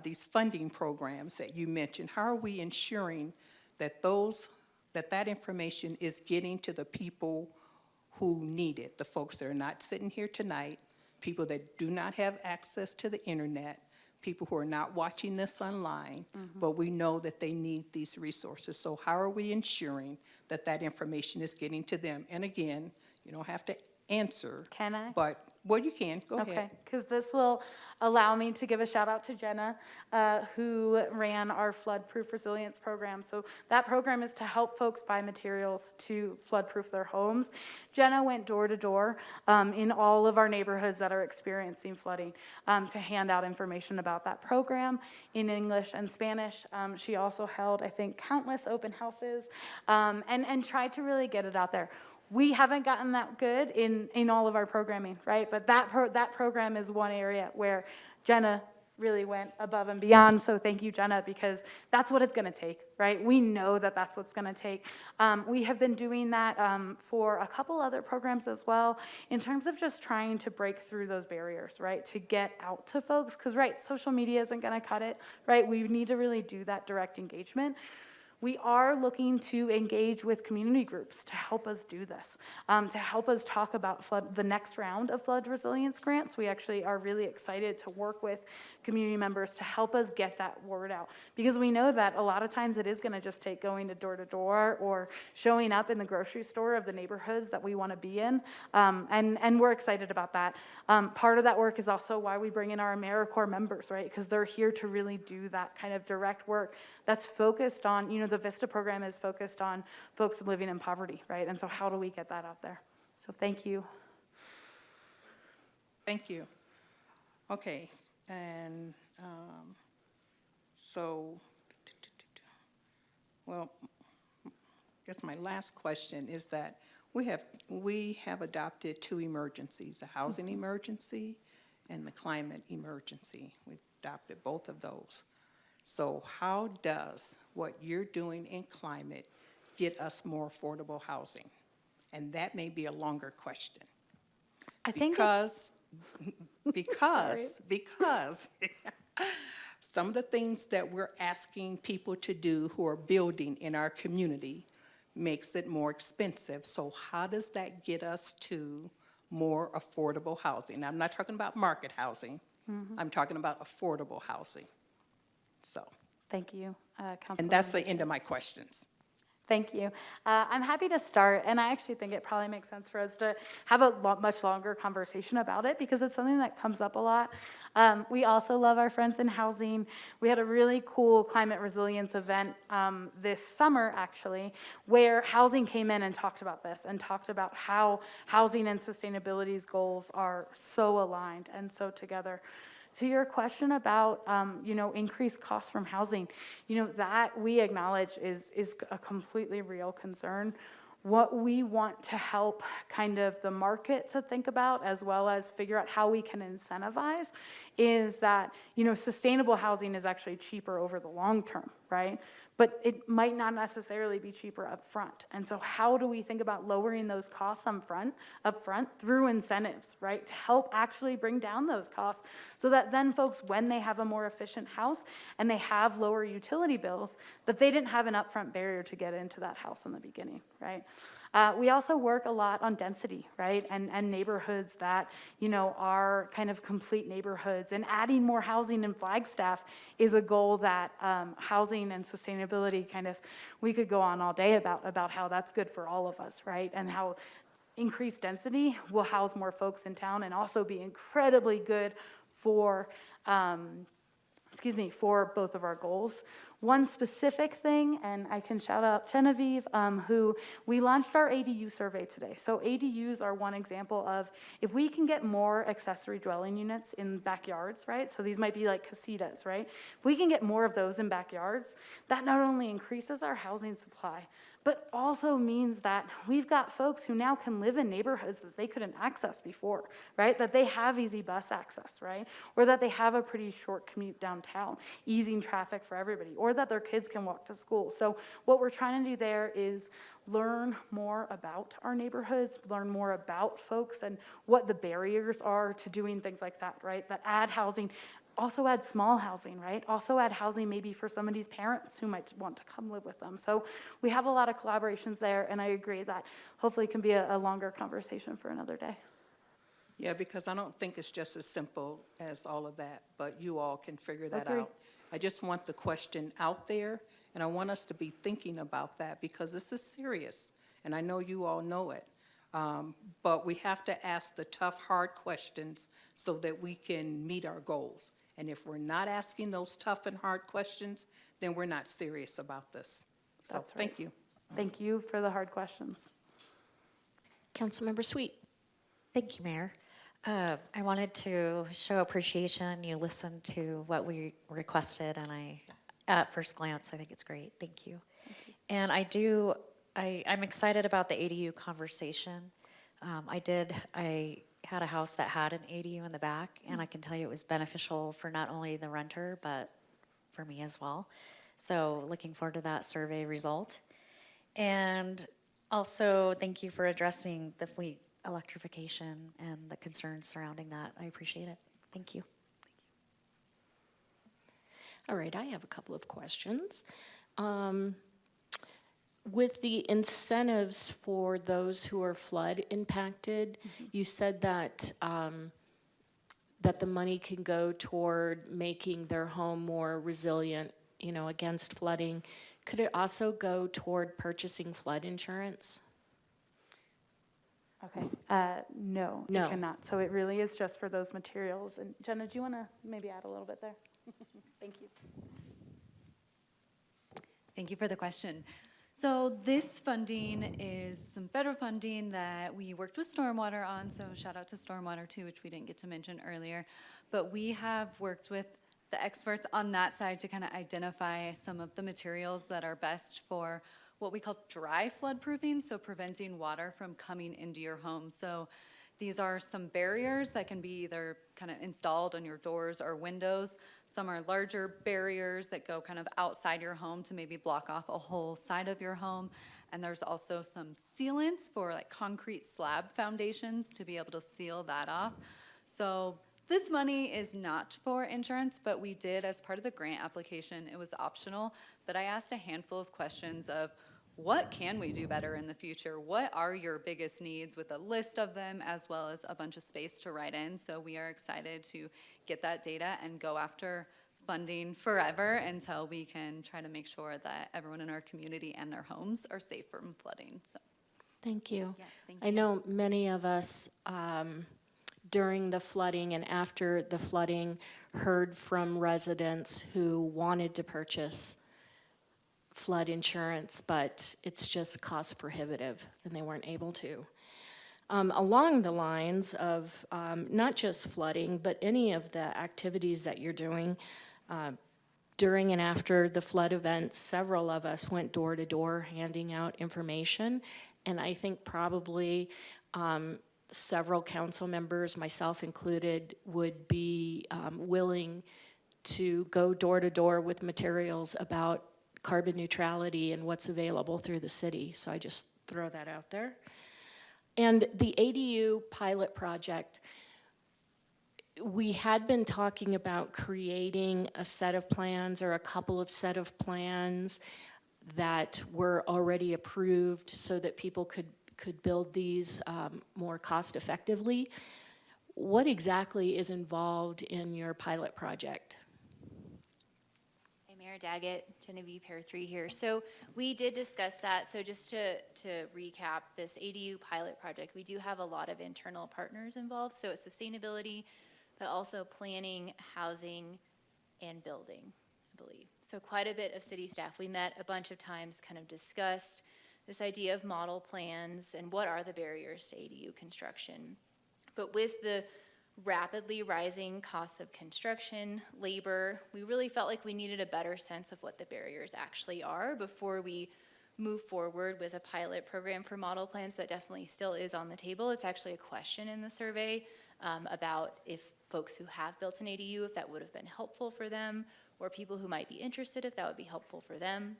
these funding programs that you mentioned, how are we ensuring that that information is getting to the people who need it, the folks that are not sitting here tonight, people that do not have access to the internet, people who are not watching this online, but we know that they need these resources. So how are we ensuring that that information is getting to them? And again, you don't have to answer. Can I? But, well, you can, go ahead. Okay, because this will allow me to give a shout out to Jenna, who ran our flood-proof resilience program. So that program is to help folks buy materials to flood-proof their homes. Jenna went door to door in all of our neighborhoods that are experiencing flooding to hand out information about that program in English and Spanish. She also held, I think, countless open houses and tried to really get it out there. We haven't gotten that good in all of our programming, right? But that program is one area where Jenna really went above and beyond. So thank you, Jenna, because that's what it's going to take, right? We know that that's what's going to take. We have been doing that for a couple other programs as well in terms of just trying to break through those barriers, right? To get out to folks, because, right, social media isn't going to cut it, right? We need to really do that direct engagement. We are looking to engage with community groups to help us do this, to help us talk about the next round of flood resilience grants. We actually are really excited to work with community members to help us get that word out, because we know that a lot of times it is going to just take going to door or showing up in the grocery store of the neighborhoods that we want to be in, and we're excited about that. Part of that work is also why we bring in our AmeriCorps members, right? Because they're here to really do that kind of direct work that's focused on, the VISTA program is focused on folks living in poverty, right? And so how do we get that out there? So thank you. Thank you. Okay, and well, I guess my last question is that we have adopted two emergencies, a housing emergency and the climate emergency. We've adopted both of those. So how does what you're doing in climate get us more affordable housing? And that may be a longer question. I think because some of the things that we're asking people to do who are building in our community makes it more expensive. So how does that get us to more affordable housing? I'm not talking about market housing. I'm talking about affordable housing. So, Thank you, Councilwoman. and that's the end of my questions. Thank you. I'm happy to start, and I actually think it probably makes sense for us to have a much longer conversation about it because it's something that comes up a lot. We also love our friends in housing. We had a really cool climate resilience event this summer, actually, where housing came in and talked about this and talked about how housing and sustainability's goals are so aligned and so together. To your question about, increased costs from housing, that we acknowledge is a completely real concern. What we want to help kind of the market to think about, as well as figure out how we can incentivize, is that, sustainable housing is actually cheaper over the long term, right? But it might not necessarily be cheaper up front. And so how do we think about lowering those costs up front through incentives, right? To help actually bring down those costs so that then folks, when they have a more efficient house and they have lower utility bills, that they didn't have an upfront barrier to get into that house in the beginning, right? We also work a lot on density, right? And neighborhoods that, are kind of complete neighborhoods. And adding more housing in Flagstaff is a goal that housing and sustainability we could go on all day about how that's good for all of us, right? And how increased density will house more folks in town and also be incredibly good for for both of our goals. One specific thing, and I can shout out Genevieve, who we launched our ADU survey today. So ADUs are one example of if we can get more accessory dwelling units in backyards, right? So these might be like casitas, right? If we can get more of those in backyards, that not only increases our housing supply, but also means that we've got folks who now can live in neighborhoods that they couldn't access before, right? That they have easy bus access, right? Or that they have a pretty short commute downtown, easing traffic for everybody, or that their kids can walk to school. So what we're trying to do there is learn more about our neighborhoods, learn more about folks and what the barriers are to doing things like that, right? That add housing also add small housing, right? Also add housing maybe for somebody's parents who might want to come live with them. So we have a lot of collaborations there, and I agree that hopefully can be a longer conversation for another day. Yeah, because I don't think it's just as simple as all of that, but you all can figure that Agree. out. I just want the question out there, and I want us to be thinking about that because this is serious, and I know you all know it. But we have to ask the tough, hard questions so that we can meet our goals. And if we're not asking those tough and hard questions, then we're not serious about this. So, That's right. thank you. Thank you for the hard questions. Councilmember Sweet. Thank you, Mayor. I wanted to show appreciation. You listened to what we requested, and at first glance, I think it's great. Thank you. And I'm excited about the ADU conversation. I had a house that had an ADU in the back, and I can tell you it was beneficial for not only the renter, but for me as well. So looking forward to that survey result. And also, thank you for addressing the fleet electrification and the concerns surrounding that. I appreciate it. Thank you. All right, I have a couple of questions. With the incentives for those who are flood impacted, you said that that the money can go toward making their home more resilient, against flooding. Could it also go toward purchasing flood insurance? Okay, no, No. it cannot. So it really is just for those materials. And Jenna, do you want to maybe add a little bit there? Thank you. Thank you for the question. So this funding is some federal funding that we worked with Stormwater on, so shout out to Stormwater too, which we didn't get to mention earlier. But we have worked with the experts on that side to kind of identify some of the materials that are best for what we call dry flood proofing, so preventing water from coming into your home. So these are some barriers that can be either kind of installed on your doors or windows. Some are larger barriers that go kind of outside your home to maybe block off a whole side of your home. And there's also some sealants for like concrete slab foundations to be able to seal that off. So this money is not for insurance, but we did, as part of the grant application, it was optional, but I asked a handful of questions of what can we do better in the future? What are your biggest needs, with a list of them, as well as a bunch of space to write in. So we are excited to get that data and go after funding forever until we can try to make sure that everyone in our community and their homes are safe from flooding. So Thank you. yes, thank I you. know many of us during the flooding and after the flooding heard from residents who wanted to purchase flood insurance, but it's just cost prohibitive and they weren't able to. Along the lines of not just flooding, but any of the activities that you're doing during and after the flood events, several of us went door to door handing out information, and I think probably several council members, myself included, would be willing to go door to door with materials about carbon neutrality and what's available through the city. So I just throw that out there. And the ADU pilot project, we had been talking about creating a set of plans or a couple of set of plans that were already approved so that people could build these more cost effectively. What exactly is involved in your pilot project? Hey, Mayor Daggett, Genevieve Pair 3 here. So we did discuss that. So just to recap this ADU pilot project, we do have a lot of internal partners involved. So it's sustainability, but also planning, housing, and building, I believe. So quite a bit of city staff. We met a bunch of times, kind of discussed this idea of model plans and what are the barriers to ADU construction. But with the rapidly rising costs of construction, labor, we really felt like we needed a better sense of what the barriers actually are before we move forward with a pilot program for model plans. That definitely still is on the table. It's actually a question in the survey about if folks who have built an ADU, if that would have been helpful for them, or people who might be interested, if that would be helpful for them.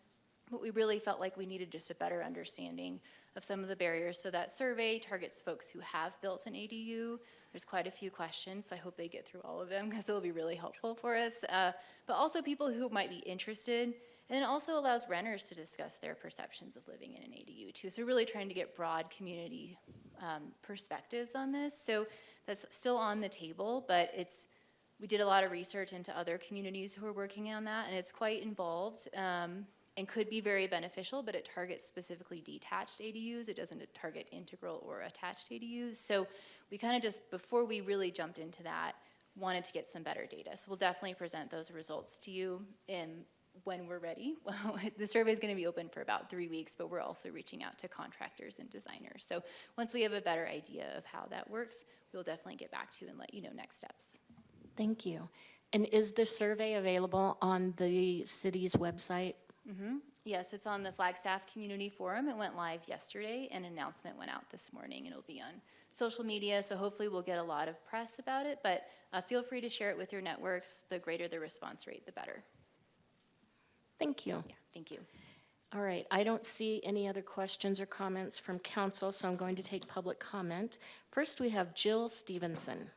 But we really felt like we needed just a better understanding of some of the barriers. So that survey targets folks who have built an ADU. There's quite a few questions, so I hope they get through all of them because it'll be really helpful for us. But also people who might be interested. And it also allows renters to discuss their perceptions of living in an ADU too. So really trying to get broad community perspectives on this. So that's still on the table, but we did a lot of research into other communities who are working on that, and it's quite involved. And could be very beneficial, but it targets specifically detached ADUs. It doesn't target integral or attached ADUs. So we kind of just, before we really jumped into that, wanted to get some better data. So we'll definitely present those results to you when we're ready. The survey is going to be open for about 3 weeks, but we're also reaching out to contractors and designers. So once we have a better idea of how that works, we'll definitely get back to you and let you know next steps. Thank you. And is the survey available on the city's website? Mm-hmm. Yes, it's on the Flagstaff Community Forum. It went live yesterday. An announcement went out this morning. It'll be on social media, so hopefully we'll get a lot of press about it, but feel free to share it with your networks. The greater the response rate, the better. Thank you. Yeah, thank you. All right, I don't see any other questions or comments from council, so I'm going to take public comment. First, we have Jill Stevenson.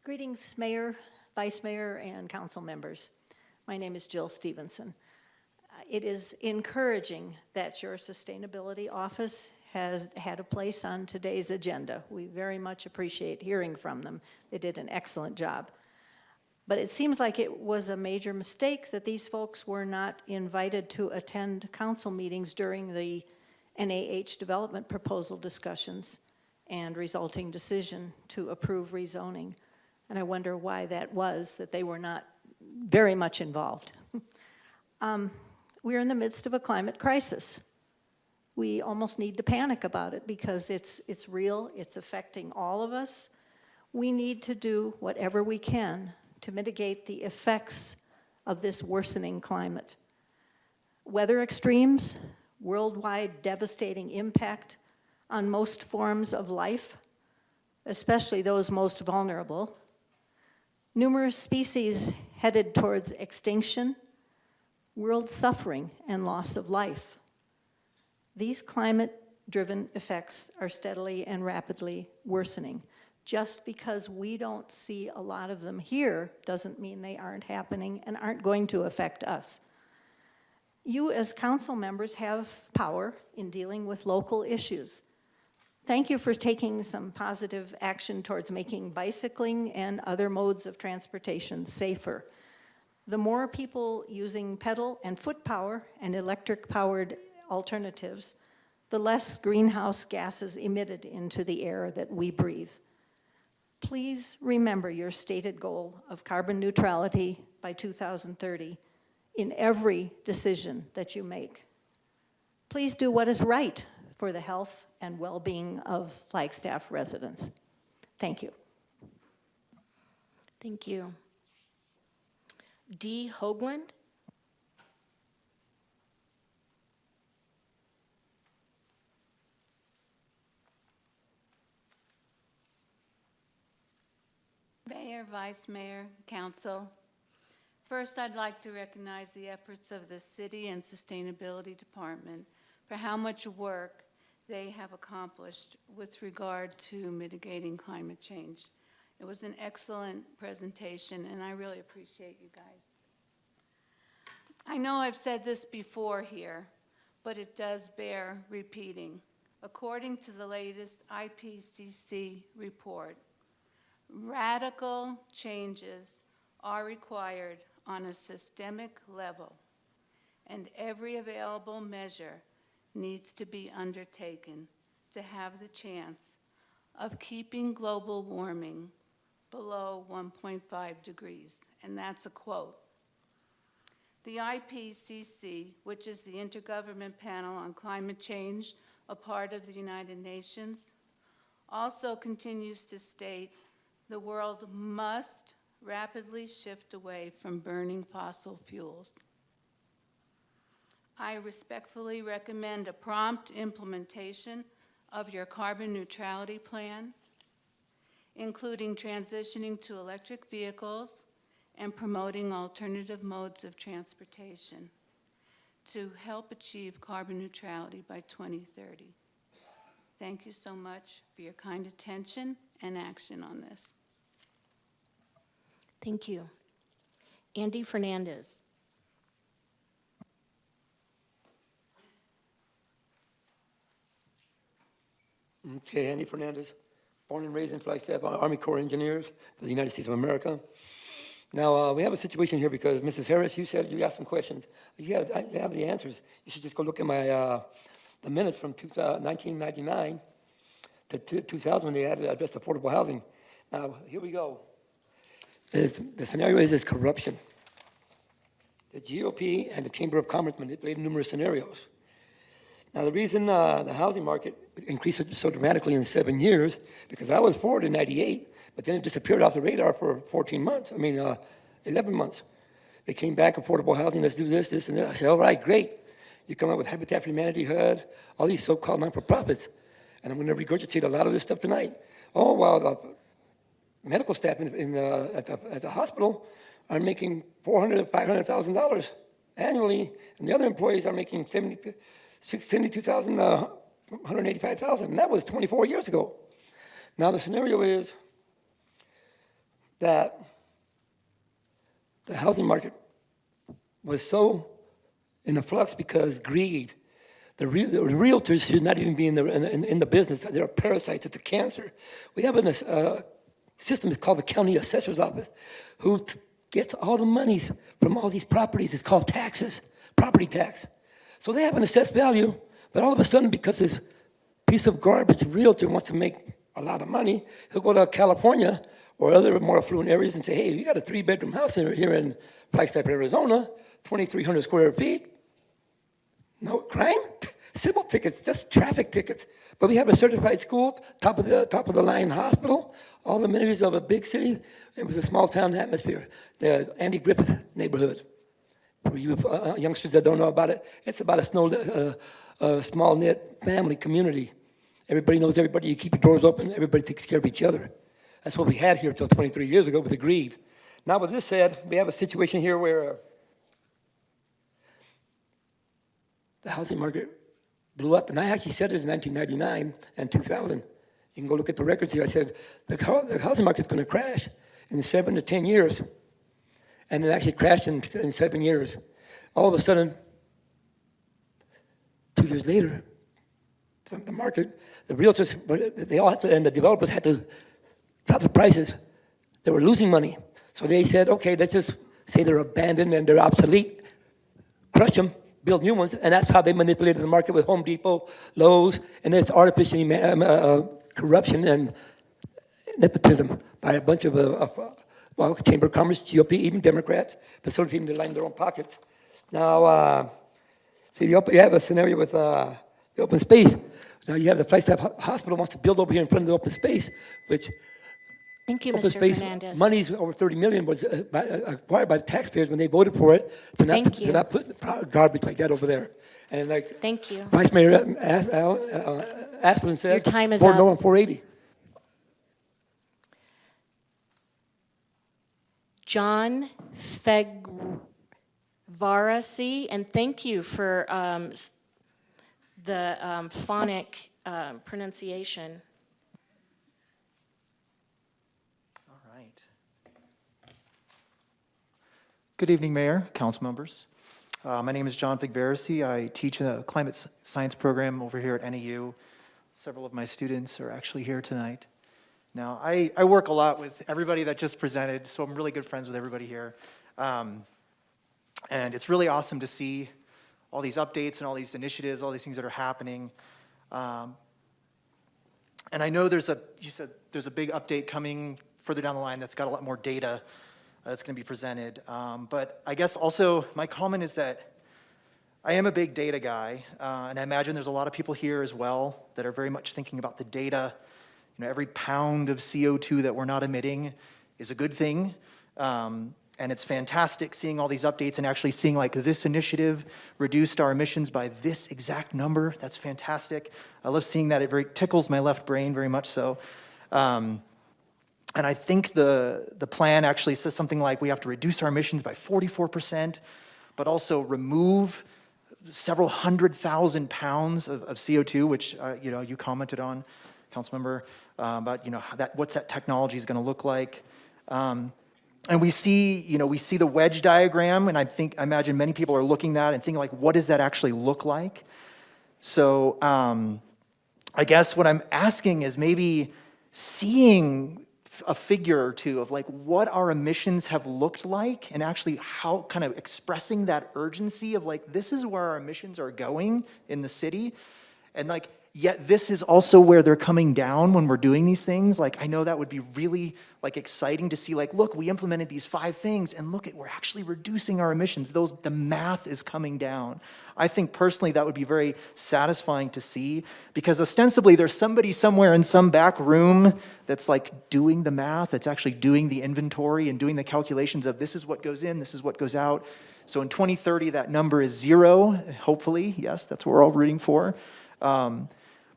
Greetings, Mayor, Vice Mayor, and council members. My name is Jill Stevenson. It is encouraging that your sustainability office has had a place on today's agenda. We very much appreciate hearing from them. They did an excellent job. But it seems like it was a major mistake that these folks were not invited to attend council meetings during the NAH development proposal discussions and resulting decision to approve rezoning. And I wonder why that was, that they were not very much involved. We're in the midst of a climate crisis. We almost need to panic about it because it's real, it's affecting all of us. We need to do whatever we can to mitigate the effects of this worsening climate. Weather extremes, worldwide devastating impact on most forms of life, especially those most vulnerable. Numerous species headed towards extinction, world suffering, and loss of life. These climate-driven effects are steadily and rapidly worsening. Just because we don't see a lot of them here doesn't mean they aren't happening and aren't going to affect us. You as council members have power in dealing with local issues. Thank you for taking some positive action towards making bicycling and other modes of transportation safer. The more people using pedal and foot power and electric-powered alternatives, the less greenhouse gases emitted into the air that we breathe. Please remember your stated goal of carbon neutrality by 2030 in every decision that you make. Please do what is right for the health and well-being of Flagstaff residents. Thank you. Thank you. Dee Hoagland. Mayor, Vice Mayor, Council. First, I'd like to recognize the efforts of the City and Sustainability Department for how much work they have accomplished with regard to mitigating climate change. It was an excellent presentation, and I really appreciate you guys. I know I've said this before here, but it does bear repeating. According to the latest IPCC report, radical changes are required on a systemic level, and every available measure needs to be undertaken to have the chance of keeping global warming below 1.5 degrees, and that's a quote. The IPCC, which is the Intergovernmental Panel on Climate Change, a part of the United Nations, also continues to state the world must rapidly shift away from burning fossil fuels. I respectfully recommend a prompt implementation of your carbon neutrality plan, including transitioning to electric vehicles and promoting alternative modes of transportation to help achieve carbon neutrality by 2030. Thank you so much for your kind attention and action on this. Thank you. Andy Fernandez. Okay, Andy Fernandez, born and raised in Flagstaff, Army Corps of Engineers for the United States of America. Now, we have a situation here because Mrs. Harris, you said you asked some questions. You have the answers. You should just go look at my, the minutes from 1999 to 2000 when they addressed affordable housing. Now, here we go. The scenario is corruption. The GOP and the Chamber of Commerce manipulated numerous scenarios. Now, the reason the housing market increased so dramatically in 7 years, because I was for it in 98, but then it disappeared off the radar for 14 months. 11 months. They came back, affordable housing, let's do this, and that. I said, all right, great. You come up with Habitat for Humanity, HUD, all these so-called non-for-profits. And I'm going to regurgitate a lot of this stuff tonight. Oh, while the medical staff at the hospital are making $400,000 to $500,000 annually, and the other employees are making $72,000 to $185,000, and that was 24 years ago. Now the scenario is that the housing market was so in a flux because greed. The realtors should not even be in the business. They're parasites. It's a cancer. We have a system that's called the county assessor's office, who gets all the monies from all these properties. It's called taxes, property tax. So they have an assessed value, but all of a sudden, because this piece of garbage realtor wants to make a lot of money, he'll go to California or other more affluent areas and say, hey, you got a 3-bedroom house here in Flagstaff, Arizona, 2,300 square feet. No crime, civil tickets, just traffic tickets. But we have a certified school, top of the line hospital, all the amenities of a big city. It was a small town atmosphere. The Andy Griffith neighborhood. For you youngsters that don't know about it, it's about a small knit family community. Everybody knows everybody. You keep your doors open. Everybody takes care of each other. That's what we had here until 23 years ago with the greed. Now, with this said, we have a situation here where the housing market blew up, and I actually said it in 1999 and 2000. You can go look at the records here. I said the housing market's going to crash in 7 to 10 years, and it actually crashed in 7 years. All of a sudden, 2 years later, the market, the realtors, they all had to, and the developers had to drop the prices. They were losing money, so they said, okay, let's just say they're abandoned and they're obsolete, crush them, build new ones, and that's how they manipulated the market with Home Depot, Lowe's, and it's artificially corruption and nepotism by a bunch of Chamber of Commerce, GOP, even Democrats, facilitating to line their own pockets. Now, see, you have a scenario with the open space. Now you have the Flagstaff Hospital wants to build over here in front of the open space, which Thank you, open Mr. space Fernandez. money's over $30 million was acquired by the taxpayers when they voted for it to not put garbage like that over there. And like Thank you. Vice Mayor Aslan said, Your time is vote up. no on 480. John Fegvarasi, and thank you for the phonic pronunciation. All right. Good evening, Mayor, council members. My name is John Figvaresi. I teach a climate science program over here at NAU. Several of my students are actually here tonight. Now, I work a lot with everybody that just presented, so I'm really good friends with everybody here. And it's really awesome to see all these updates and all these initiatives, all these things that are happening. And I know you said there's a big update coming further down the line that's got a lot more data that's going to be presented. But I guess also my comment is that I am a big data guy, and I imagine there's a lot of people here as well that are very much thinking about the data. You know, every pound of CO2 that we're not emitting is a good thing. And And it's fantastic seeing all these updates and actually seeing like this initiative reduced our emissions by this exact number. That's fantastic. I love seeing that. It very tickles my left brain very much so. And I think the plan actually says something like we have to reduce our emissions by 44%, but also remove several 100,000 pounds of CO2, which you commented on, Councilmember, about what that technology is going to look like. And we see the wedge diagram, and I imagine many people are looking at that and thinking like, what does that actually look like? So I guess what I'm asking is maybe seeing a figure or two of like what our emissions have looked like and actually how kind of expressing that urgency of like, this is where our emissions are going in the city. And like, yet this is also where they're coming down when we're doing these things. Like, I know that would be really like exciting to see like, look, we implemented these 5 things and look at, we're actually reducing our emissions. The math is coming down. I think personally that would be very satisfying to see because ostensibly there's somebody somewhere in some back room that's like doing the math, that's actually doing the inventory and doing the calculations of this is what goes in, this is what goes out. So in 2030, that number is 0, hopefully. Yes, that's what we're all rooting for.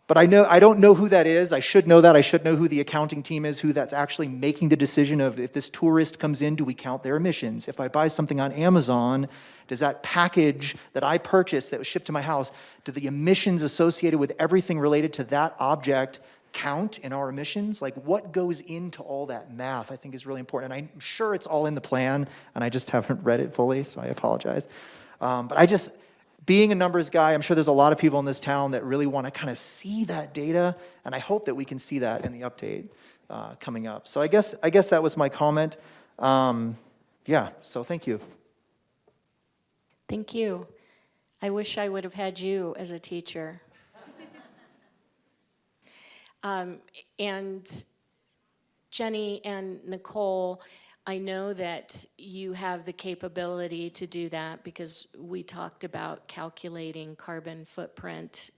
But I don't know who that is. I should know that. I should know who the accounting team is, who that's actually making the decision of if this tourist comes in, do we count their emissions? If I buy something on Amazon, does that package that I purchased that was shipped to my house, do the emissions associated with everything related to that object count in our emissions? Like what goes into all that math I think is really important. And I'm sure it's all in the plan, and I just haven't read it fully, so I apologize. But being a numbers guy, I'm sure there's a lot of people in this town that really want to kind of see that data, and I hope that we can see that in the update coming up. So I guess that was my comment. Yeah, so thank you. Thank you. I wish I would have had you as a teacher. And Jenny and Nicole, I know that you have the capability to do that because we talked about calculating carbon footprint.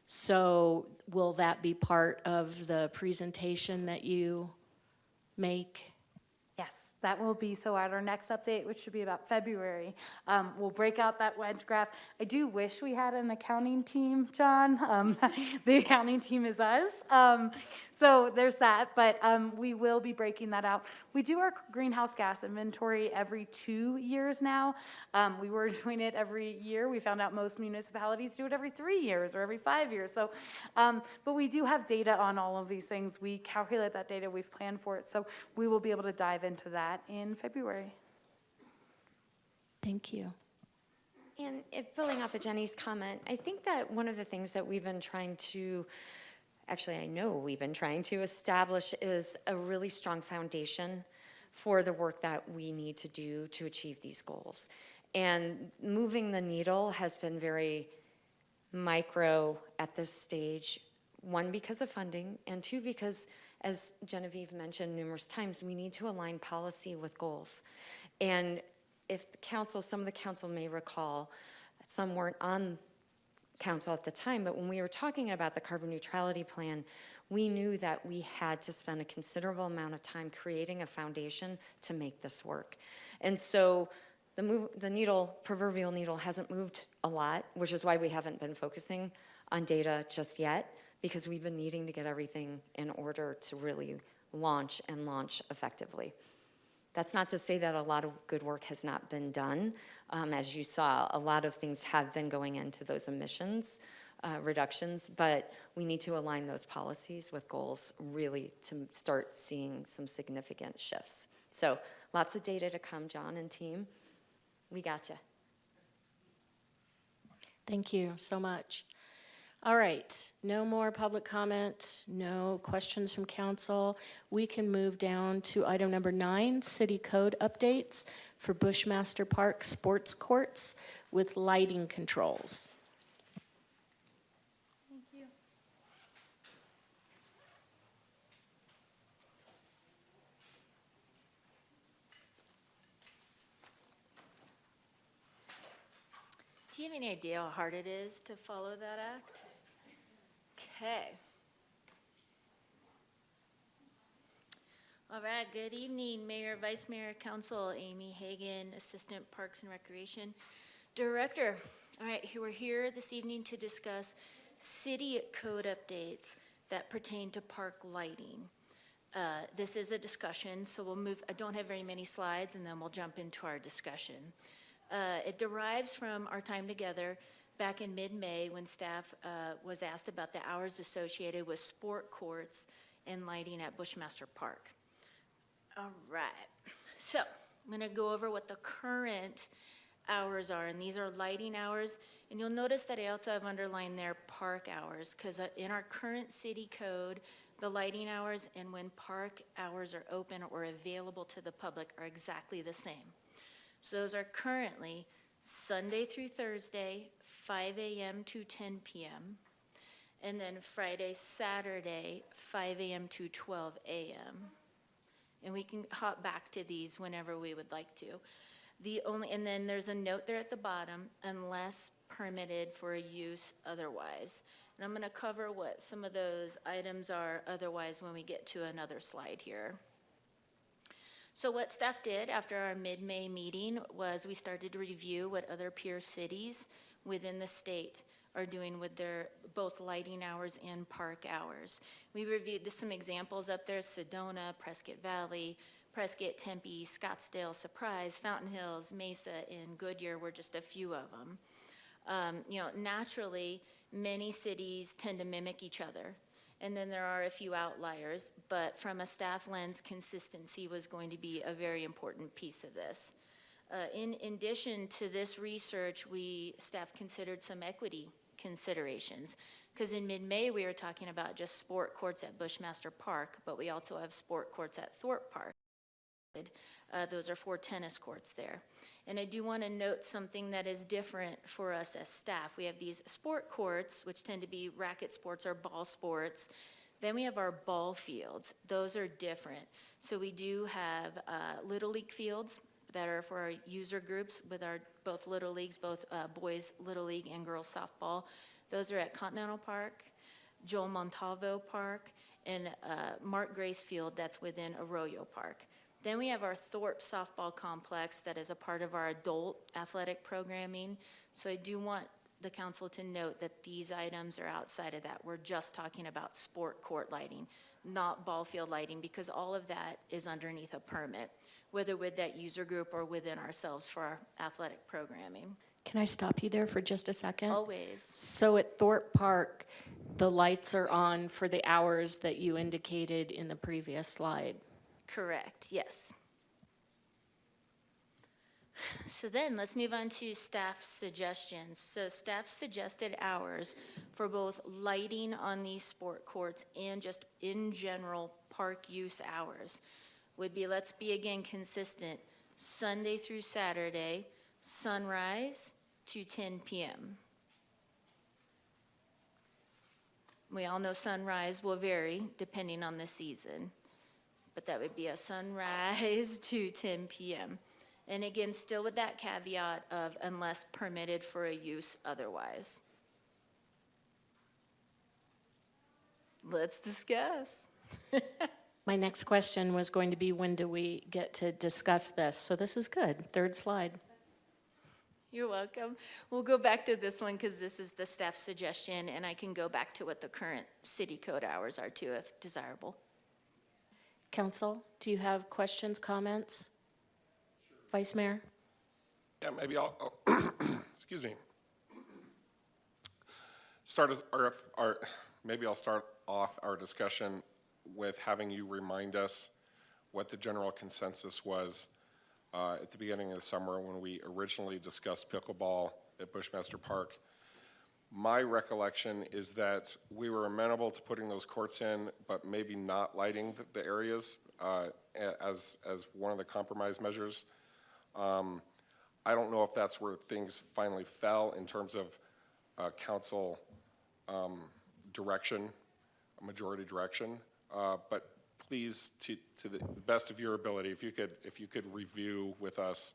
So will that be part of the presentation that you make? Yes, that will be, so at our next update, which should be about February, we'll break out that wedge graph. I do wish we had an accounting team, John. The accounting team is us. So there's that, but we will be breaking that out. We do our greenhouse gas inventory every 2 years now. We were doing it every year. We found out most municipalities do it every 3 years or every 5 years. So, but we do have data on all of these things. We calculate that data, we've planned for it. So we will be able to dive into that in February. Thank you. And building off of Jenny's comment, I think that one of the things that we've been trying to, actually I know we've been trying to establish is a really strong foundation for the work that we need to do to achieve these goals. And moving the needle has been very micro at this stage, 1, because of funding, and 2, because as Genevieve mentioned numerous times, we need to align policy with goals. And if the council, some of the council may recall, some weren't on council at the time, but when we were talking about the carbon neutrality plan, we knew that we had to spend a considerable amount of time creating a foundation to make this work. And so the needle, proverbial needle, hasn't moved a lot, which is why we haven't been focusing on data just yet, because we've been needing to get everything in order to really launch and launch effectively. That's not to say that a lot of good work has not been done. As you saw, a lot of things have been going into those emissions reductions, but we need to align those policies with goals really to start seeing some significant shifts. So lots of data to come, John and team. We gotcha. Thank you so much. All right, no more public comment, no questions from council. We can move down to item number 9, city code updates for Bushmaster Park sports courts with lighting controls. Thank you. Do you have any idea how hard it is to follow that act? Okay. All right, good evening, Mayor, Vice Mayor, Council. Amy Hagan, Assistant Parks and Recreation Director. All right, we're here this evening to discuss city code updates that pertain to park lighting. This is a discussion, so we'll move, I don't have very many slides, and then we'll jump into our discussion. It derives from our time together back in mid-May when staff was asked about the hours associated with sport courts and lighting at Bushmaster Park. All right, so I'm gonna go over what the current hours are, and these are lighting hours, and you'll notice that I also have underlined there park hours, because in our current city code, the lighting hours and when park hours are open or available to the public are exactly the same. So those are currently Sunday through Thursday, 5 a.m. to 10 p.m., and then Friday, Saturday, 5 a.m. to 12 a.m. And we can hop back to these whenever we would like to. And then there's a note there at the bottom, unless permitted for a use otherwise. And I'm gonna cover what some of those items are otherwise when we get to another slide here. So what staff did after our mid-May meeting was we started to review what other peer cities within the state are doing with their both lighting hours and park hours. We reviewed some examples up there: Sedona, Prescott Valley, Prescott, Tempe, Scottsdale, Surprise, Fountain Hills, Mesa, and Goodyear were just a few of them. Naturally, many cities tend to mimic each other, and then there are a few outliers, but from a staff lens, consistency was going to be a very important piece of this. In addition to this research, staff considered some equity considerations, because in mid-May we were talking about just sport courts at Bushmaster Park, but we also have sport courts at Thorpe Park. Those are 4 tennis courts there. And I do want to note something that is different for us as staff. We have these sport courts, which tend to be racket sports or ball sports. Then we have our ball fields. Those are different. So we do have Little League fields that are for our user groups with our both Little Leagues, both boys Little League and girls softball. Those are at Continental Park, Joel Montalvo Park, and Mark Grace Field that's within Arroyo Park. Then we have our Thorpe softball complex that is a part of our adult athletic programming. So I do want the council to note that these items are outside of that. We're just talking about sport court lighting, not ball field lighting, because all of that is underneath a permit, whether with that user group or within ourselves for our athletic programming. Can I stop you there for just a second? Always. So at Thorpe Park, the lights are on for the hours that you indicated in the previous slide. Correct, yes. So then let's move on to staff suggestions. So staff suggested hours for both lighting on these sport courts and just in general park use hours would be, let's be again consistent, Sunday through Saturday, sunrise to 10 p.m. We all know sunrise will vary depending on the season, but that would be a sunrise to 10 p.m. And again, still with that caveat of unless permitted for a use otherwise. Let's discuss. My next question was going to be, when do we get to discuss this? So this is good. Third slide. You're welcome. We'll go back to this one because this is the staff suggestion, and I can go back to what the current city code hours are too, if desirable. Council, do you have questions, comments? Sure. Vice Mayor? Yeah, maybe I'll, excuse me. Maybe I'll start off our discussion with having you remind us what the general consensus was at the beginning of the summer when we originally discussed pickleball at Bushmaster Park. My recollection is that we were amenable to putting those courts in, but maybe not lighting the areas as one of the compromise measures. I don't know if that's where things finally fell in terms of council direction, majority direction, but please, to the best of your ability, if you could review with us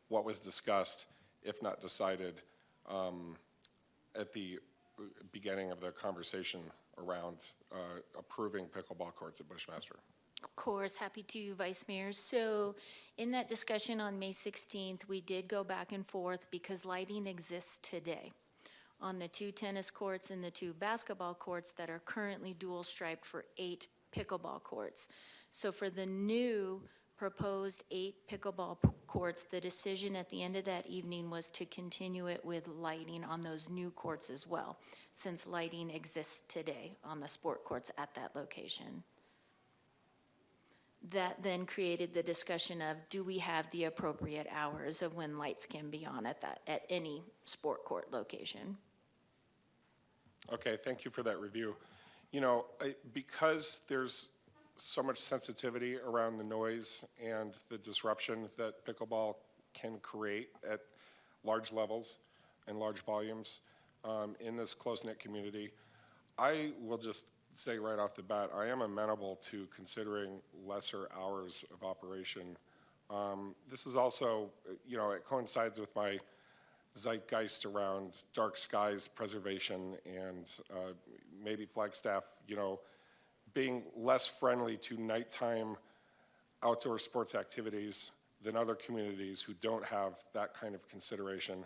what was discussed, if not decided, at the beginning of the conversation around approving pickleball courts at Bushmaster. Of course, happy to, Vice Mayor. So in that discussion on May 16th, we did go back and forth because lighting exists today on the 2 tennis courts and the 2 basketball courts that are currently dual striped for 8 pickleball courts. So for the new proposed 8 pickleball courts, the decision at the end of that evening was to continue it with lighting on those new courts as well, since lighting exists today on the sport courts at that location. That then created the discussion of, do we have the appropriate hours of when lights can be on at any sport court location? Okay, thank you for that review. You know, because there's so much sensitivity around the noise and the disruption that pickleball can create at large levels and large volumes in this close-knit community, I will just say right off the bat, I am amenable to considering lesser hours of operation. This is also, you know, it coincides with my zeitgeist around dark skies preservation and maybe Flagstaff, you know, being less friendly to nighttime outdoor sports activities than other communities who don't have that kind of consideration.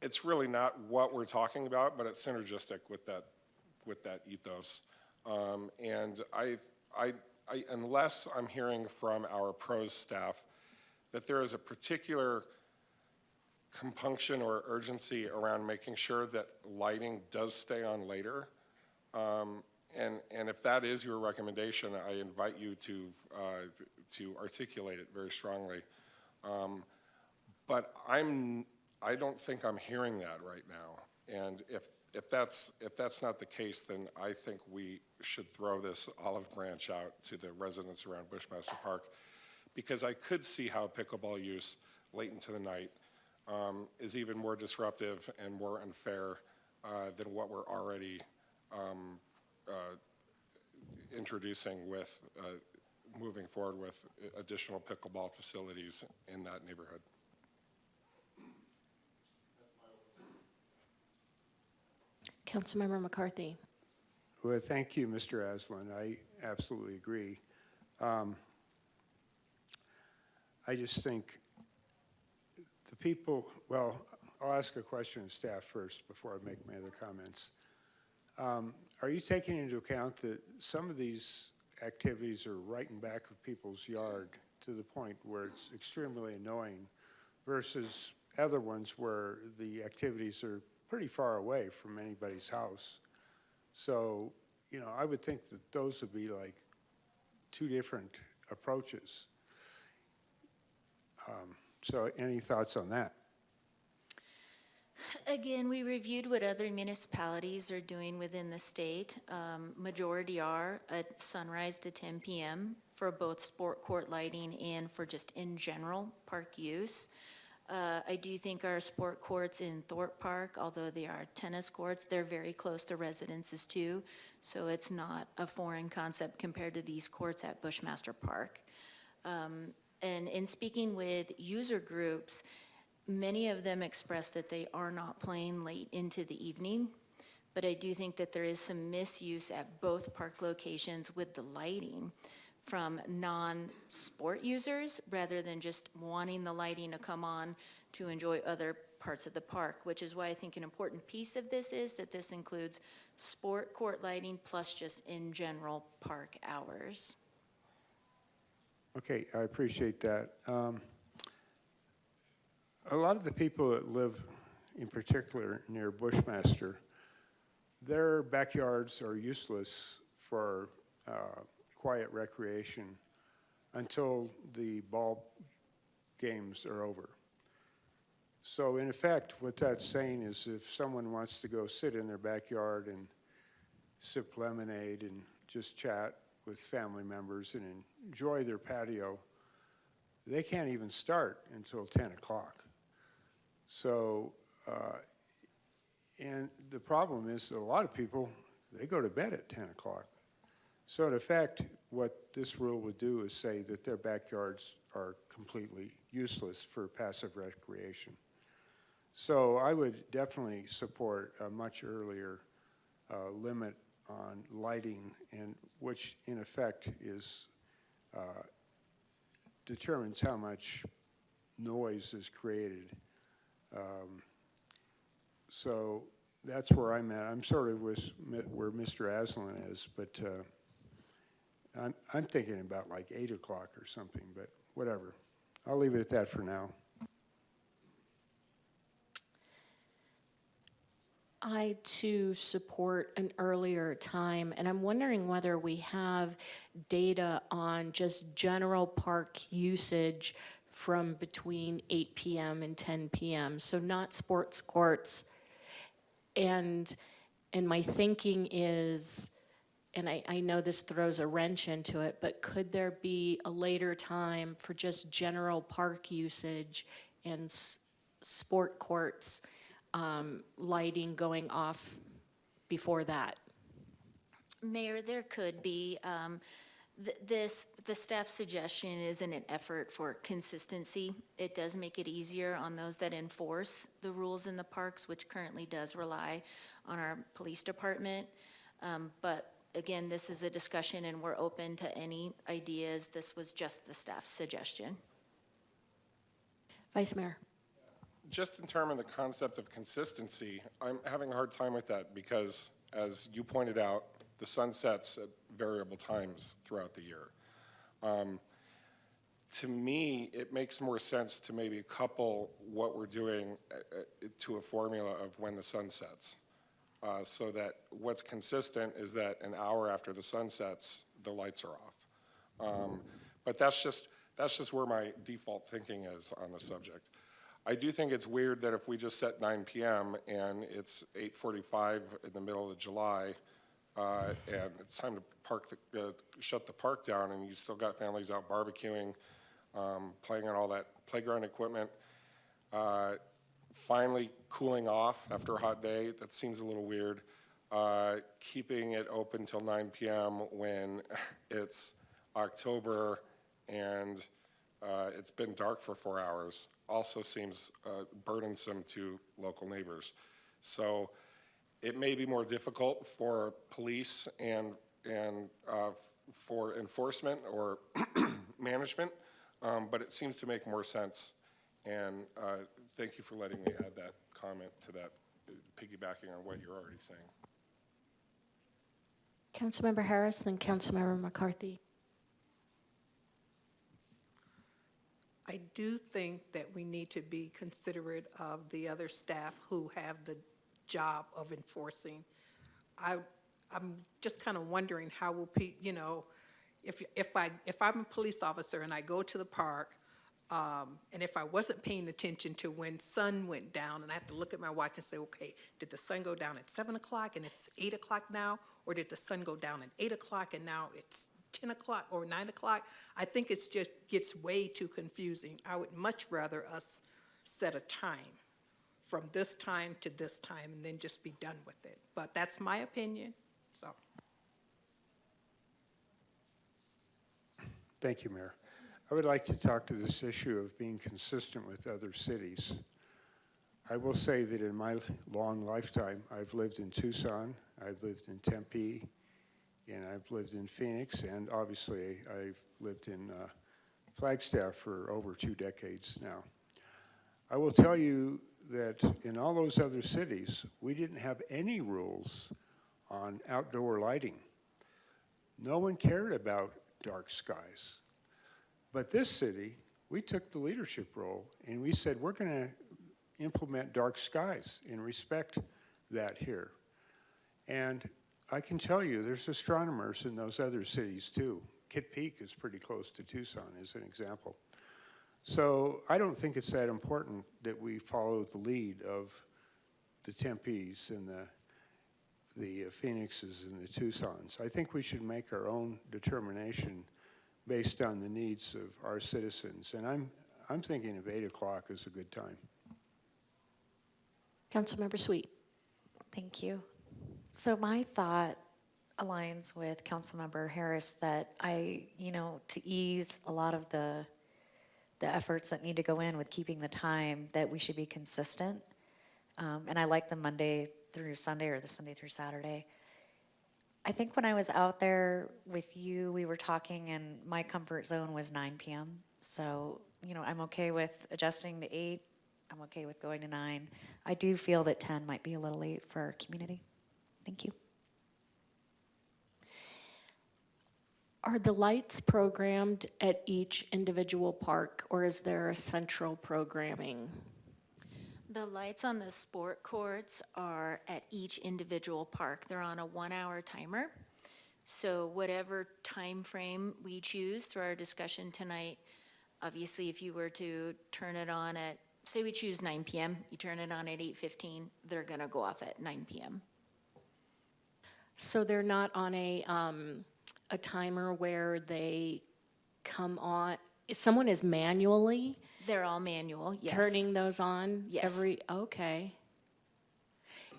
It's really not what we're talking about, but it's synergistic with that ethos. And unless I'm hearing from our pros staff that there is a particular compunction or urgency around making sure that lighting does stay on later, and if that is your recommendation, I invite you to articulate it very strongly. But I don't think I'm hearing that right now. And if that's not the case, then I think we should throw this olive branch out to the residents around Bushmaster Park, because I could see how pickleball use late into the night is even more disruptive and more unfair than what we're already introducing with moving forward with additional pickleball facilities in that neighborhood. Councilmember McCarthy. Well, thank you, Mr. Aslan. I absolutely agree. I just think the people, well, I'll ask a question of staff first before I make my other comments. Are you taking into account that some of these activities are right in back of people's yard to the point where it's extremely annoying versus other ones where the activities are pretty far away from anybody's house? So, you know, I would think that those would be like 2 different approaches. So any thoughts on that? Again, we reviewed what other municipalities are doing within the state. Majority are at sunrise to 10 p.m. for both sport court lighting and for just in general park use. I do think our sport courts in Thorpe Park, although they are tennis courts, they're very close to residences too. So it's not a foreign concept compared to these courts at Bushmaster Park. And in speaking with user groups, many of them express that they are not playing late into the evening, but I do think that there is some misuse at both park locations with the lighting from non-sport users rather than just wanting the lighting to come on to enjoy other parts of the park, which is why I think an important piece of this is that this includes sport court lighting plus just in general park hours. Okay, I appreciate that. A lot of the people that live in particular near Bushmaster, their backyards are useless for quiet recreation until the ball games are over. So in effect, what that's saying is if someone wants to go sit in their backyard and sip lemonade and just chat with family members and enjoy their patio, they can't even start until 10 o'clock. So, and the problem is that a lot of people, they go to bed at 10 o'clock. So in effect, what this rule would do is say that their backyards are completely useless for passive recreation. So I would definitely support a much earlier limit on lighting, and which in effect is, determines how much noise is created. So that's where I'm at. I'm sort of where Mr. Aslan is, but I'm thinking about like 8 o'clock or something, but whatever. I'll leave it at that for now. I too support an earlier time, and I'm wondering whether we have data on just general park usage from between 8 p.m. and 10 p.m., so not sports courts. And my thinking is, and I know this throws a wrench into it, but could there be a later time for just general park usage and sport courts, lighting going off before that? Mayor, there could be. The staff suggestion is in an effort for consistency. It does make it easier on those that enforce the rules in the parks, which currently does rely on our police department. But again, this is a discussion and we're open to any ideas. This was just the staff's suggestion. Vice Mayor. Just in terms of the concept of consistency, I'm having a hard time with that because, as you pointed out, the sun sets at variable times throughout the year. To me, it makes more sense to maybe couple what we're doing to a formula of when the sun sets, so that what's consistent is that an hour after the sun sets, the lights are off. But that's just where my default thinking is on the subject. I do think it's weird that if we just set 9 p.m. and it's 8:45 in the middle of July, and it's time to shut the park down, and you still got families out barbecuing, playing on all that playground equipment, finally cooling off after a hot day. That seems a little weird. Keeping it open till 9 p.m. when it's October and it's been dark for 4 hours also seems burdensome to local neighbors. So it may be more difficult for police and for enforcement or management, but it seems to make more sense. And thank you for letting me add that comment to that, piggybacking on what you're already saying. Councilmember Harris, then Councilmember McCarthy. I do think that we need to be considerate of the other staff who have the job of enforcing. I'm just kind of wondering how will if I'm a police officer and I go to the park, and if I wasn't paying attention to when sun went down, and I have to look at my watch and say, okay, did the sun go down at 7 o'clock and it's 8 o'clock now, or did the sun go down at 8 o'clock and now it's 10 o'clock or 9 o'clock? I think it's just gets way too confusing. I would much rather us set a time from this time to this time and then just be done with it. But that's my opinion, so. Thank you, Mayor. I would like to talk to this issue of being consistent with other cities. I will say that in my long lifetime, I've lived in Tucson, I've lived in Tempe, and I've lived in Phoenix, and obviously I've lived in Flagstaff for over 2 decades now. I will tell you that in all those other cities, we didn't have any rules on outdoor lighting. No one cared about dark skies. But this city, we took the leadership role and we said, we're going to implement dark skies and respect that here. And I can tell you, there's astronomers in those other cities too. Kitt Peak is pretty close to Tucson, as an example. So I don't think it's that important that we follow the lead of the Tempes and the Phoenixes and the Tucsons. I think we should make our own determination based on the needs of our citizens. And I'm thinking of 8 o'clock is a good time. Councilmember Sweet. Thank you. So my thought aligns with Councilmember Harris that to ease a lot of the efforts that need to go in with keeping the time, that we should be consistent. And I like the Monday through Sunday or the Sunday through Saturday. I think when I was out there with you, we were talking and my comfort zone was 9 PM. So, I'm okay with adjusting to 8. I'm okay with going to 9. I do feel that 10 might be a little late for our community. Thank you. Are the lights programmed at each individual park, or is there a central programming? The lights on the sport courts are at each individual park. They're on a 1-hour timer. So whatever time frame we choose through our discussion tonight, obviously if you were to turn it on at, say we choose 9 PM, you turn it on at 8:15, they're gonna go off at 9 PM. So they're not on a timer where they come on, someone is manually They're all manual, yes. turning those on? Yes. Okay.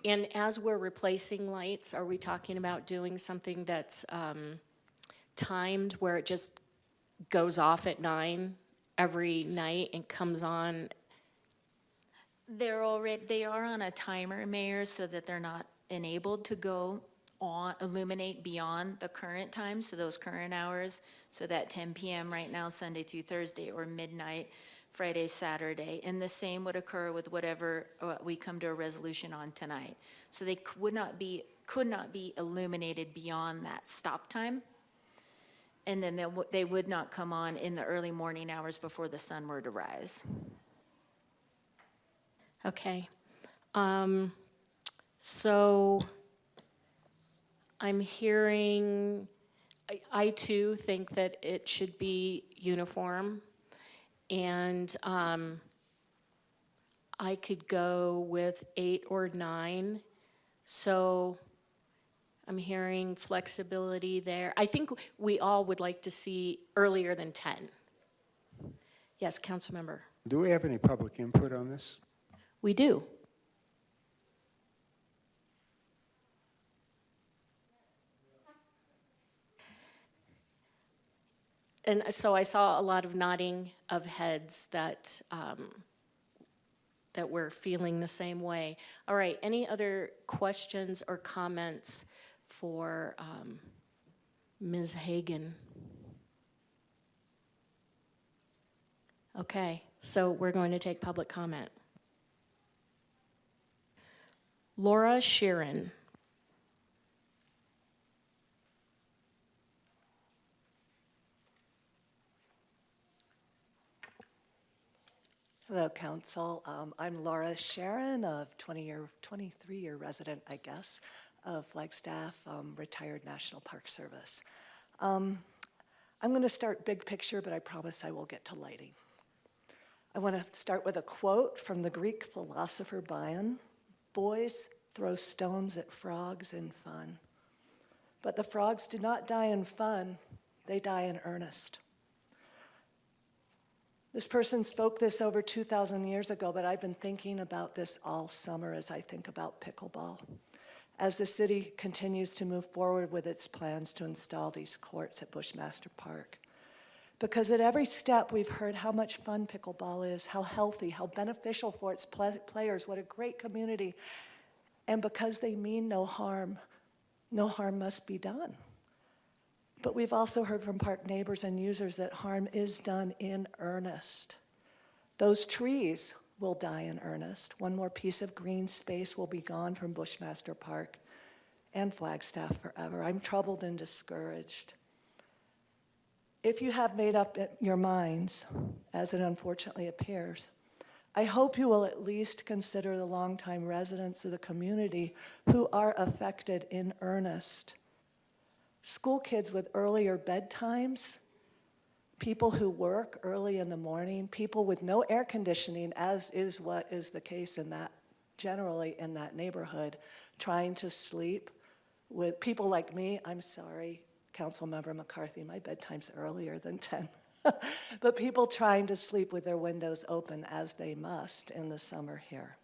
And as we're replacing lights, are we talking about doing something that's timed where it just goes off at 9 every night and comes on? They are on a timer, Mayor, so that they're not enabled to go on, illuminate beyond the current time, so those current hours, so that 10 PM right now, Sunday through Thursday, or midnight, Friday, Saturday. And the same would occur with whatever we come to a resolution on tonight. So they could not be illuminated beyond that stop time. And then they would not come on in the early morning hours before the sun were to rise. Okay. So I'm hearing, I too think that it should be uniform. And I could go with 8 or 9. So I'm hearing flexibility there. I think we all would like to see earlier than 10. Yes, Councilmember. Do we have any public input on this? We do. And so I saw a lot of nodding of heads that that we're feeling the same way. All right, any other questions or comments for Ms. Hagan? Okay, so we're going to take public comment. Laura Sheeran. Hello, Council. I'm Laura Sharon, a 23-year resident, I guess, of Flagstaff, retired National Park Service. I'm going to start big picture, but I promise I will get to lighting. I want to start with a quote from the Greek philosopher Bion. Boys throw stones at frogs in fun, but the frogs do not die in fun, they die in earnest. This person spoke this over 2,000 years ago, but I've been thinking about this all summer as I think about pickleball. As the city continues to move forward with its plans to install these courts at Bushmaster Park. Because at every step we've heard how much fun pickleball is, how healthy, how beneficial for its players, what a great community. And because they mean no harm must be done. But we've also heard from park neighbors and users that harm is done in earnest. Those trees will die in earnest. One more piece of green space will be gone from Bushmaster Park and Flagstaff forever. I'm troubled and discouraged. If you have made up your minds, as it unfortunately appears, I hope you will at least consider the longtime residents of the community who are affected in earnest. School kids with earlier bedtimes, people who work early in the morning, people with no air conditioning, as is what is the case generally in that neighborhood, trying to sleep with people like me. I'm sorry, Councilmember McCarthy, my bedtime's earlier than 10. But people trying to sleep with their windows open as they must in the summer here.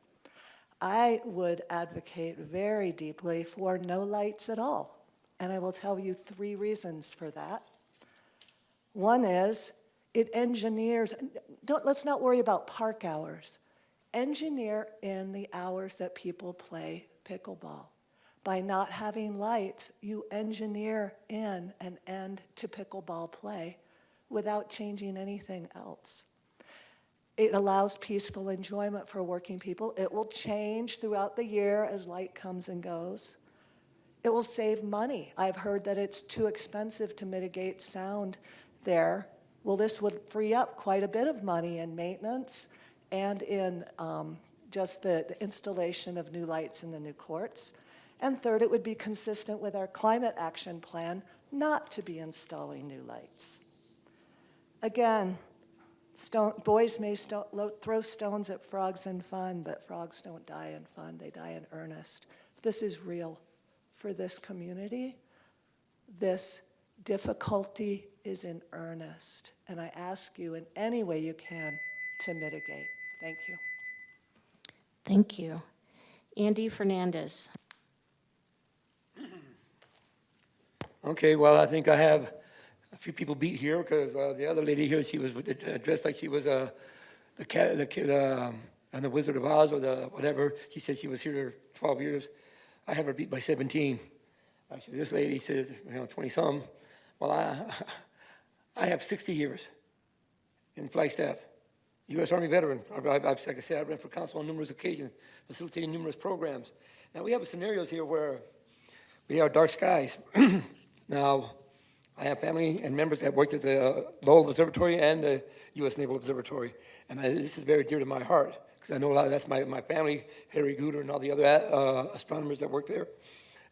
I would advocate very deeply for no lights at all. And I will tell you 3 reasons for that. One is it engineers, let's not worry about park hours. Engineer in the hours that people play pickleball. By not having lights, you engineer in an end to pickleball play without changing anything else. It allows peaceful enjoyment for working people. It will change throughout the year as light comes and goes. It will save money. I've heard that it's too expensive to mitigate sound there. Well, this would free up quite a bit of money in maintenance and in just the installation of new lights in the new courts. And third, it would be consistent with our climate action plan not to be installing new lights. Again, boys may throw stones at frogs in fun, but frogs don't die in fun, they die in earnest. This is real for this community. This difficulty is in earnest, and I ask you in any way you can to mitigate. Thank you. Thank you. Andy Fernandez. Okay, well, I think I have a few people beat here because the other lady here, she was dressed like she was the on the Wizard of Oz or the whatever. She said she was here 12 years. I have her beat by 17. Actually, this lady says, 20-some. Well, I have 60 years in Flagstaff. U.S. Army veteran. Like I said, I ran for council on numerous occasions, facilitating numerous programs. Now, we have scenarios here where we have dark skies. Now, I have family and members that worked at the Lowell Observatory and the U.S. Naval Observatory. And this is very dear to my heart because I know a lot of that's my family, Harry Gooder and all the other astronomers that worked there.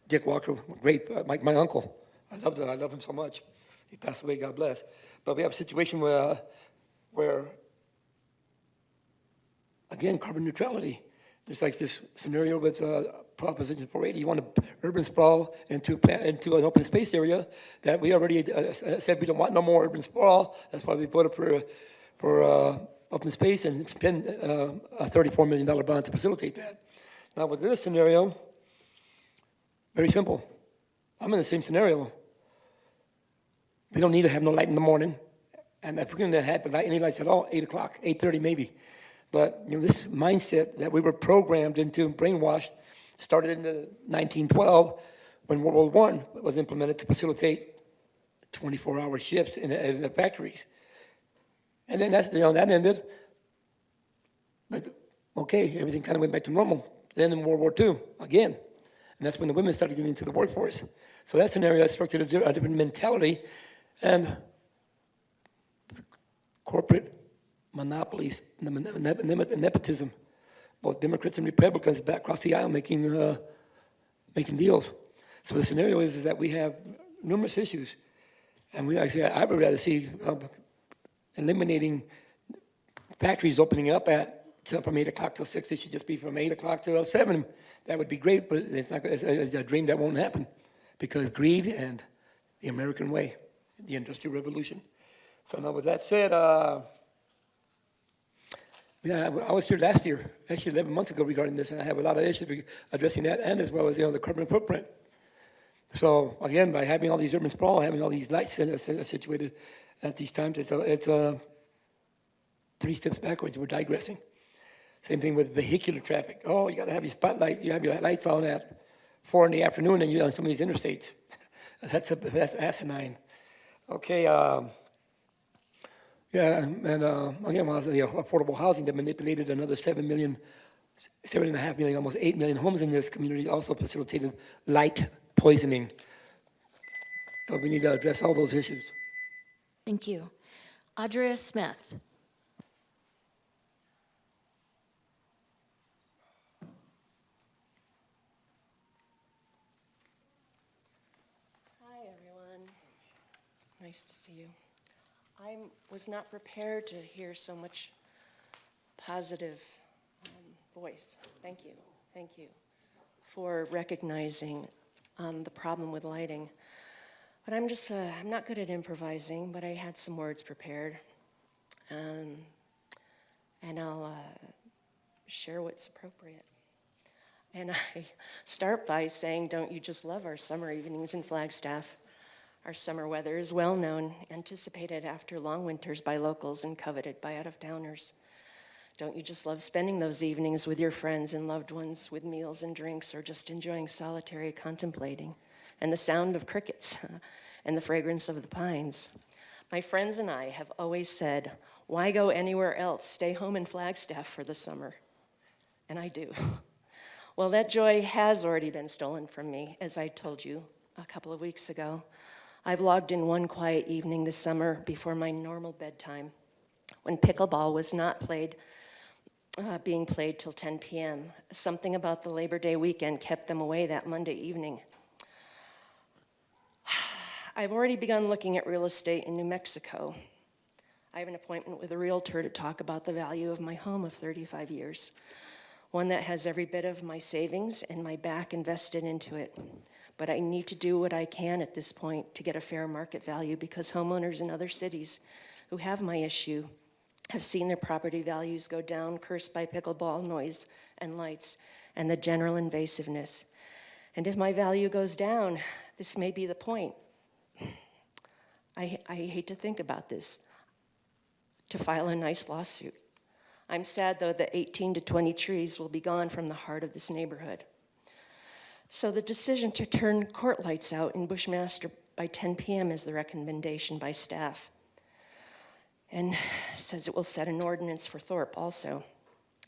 Dick Walker, great, my uncle. I love him so much. He passed away, God bless. But we have a situation where again, carbon neutrality. There's like this scenario with Proposition 480. You want to urban sprawl into an open space area that we already said we don't want no more urban sprawl. That's why we voted for open space and spend a $34 million bond to facilitate that. Now with this scenario, very simple. I'm in the same scenario. We don't need to have no light in the morning. And if we're going to have any lights at all, 8 o'clock, 8:30 maybe. But this mindset that we were programmed into, brainwashed, started in 1912 when World War I was implemented to facilitate 24-hour shifts in the factories. And then that ended. But okay, everything kind of went back to normal. Then in World War II, again. And that's when the women started getting into the workforce. So that scenario structured a different mentality. And corporate monopolies, nepotism, both Democrats and Republicans back across the aisle making deals. So the scenario is that we have numerous issues, and I would rather see eliminating factories opening up from 8 o'clock till 6. It should just be from 8 o'clock till 7. That would be great, but it's a dream that won't happen because greed and the American way, the Industrial Revolution. So now with that said, I was here last year, actually 11 months ago regarding this, and I have a lot of issues addressing that and as well as the carbon footprint. So again, by having all these urban sprawl, having all these lights situated at these times, it's 3 steps backwards. We're digressing. Same thing with vehicular traffic. Oh, you got to have your spotlight, you have your lights on at 4 in the afternoon and you're on some of these interstates. That's asinine. Okay, yeah, and again, while the affordable housing that manipulated another 7.5 million, almost 8 million homes in this community, also facilitated light poisoning. So we need to address all those issues. Thank you. Audra Smith. Hi, everyone. Nice to see you. I was not prepared to hear so much positive voice. Thank you for recognizing the problem with lighting. But I'm not good at improvising, but I had some words prepared. And I'll share what's appropriate. And I start by saying, don't you just love our summer evenings in Flagstaff? Our summer weather is well known, anticipated after long winters by locals and coveted by out-of-towners. Don't you just love spending those evenings with your friends and loved ones with meals and drinks, or just enjoying solitary contemplating and the sound of crickets and the fragrance of the pines? My friends and I have always said, why go anywhere else? Stay home in Flagstaff for the summer. And I do. Well, that joy has already been stolen from me, as I told you a couple of weeks ago. I've logged in one quiet evening this summer before my normal bedtime, when pickleball was not being played till 10 p.m. Something about the Labor Day weekend kept them away that Monday evening. I've already begun looking at real estate in New Mexico. I have an appointment with a realtor to talk about the value of my home of 35 years, one that has every bit of my savings and my back invested into it. But I need to do what I can at this point to get a fair market value, because homeowners in other cities who have my issue have seen their property values go down, cursed by pickleball noise and lights and the general invasiveness. And if my value goes down, this may be the point. I hate to think about this, to file a nice lawsuit. I'm sad, though, that 18 to 20 trees will be gone from the heart of this neighborhood. So the decision to turn court lights out in Bushmaster by 10 p.m. is the recommendation by staff. And says it will set an ordinance for Thorpe also,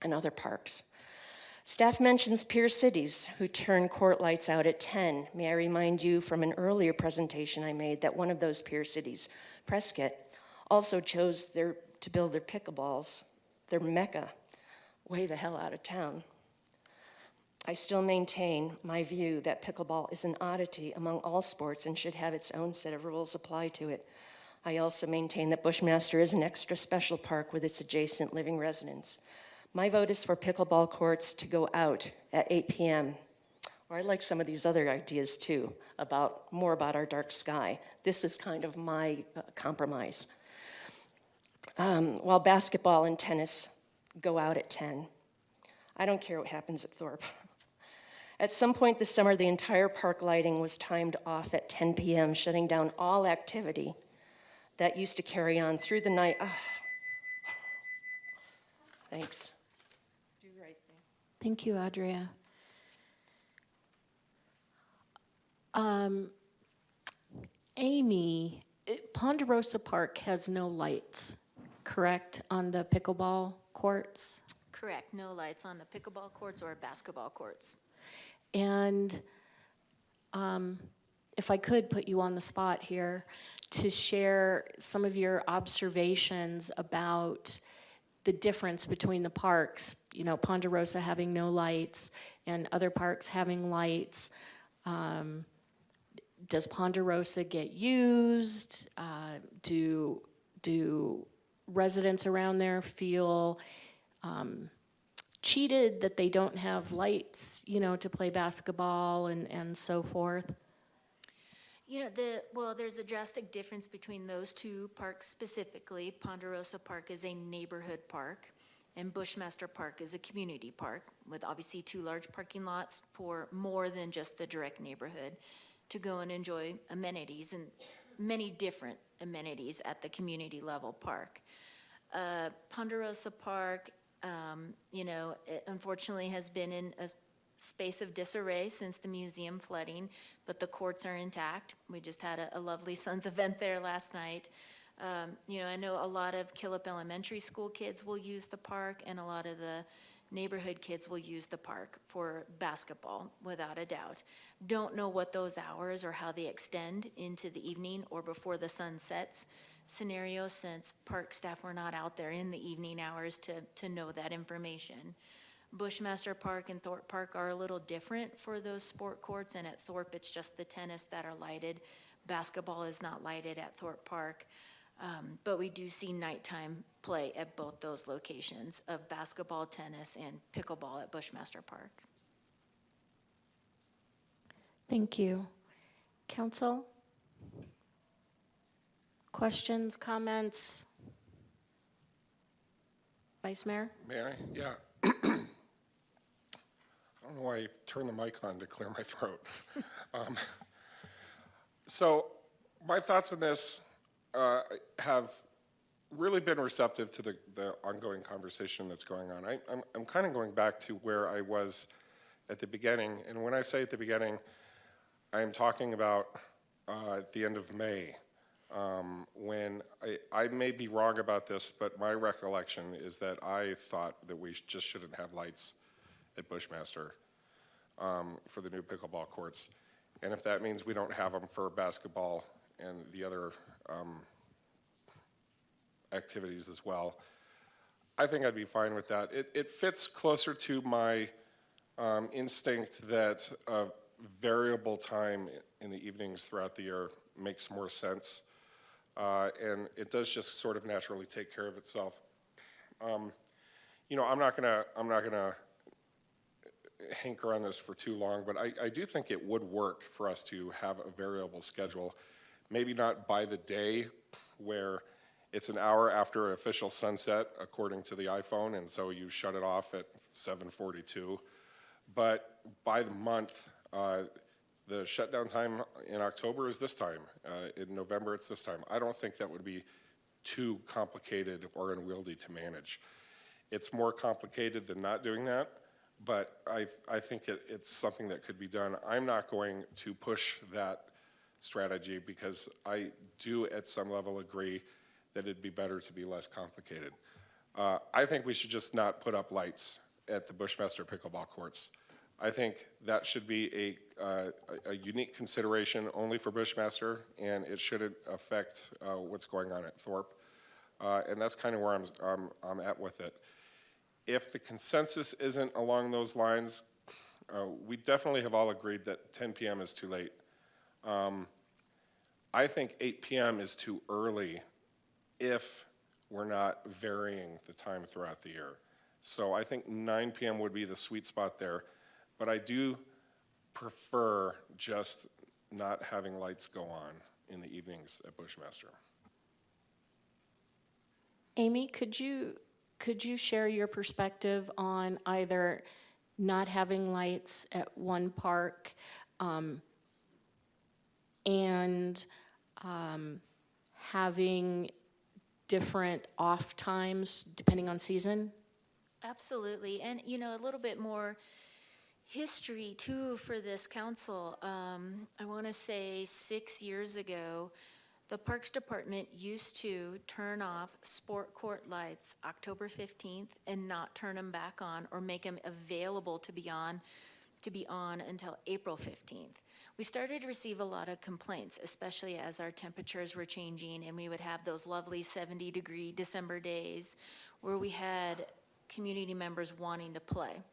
and other parks. Staff mentions peer cities who turn court lights out at 10. May I remind you from an earlier presentation I made that one of those peer cities, Prescott, also chose to build their pickleballs, their mecca, way the hell out of town. I still maintain my view that pickleball is an oddity among all sports and should have its own set of rules applied to it. I also maintain that Bushmaster is an extra special park with its adjacent living residents. My vote is for pickleball courts to go out at 8 p.m. Or I like some of these other ideas too, more about our dark sky. This is kind of my compromise. While basketball and tennis go out at 10. I don't care what happens at Thorpe. At some point this summer, the entire park lighting was timed off at 10 p.m., shutting down all activity that used to carry on through the night. Oh. Thanks. Do the right thing. Thank you, Audrea. Amy, Ponderosa Park has no lights, correct, on the pickleball courts? Correct, no lights on the pickleball courts or basketball courts. And if I could put you on the spot here to share some of your observations about the difference between the parks, you know, Ponderosa having no lights and other parks having lights. Does Ponderosa get used? Do residents around there feel cheated that they don't have lights, you know, to play basketball and so forth? You know, there's a drastic difference between those two parks specifically. Ponderosa Park is a neighborhood park, and Bushmaster Park is a community park with obviously two large parking lots for more than just the direct neighborhood to go and enjoy amenities and many different amenities at the community level park. Ponderosa Park, you know, it unfortunately has been in a space of disarray since the museum flooding, but the courts are intact. We just had a lovely Suns event there last night. You know, I know a lot of Killip Elementary School kids will use the park, and a lot of the neighborhood kids will use the park for basketball, without a doubt. Don't know what those hours or how they extend into the evening or before the sun sets scenario, since park staff were not out there in the evening hours to know that information. Bushmaster Park and Thorpe Park are a little different for those sport courts, and at Thorpe it's just the tennis that are lighted. Basketball is not lighted at Thorpe Park. But we do see nighttime play at both those locations of basketball, tennis, and pickleball at Bushmaster Park. Thank you. Council? Questions, comments? Vice Mayor? May I? Yeah. I don't know why I turned the mic on to clear my throat. So my thoughts on this have really been receptive to the ongoing conversation that's going on. I'm kind of going back to where I was at the beginning, and when I say at the beginning, I am talking about at the end of May, when I may be wrong about this, but my recollection is that I thought that we just shouldn't have lights at Bushmaster for the new pickleball courts. And if that means we don't have them for basketball and the other activities as well, I think I'd be fine with that. It fits closer to my instinct that a variable time in the evenings throughout the year makes more sense. And it does just sort of naturally take care of itself. You know, I'm not gonna hanker on this for too long, but I do think it would work for us to have a variable schedule. Maybe not by the day, where it's an hour after official sunset, according to the iPhone, and so you shut it off at 7:42. But by the month, the shutdown time in October is this time. In November, it's this time. I don't think that would be too complicated or unwieldy to manage. It's more complicated than not doing that, but I think it's something that could be done. I'm not going to push that strategy because I do at some level agree that it'd be better to be less complicated. I think we should just not put up lights at the Bushmaster pickleball courts. I think that should be a unique consideration only for Bushmaster, and it shouldn't affect what's going on at Thorpe. And that's kind of where I'm at with it. If the consensus isn't along those lines, we definitely have all agreed that 10 p.m. is too late. I think 8 p.m. is too early if we're not varying the time throughout the year. So I think 9 p.m. would be the sweet spot there. But I do prefer just not having lights go on in the evenings at Bushmaster. Amy, could you share your perspective on either not having lights at one park and having different off times depending on season? Absolutely, and you know, a little bit more history too for this council. I want to say 6 years ago, the Parks Department used to turn off sport court lights October 15th and not turn them back on or make them available to be on until April 15th. We started to receive a lot of complaints, especially as our temperatures were changing, and we would have those lovely 70-degree December days where we had community members wanting to play.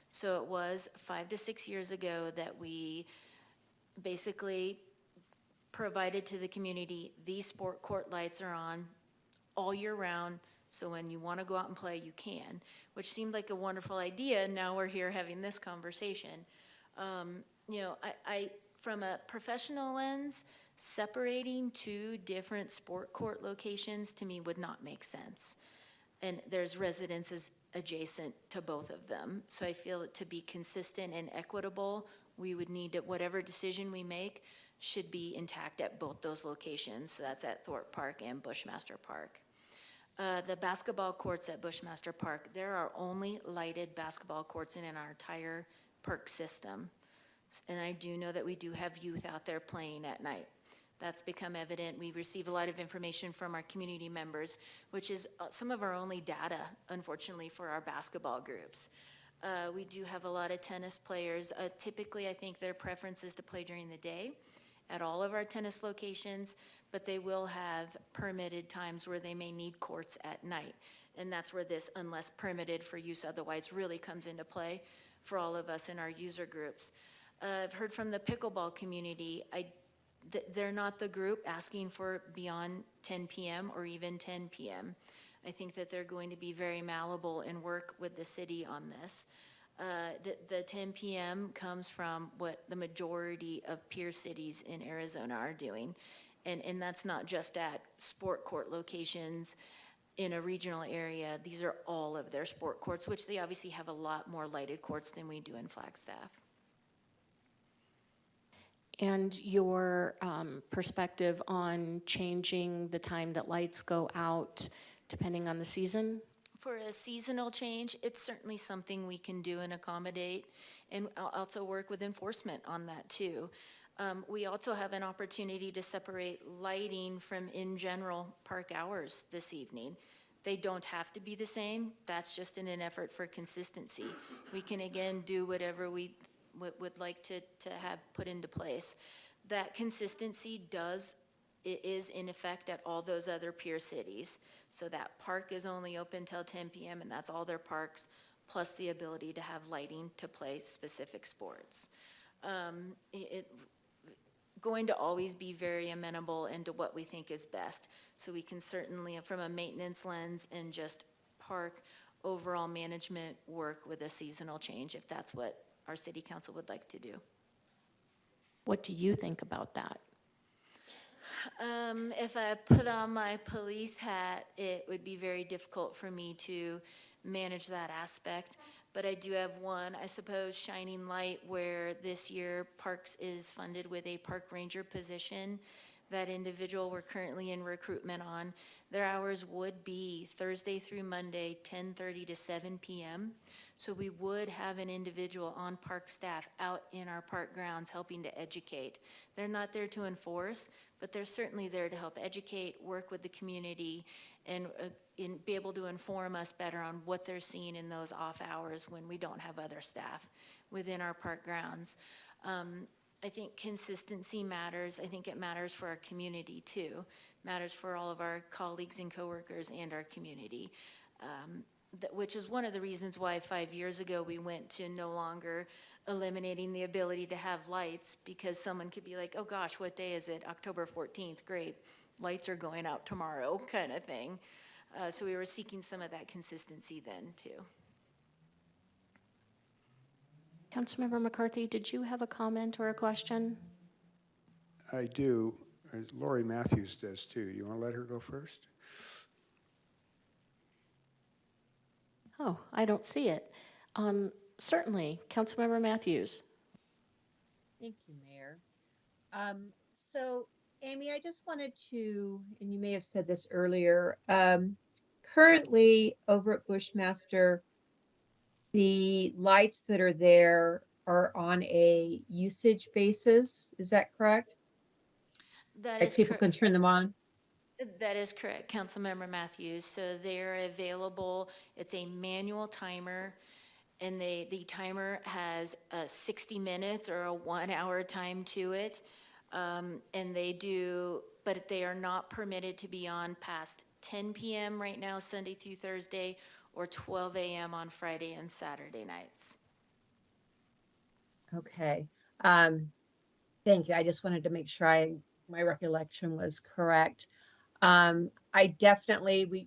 So it was 5 to 6 years ago that we basically provided to the community, these sport court lights are on all year round, so when you want to go out and play, you can, which seemed like a wonderful idea, and now we're here having this conversation. You know, I from a professional lens, separating two different sport court locations to me would not make sense. And there's residences adjacent to both of them. So I feel that to be consistent and equitable, we would need to, whatever decision we make should be intact at both those locations. So that's at Thorpe Park and Bushmaster Park. The basketball courts at Bushmaster Park, there are only lighted basketball courts in our entire park system. And I do know that we do have youth out there playing at night. That's become evident. We receive a lot of information from our community members, which is some of our only data, unfortunately, for our basketball groups. We do have a lot of tennis players. Typically, I think their preference is to play during the day at all of our tennis locations, but they will have permitted times where they may need courts at night. And that's where this unless permitted for use otherwise really comes into play for all of us in our user groups. I've heard from the pickleball community, they're not the group asking for beyond 10 p.m. or even 10 p.m. I think that they're going to be very malleable and work with the city on this. The 10 p.m. comes from what the majority of peer cities in Arizona are doing. And that's not just at sport court locations in a regional area. These are all of their sport courts, which they obviously have a lot more lighted courts than we do in Flagstaff. And your perspective on changing the time that lights go out depending on the season? For a seasonal change, it's certainly something we can do and accommodate, and I'll also work with enforcement on that too. We also have an opportunity to separate lighting from in general park hours this evening. They don't have to be the same. That's just in an effort for consistency. We can again do whatever we would like to have put into place. That consistency is in effect at all those other peer cities. So that park is only open till 10 p.m. and that's all their parks, plus the ability to have lighting to play specific sports. Going to always be very amenable into what we think is best. So we can certainly, from a maintenance lens and just park overall management, work with a seasonal change if that's what our city council would like to do. What do you think about that? If I put on my police hat, it would be very difficult for me to manage that aspect. But I do have one, I suppose, shining light where this year Parks is funded with a park ranger position. That individual we're currently in recruitment on. Their hours would be Thursday through Monday, 10:30 to 7 p.m. So we would have an individual on park staff out in our park grounds helping to educate. They're not there to enforce, but they're certainly there to help educate, work with the community, and be able to inform us better on what they're seeing in those off hours when we don't have other staff within our park grounds. I think consistency matters. I think it matters for our community too. Matters for all of our colleagues and coworkers and our community. Which is one of the reasons why 5 years ago we went to no longer eliminating the ability to have lights, because someone could be like, oh gosh, what day is it? October 14th, great. Lights are going out tomorrow, kind of thing. So we were seeking some of that consistency then too. Councilmember McCarthy, did you have a comment or a question? I do. Lori Matthews does too. You want to let her go first? Oh, I don't see it. Certainly, Councilmember Matthews. Thank you, Mayor. So, Amy, I just wanted to, and you may have said this earlier, currently over at Bushmaster, the lights that are there are on a usage basis. Is that correct? That Like is people correct. can turn them on? That is correct, Councilmember Matthews. So they're available, it's a manual timer, and the timer has 60 minutes or a 1 hour time to it. And but they are not permitted to be on past 10 p.m. right now, Sunday through Thursday, or 12 a.m. on Friday and Saturday nights. Okay. Thank you. I just wanted to make sure my recollection was correct. I definitely,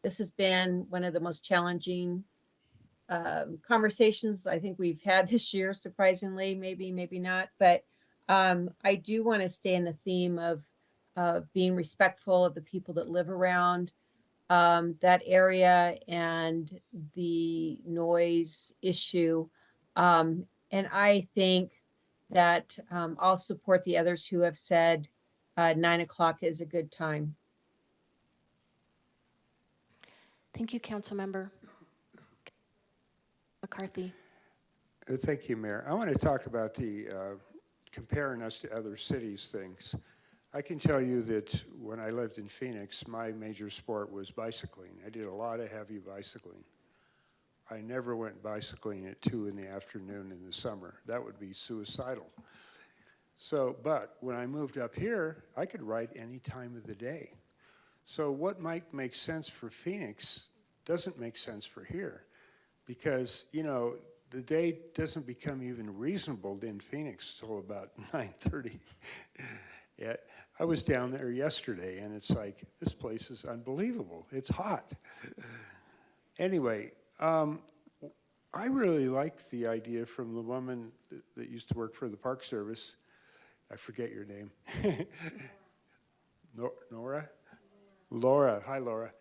this has been one of the most challenging conversations I think we've had this year, surprisingly, maybe not, but I do want to stay in the theme of being respectful of the people that live around that area and the noise issue. And I think that I'll support the others who have said 9 o'clock is a good time. Thank you, Councilmember McCarthy. Thank you, Mayor. I want to talk about the comparing us to other cities things. I can tell you that when I lived in Phoenix, my major sport was bicycling. I did a lot of heavy bicycling. I never went bicycling at 2 in the afternoon in the summer. That would be suicidal. So, but when I moved up here, I could ride any time of the day. So what might make sense for Phoenix doesn't make sense for here, because, the day doesn't become even reasonable in Phoenix till about 9:30. Yeah, I was down there yesterday, and it's like, this place is unbelievable. It's hot. Anyway, I really like the idea from the woman that used to work for the Park Service. I forget your name. Nora? Laura. Hi, Laura.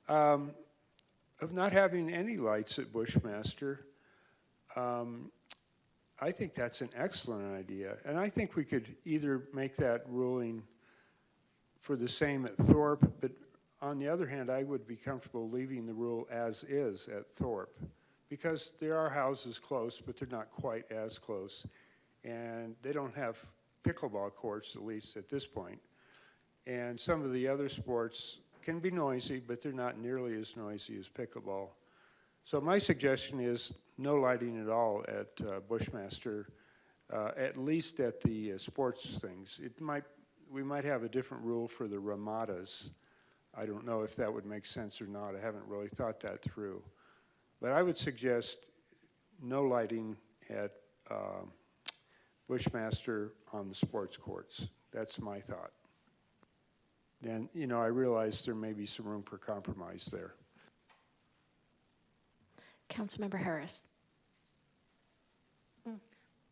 Of not having any lights at Bushmaster. I think that's an excellent idea. And I think we could either make that ruling for the same at Thorpe, but On the other hand, I would be comfortable leaving the rule as is at Thorpe, because there are houses close, but they're not quite as close. And they don't have pickleball courts, at least at this point. And some of the other sports can be noisy, but they're not nearly as noisy as pickleball. So my suggestion is no lighting at all at Bushmaster, at least at the sports things. We might have a different rule for the ramadas. I don't know if that would make sense or not. I haven't really thought that through. But I would suggest no lighting at Bushmaster on the sports courts. That's my thought. And, you know, I realize there may be some room for compromise there. Councilmember Harris.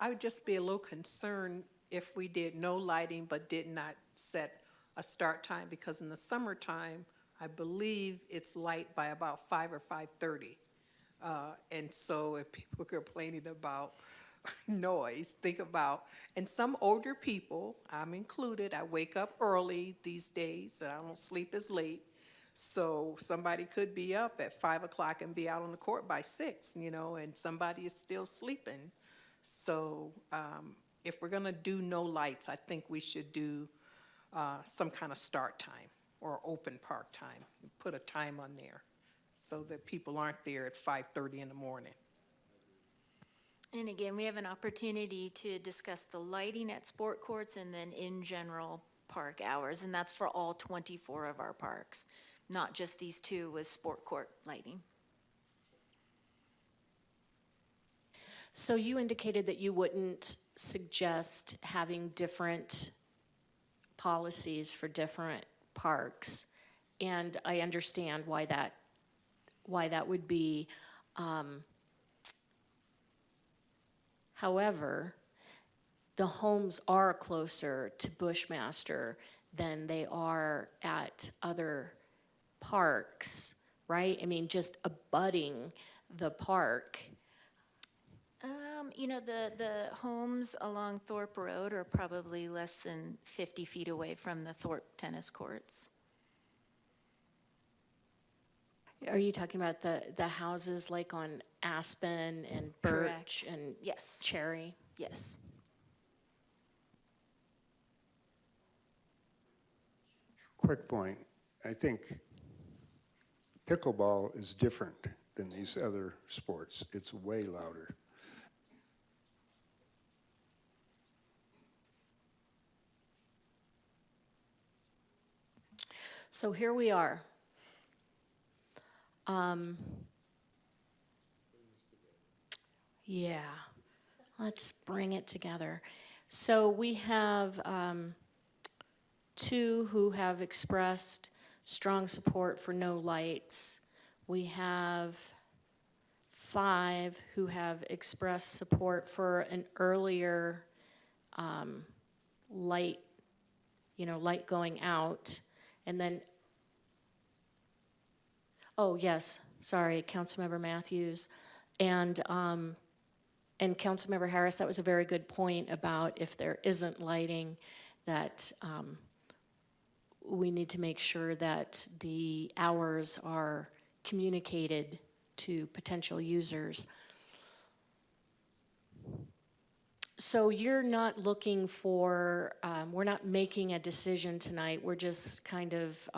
I would just be a little concerned if we did no lighting but did not set a start time, because in the summertime, I believe it's light by about 5 or 5:30. And so if people are complaining about noise, think about, and some older people, I'm included, I wake up early these days and I don't sleep as late. So somebody could be up at 5 o'clock and be out on the court by 6, you know, and somebody is still sleeping. So if we're gonna do no lights, I think we should do some kind of start time or open park time. Put a time on there so that people aren't there at 5:30 in the morning. And again, we have an opportunity to discuss the lighting at sport courts and then in general park hours, and that's for all 24 of our parks, not just these 2 with sport court lighting. So you indicated that you wouldn't suggest having different policies for different parks, and I understand why that would be. However, the homes are closer to Bushmaster than they are at other parks, right? I mean, just abutting the park. You know, the homes along Thorpe Road are probably less than 50 feet away from the Thorpe tennis courts. Are you talking about the houses like on Aspen and Birch Correct. and Yes. Cherry? Yes. Quick point, I think pickleball is different than these other sports. It's way louder. So here we are. Yeah, let's bring it together. So we have 2 who have expressed strong support for no lights. We have 5 who have expressed support for an earlier light, light going out. And then, oh, yes, sorry, Councilmember Matthews. And Councilmember Harris, that was a very good point about if there isn't lighting, that we need to make sure that the hours are communicated to potential users. So you're not looking for, we're not making a decision tonight, we're just kind of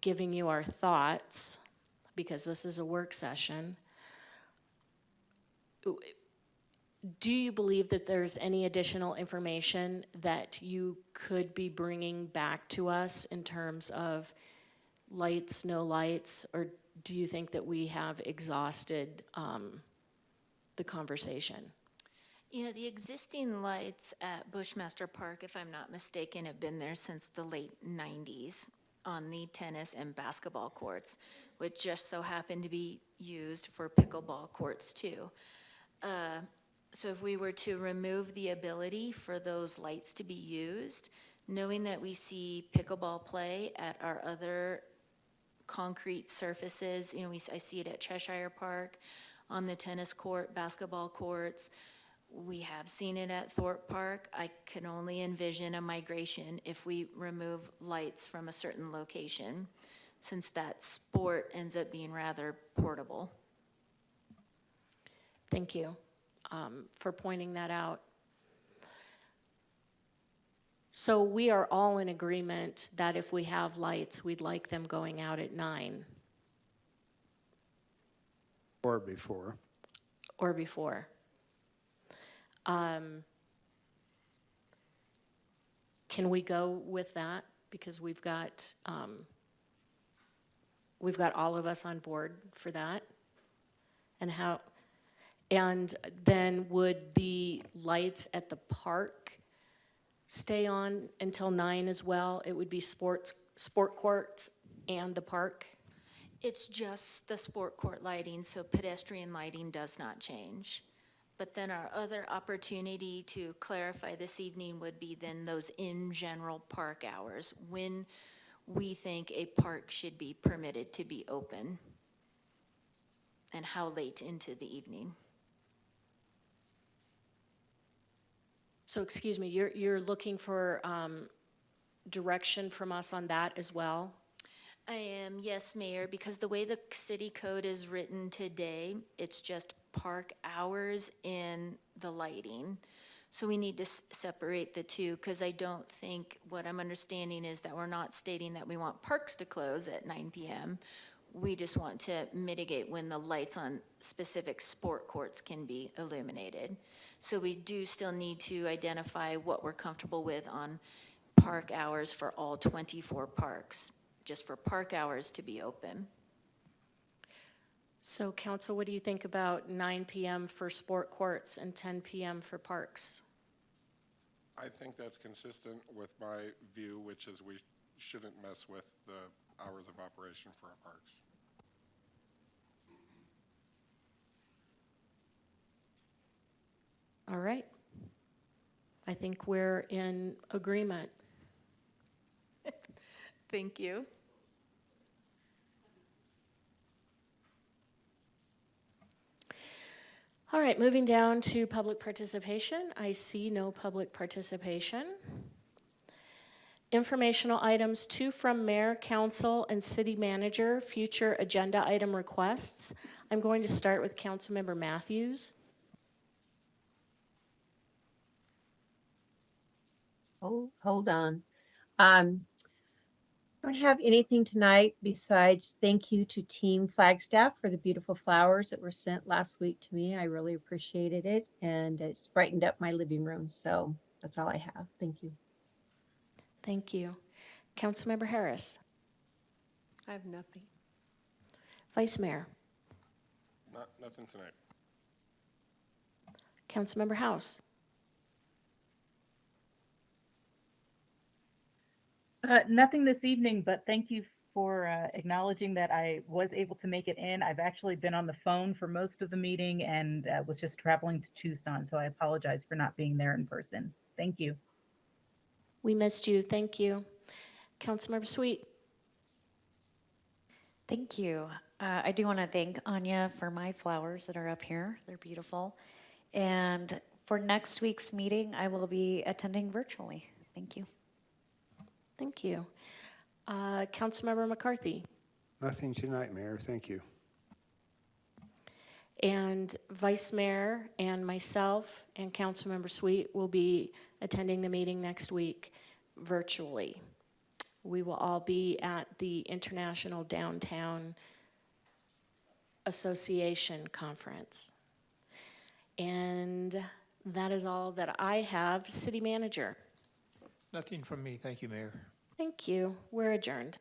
giving you our thoughts, because this is a work session. Do you believe that there's any additional information that you could be bringing back to us in terms of lights, no lights, or do you think that we have exhausted the conversation? You know, the existing lights at Bushmaster Park, if I'm not mistaken, have been there since the late 90s on the tennis and basketball courts, which just so happen to be used for pickleball courts too. So if we were to remove the ability for those lights to be used, knowing that we see pickleball play at our other concrete surfaces, you know, I see it at Cheshire Park, on the tennis court, basketball courts, We have seen it at Thorpe Park. I can only envision a migration if we remove lights from a certain location, since that sport ends up being rather portable. Thank you for pointing that out. So we are all in agreement that if we have lights, we'd like them going out at 9 Or before. or before. Can we go with that? Because we've got all of us on board for that. And then would the lights at the park stay on until 9 as well? It would be sport courts and the park? It's just the sport court lighting, so pedestrian lighting does not change. But then our other opportunity to clarify this evening would be then those in general park hours, when we think a park should be permitted to be open, and how late into the evening. So excuse me, you're looking for direction from us on that as well? I am, yes, Mayor, because the way the city code is written today, it's just park hours and the lighting. So we need to separate the two, because I don't think, what I'm understanding is that we're not stating that we want parks to close at 9 PM. We just want to mitigate when the lights on specific sport courts can be illuminated. So we do still need to identify what we're comfortable with on park hours for all 24 parks, just for park hours to be open. So council, what do you think about 9 PM for sport courts and 10 PM for parks? I think that's consistent with my view, which is we shouldn't mess with the hours of operation for our parks. All right. I think we're in agreement. Thank you. All right, moving down to public participation. I see no public participation. Informational items, 2 from mayor, council, and city manager, future agenda item requests. I'm going to start with Councilmember Matthews. Oh, hold on. Don't have anything tonight besides thank you to Team Flagstaff for the beautiful flowers that were sent last week to me. I really appreciated it, and it's brightened up my living room. So that's all I have. Thank you. Thank you. Councilmember Harris. I have nothing. Vice Mayor. Nothing tonight. Councilmember House. Nothing this evening, but thank you for acknowledging that I was able to make it in. I've actually been on the phone for most of the meeting and was just traveling to Tucson, so I apologize for not being there in person. Thank you. We missed you. Thank you. Councilmember Sweet. Thank you. I do want to thank Anya for my flowers that are up here. They're beautiful. And for next week's meeting, I will be attending virtually. Thank you. Thank you. Councilmember McCarthy. Nothing tonight, Mayor. Thank you. And Vice Mayor and myself and Councilmember Sweet will be attending the meeting next week virtually. We will all be at the International Downtown Association Conference. And that is all that I have. City Manager. Nothing from me. Thank you, Mayor. Thank you. We're adjourned.